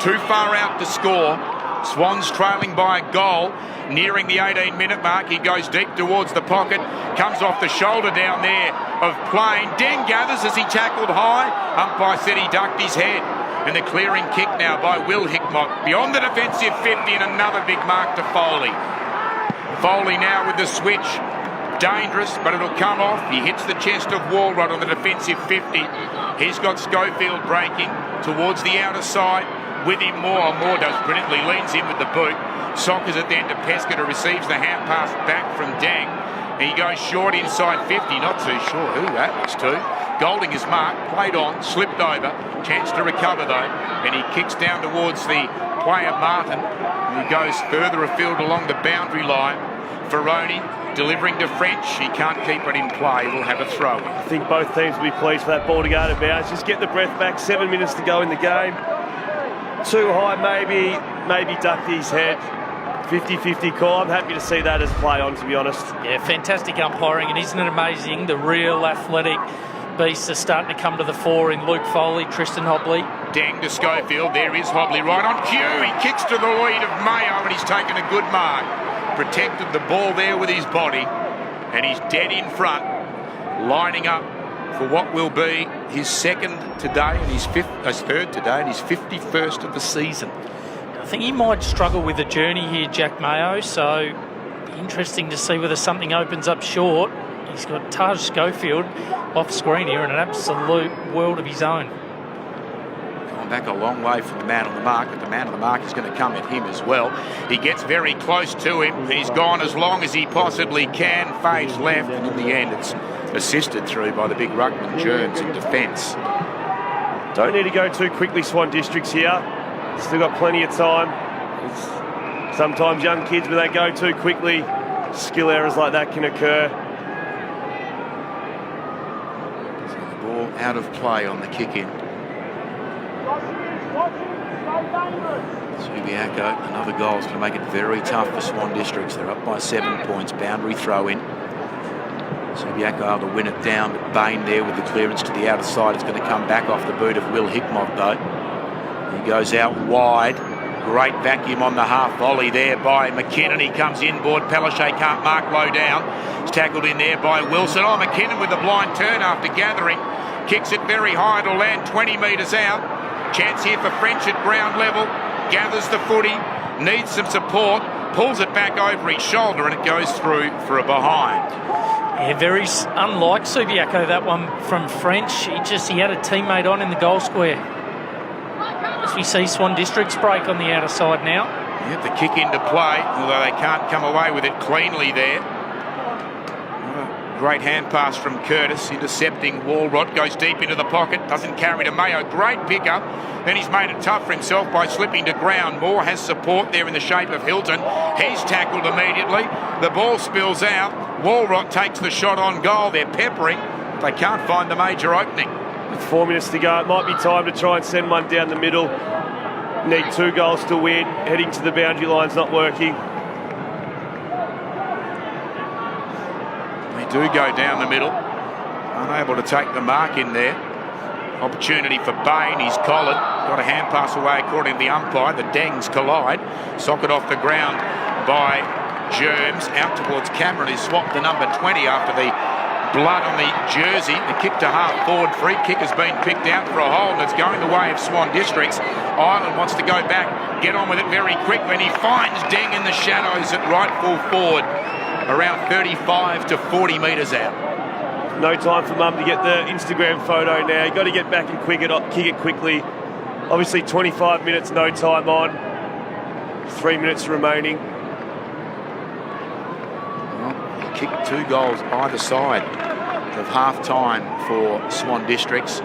Too far out to score. Swans trailing by a goal. Nearing the 18-minute mark. He goes deep towards the pocket. Comes off the shoulder down there of Plain. Deng gathers as he tackled high. Umpire said he ducked his head. And the clearing kick now by Will Hickmott beyond the defensive 50, and another big mark to Foley. Foley now with the switch. Dangerous, but it'll come off. He hits the chest of Walrod on the defensive 50. He's got Schofield breaking towards the outer side. With him Moore. Moore does brilliantly, leans in with the boot. Sockers it then to Pescata, receives the hand pass back from Deng. He goes short inside 50, not too sure who that was to. Golding is marked, played on, slipped over, chance to recover though, and he kicks down towards the player Martin, and he goes further afield along the boundary line. Ferroni delivering to French, he can't keep it in play, we'll have a throw in. I think both teams will be pleased for that ball to go out of bounds. Just get the breath back, 7 minutes to go in the game. Too high maybe ducked his head. 50-50 call. I'm happy to see that as play on, to be honest. Yeah, fantastic umpiring, and isn't it amazing? The real athletic beasts are starting to come to the fore in Luke Foley, Tristan Hobley. Deng to Schofield. There is Hobley right on cue. He kicks to the lead of Mayo, and he's taken a good mark. Protected the ball there with his body, and he's dead in front, lining up for what will be his second today and his third today and his 51st of the season. I think he might struggle with the journey here, Jack Mayo, so interesting to see whether something opens up short. He's got Taj Schofield off screen here in an absolute world of his own. Going back a long way from the man on the mark, but the man on the mark is going to come at him as well. He gets very close to him. He's gone as long as he possibly can, fades left, and in the end it's assisted through by the big ruckman Germs in defence. Don't need to go too quickly, Swan Districts here. Still got plenty of time. Sometimes young kids, when they go too quickly, skill errors like that can occur. So the ball out of play on the kick-in. Subiaco, another goal is going to make it very tough for Swan Districts. They're up by 7 points. Boundary throw-in. Subiaco able to win it down, but Bain there with the clearance to the outer side. It's going to come back off the boot of Will Hickmott, though. He goes out wide. Great vacuum on the half volley there by McKinnon. He comes inboard. Palaszczuk can't mark low down. It's tackled in there by Wilson. Oh, McKinnon with a blind turn after gathering. Kicks it very high. It'll land 20 metres out. Chance here for French at ground level. Gathers the footy. Needs some support. Pulls it back over his shoulder and it goes through for a behind. Yeah, very unlike Subiaco, that one from French. He had a teammate on in the goal square. Perhaps we see Swan Districts break on the outer side now. Yep, the kick into play, although they can't come away with it cleanly there. Great hand pass from Curtis, intercepting Walrot, goes deep into the pocket, doesn't carry to Mayo. Great pickup. Then he's made it tough for himself by slipping to ground. Moore has support there in the shape of Hilton. He's tackled immediately. The ball spills out. Walrot takes the shot on goal. They're peppering. They can't find the major opening. With 4 minutes to go, it might be time to try and send one down the middle. Need 2 goals to win. Heading to the boundary line's not working. They do go down the middle. Unable to take the mark in there. Opportunity for Bain. He's collared. Got a hand pass away according to the umpire. The Dengs collide. Socket off the ground by Germs. Out towards Cameron, who swapped the number 20 after the blood on the jersey. The kick to half forward. Free kick has been picked out for a hole, and it's going the way of Swan Districts. Ireland wants to go back, get on with it very quickly, and he finds Deng in the shadows at right full forward, around 35 to 40 metres out. No time for Mum to get the Instagram photo now. You've got to get back and kick it quickly. Obviously 25 minutes, no time on. 3 minutes remaining. Well, kicked 2 goals either side of half-time for Swan Districts.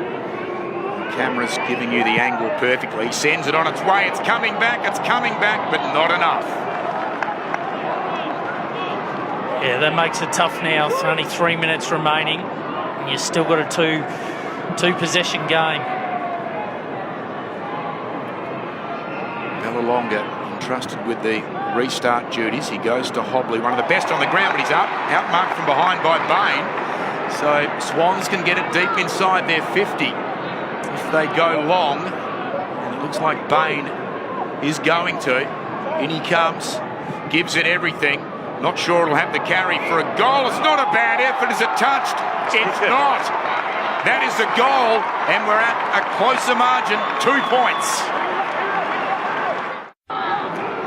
Camera's giving you the angle perfectly. Sends it on its way. It's coming back, but not enough. Yeah, that makes it tough now. It's only 3 minutes remaining. And you've still got a two possession game. Bellalonger entrusted with the restart duties. He goes to Hobley, one of the best on the ground, but he's outmarked from behind by Bain. So Swans can get it deep inside their 50 if they go long. And it looks like Bain is going to. In he comes, gives it everything. Not sure it'll have the carry for a goal. It's not a bad effort. Is it touched? It's not. That is a goal, and we're at a closer margin, 2 points.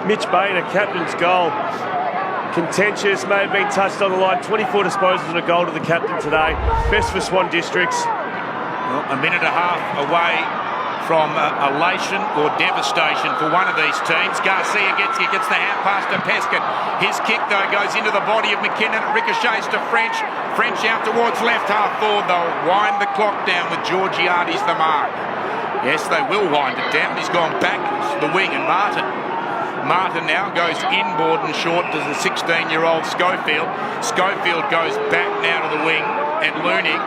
Mitch Bain, a captain's goal. Contentious, may have been touched on the line. 24 disposals and a goal to the captain today. Best for Swan Districts. Well, a minute and a half away from elation or devastation for one of these teams. Garcia gets the hand pass to Peskin. His kick, though, goes into the body of McKinnon. It ricochets to French. French out towards left half forward. They'll wind the clock down with Georgiades the mark. Yes, they will wind it down. He's gone backwards to the wing, and Martin now goes inboard and short to the 16-year-old Schofield. Schofield goes back now to the wing, and Looney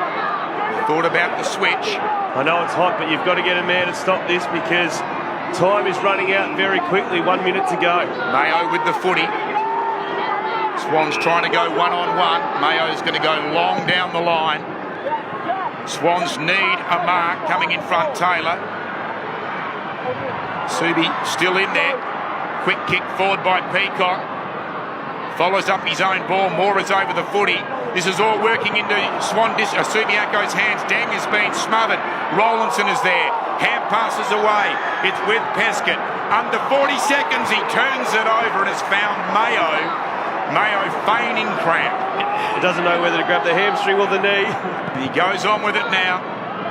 thought about the switch. I know it's hot, but you've got to get a man to stop this because time is running out very quickly. 1 minute to go. Mayo with the footy. Swans trying to go one-on-one. Mayo's going to go long down the line. Swans need a mark coming in front, Taylor. Subi still in there. Quick kick forward by Peacock. Follows up his own ball. Moore is over the footy. This is all working into Subiaco's hands. Deng has been smothered. Rowlandson is there. Hand passes away. It's with Pescott. Under 40 seconds, he turns it over and has found Mayo. Mayo feigning cramp. He doesn't know whether to grab the hamstring or the knee. He goes on with it now.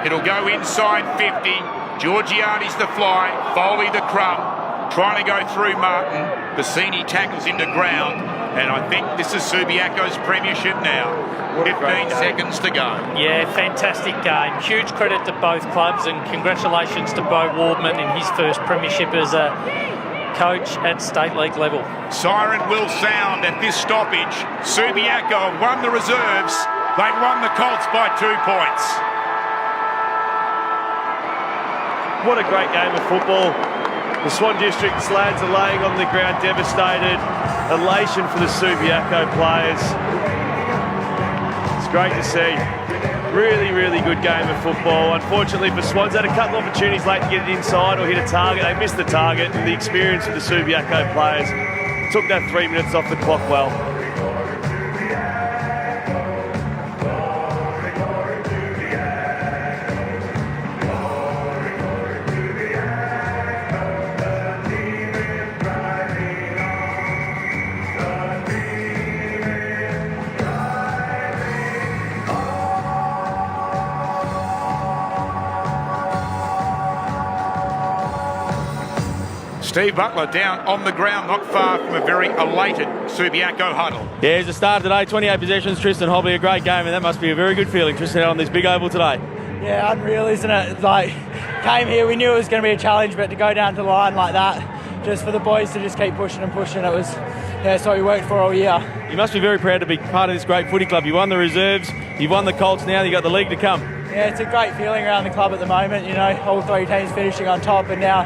It'll go inside 50. Georgiades the fly. Foley the crumb. Trying to go through Martin. Bassini tackles into ground. And I think this is Subiaco's premiership now. 15 seconds to go. Yeah, fantastic game. Huge credit to both clubs, and congratulations to Beau Wardman in his first premiership as a coach at state league level. Siren will sound at this stoppage. Subiaco have won the reserves. They've won the Colts by 2 points. What a great game of football. The Swan Districts lads are laying on the ground devastated. Elation for the Subiaco players. It's great to see. Really, really good game of football. Unfortunately for Swans, had a couple of opportunities late to get it inside or hit a target. They missed the target, and the experience of the Subiaco players took that 3 minutes off the clock well. Steve Butler down on the ground, not far from a very elated Subiaco huddle. Yeah, he's a star today. 28 possessions. Tristan Hobley, a great game, and that must be a very good feeling, Tristan, out on this big oval today. Yeah, unreal, isn't it? It's like, came here, we knew it was going to be a challenge, but to go down to the line like that, just for the boys to just keep pushing and pushing, it was, yeah, it's what we worked for all year. You must be very proud to be part of this great footy club. You won the reserves, you've won the Colts, now you've got the league to come. Yeah, it's a great feeling around the club at the moment, you know, all three teams finishing on top, and now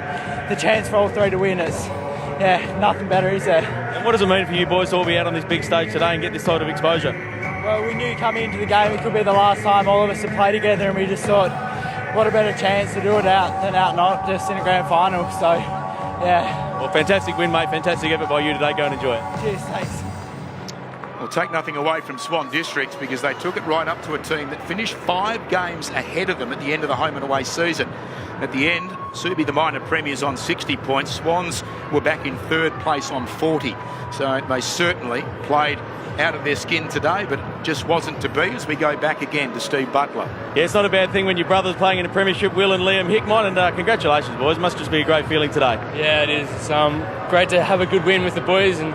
the chance for all three to win. It's, yeah, nothing better, is there? And what does it mean for you boys to all be out on this big stage today and get this sort of exposure? Well, we knew coming into the game it could be the last time all of us would play together, and we just thought, what a better chance to do it out than out not just in a grand final. So, yeah. Well, fantastic win, mate. Fantastic effort by you today. Go and enjoy it. Cheers, thanks. Well, take nothing away from Swan Districts because they took it right up to a team that finished 5 games ahead of them at the end of the home and away season. At the end, Subi, the minor premiers, on 60 points. Swans were back in 3rd place on 40. So they certainly played out of their skin today, but it just wasn't to be as we go back again to Steve Butler. Yeah, it's not a bad thing when your brother's playing in a premiership, Will and Liam Hickmon, and congratulations, boys. Must just be a great feeling today. Yeah, it is. It's great to have a good win with the boys and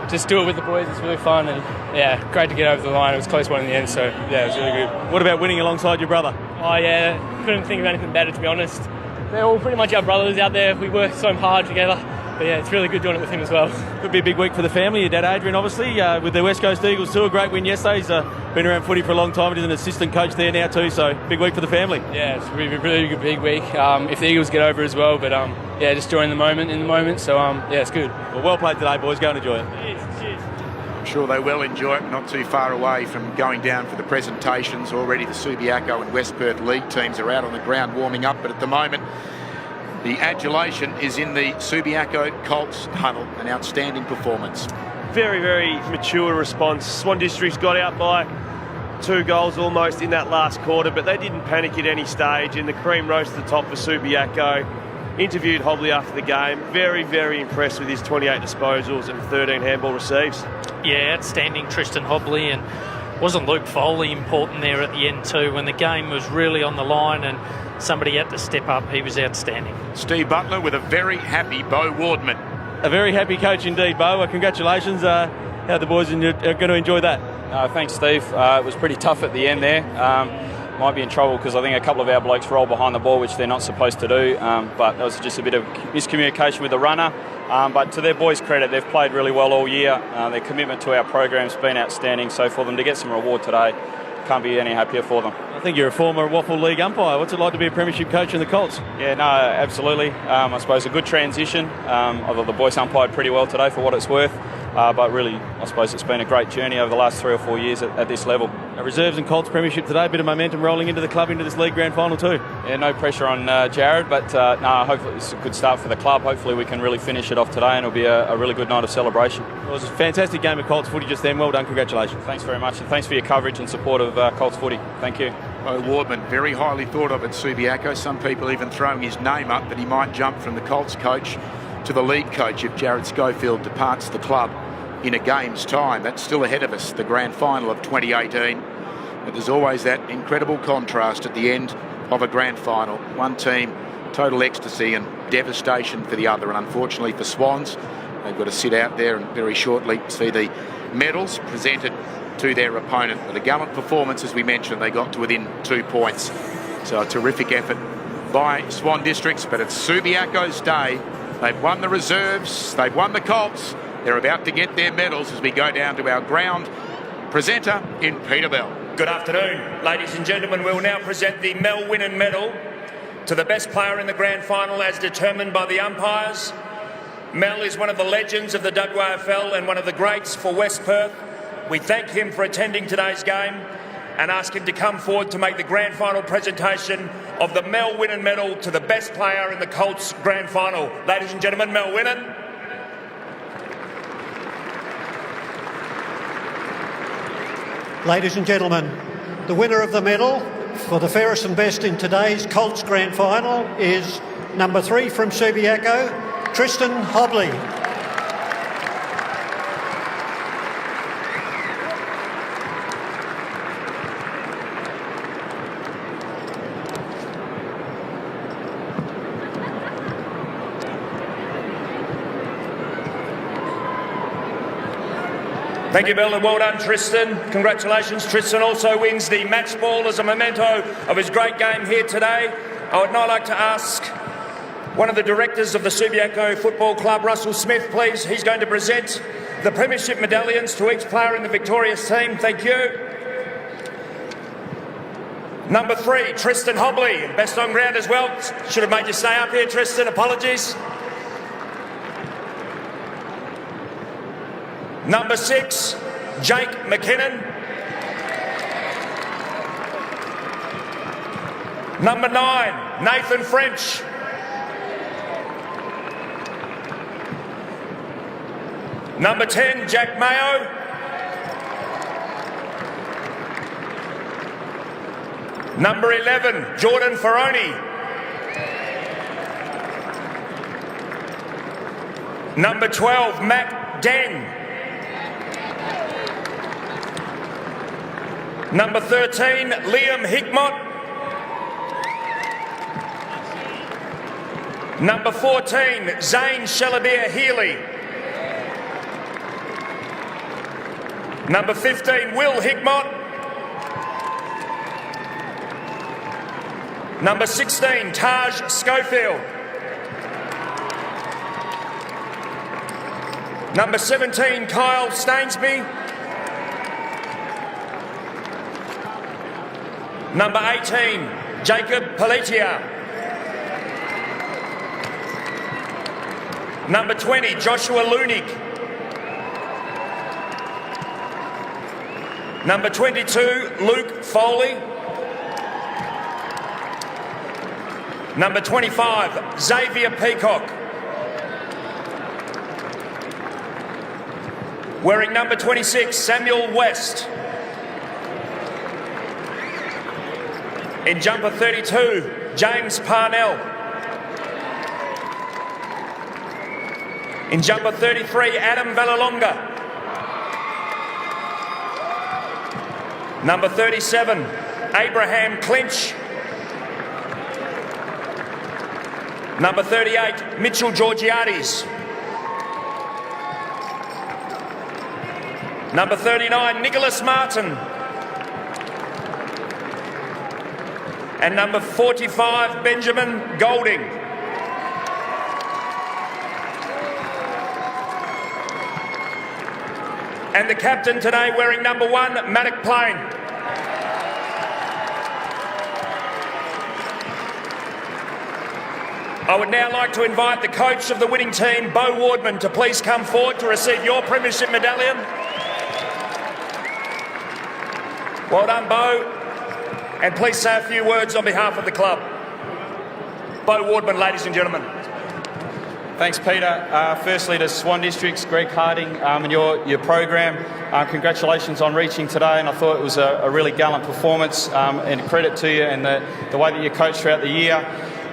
just do it with the boys. It's really fun, and yeah, great to get over the line. It was a close one in the end, so yeah, it was really good. What about winning alongside your brother? Oh yeah, couldn't think of anything better, to be honest. They're all pretty much our brothers out there. We work so hard together. But yeah, it's really good doing it with him as well. Could be a big week for the family. Your dad Adrian, obviously, with the West Coast Eagles too. A great win yesterday. He's been around footy for a long time. He's an assistant coach there now too. So big week for the family. Yeah, it's a really good big week. If the Eagles get over as well, but yeah, just enjoying the moment. So yeah, it's good. Well played today, boys. Go and enjoy it. Cheers. I'm sure they will enjoy it. Not too far away from going down for the presentations. Already the Subiaco and West Perth League teams are out on the ground warming up, but at the moment the adulation is in the Subiaco Colts huddle. An outstanding performance. Very, very mature response. Swan Districts got out by 2 goals almost in that last quarter, but they didn't panic at any stage, and the cream rose to the top for Subiaco. Interviewed Hobley after the game. Very, very impressed with his 28 disposals and 13 handball receives. Yeah, outstanding, Tristan Hobley, and wasn't Luke Foley important there at the end too when the game was really on the line and somebody had to step up? He was outstanding. Steve Butler with a very happy Beau Wardman. A very happy coach indeed, Beau. Congratulations. How the boys are going to enjoy that? Thanks, Steve. It was pretty tough at the end there. Might be in trouble because I think a couple of our blokes rolled behind the ball, which they're not supposed to do. But there was just a bit of miscommunication with the runner. But to their boys' credit, they've played really well all year. Their commitment to our program's been outstanding. So for them to get some reward today, can't be any happier for them. I think you're a former WAFL League umpire. What's it like to be a premiership coach in the Colts? Yeah, no, absolutely. I suppose a good transition. Although the boys umpired pretty well today for what it's worth. But really, I suppose it's been a great journey over the last 3 or 4 years at this level. Reserves and Colts premiership today, a bit of momentum rolling into the club, into this league grand final too. Yeah, no pressure on Jared, but no, hopefully it's a good start for the club. Hopefully we can really finish it off today and it'll be a really good night of celebration. Well, it was a fantastic game of Colts footy just then. Well done, congratulations. Thanks very much, and thanks for your coverage and support of Colts footy. Thank you. Beau Wardman, very highly thought of at Subiaco. Some people even throwing his name up that he might jump from the Colts coach to the league coach if Jared Schofield departs the club in a game's time. That's still ahead of us, the grand final of 2018. But there's always that incredible contrast at the end of a grand final. One team, total ecstasy and devastation for the other. And unfortunately for Swans, they've got to sit out there and very shortly see the medals presented to their opponent. But a gallant performance, as we mentioned, they got to within 2 points. So a terrific effort by Swan Districts, but it's Subiaco's day. They've won the reserves, they've won the Colts. They're about to get their medals as we go down to our ground presenter in Peterbell. Good afternoon, ladies and gentlemen. We'll now present the Mel Winnan Medal to the best player in the grand final as determined by the umpires. Mel is one of the legends of the WAFL and one of the greats for West Perth. We thank him for attending today's game and ask him to come forward to make the grand final presentation of the Mel Winnan Medal to the best player in the Colts grand final. Ladies and gentlemen, Mel Winnan. Ladies and gentlemen, the winner of the medal for the fairest and best in today's Colts Grand Final is number 3 from Subiaco, Tristan Hobley. Thank you, Bill, and well done, Tristan. Congratulations. Tristan also wins the match ball as a memento of his great game here today. I would now like to ask one of the directors of the Subiaco Football Club, Russell Smith, please. He's going to present the premiership medallions to each player in the victorious team. Thank you. Number 3, Tristan Hobley, best on ground as well. Should have made you stay up here, Tristan. Apologies. Number 6, Jake McKinnon. Number 9, Nathan French. Number 10, Jack Mayo. Number 11, Jordan Ferroni. Number 12, Matt Den. Number 13, Liam Hickmott. Number 14, Zane Shalabier Healy. Number 15, Will Hickmott. Number 16, Taj Schofield. Number 17, Kyle Stainsby. Number 18, Jacob Paletia. Number 20, Joshua Lunig. Number 22, Luke Foley. Number 25, Xavier Peacock. Wearing number 26, Samuel West. In jumper 32, James Parnell. In jumper 33, Adam Valalonga. Number 37, Abraham Clinch. Number 38, Mitchell Georgiades. Number 39, Nicholas Martin. And number 45, Benjamin Golding. And the captain today wearing number 1, Maddock Plain. I would now like to invite the coach of the winning team, Bo Wardman, to please come forward to receive your premiership medallion. Well done, Bo. And please say a few words on behalf of the club. Bo Wardman, ladies and gentlemen. Thanks, Peter. Firstly to Swan Districts, Greg Harding, and your program. Congratulations on reaching today, and I thought it was a really gallant performance, and credit to you and the way that you coached throughout the year.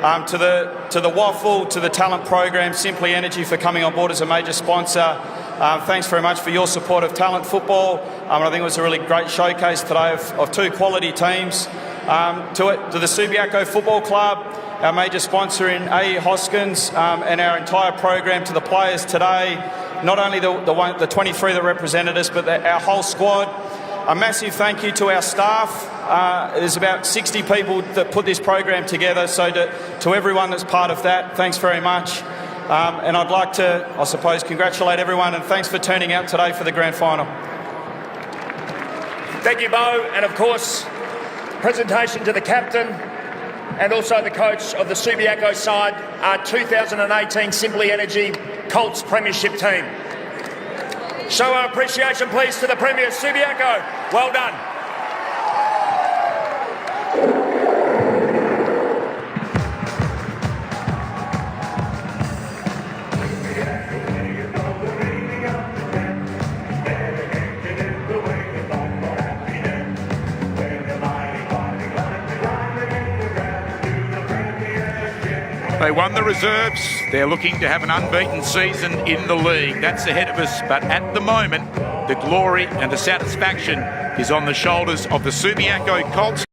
To the WAFL, to the talent program, Simply Energy for coming on board as a major sponsor. Thanks very much for your support of talent football. I think it was a really great showcase today of 2 quality teams. To the Subiaco Football Club, our major sponsor in A.E. Hoskins, and our entire program, to the players today, not only the 23 that represented us, but our whole squad. A massive thank you to our staff. There's about 60 people that put this program together, so to everyone that's part of that, thanks very much. And I'd like to, I suppose, congratulate everyone, and thanks for turning out today for the grand final. Thank you, Bo. And of course, presentation to the captain and also the coach of the Subiaco side, our 2018 Simply Energy Colts Premiership team. Show our appreciation, please, to the Premier, Subiaco. Well done. They won the reserves. They're looking to have an unbeaten season in the league. That's ahead of us. But at the moment, the glory and the satisfaction is on the shoulders of the Subiaco Colts.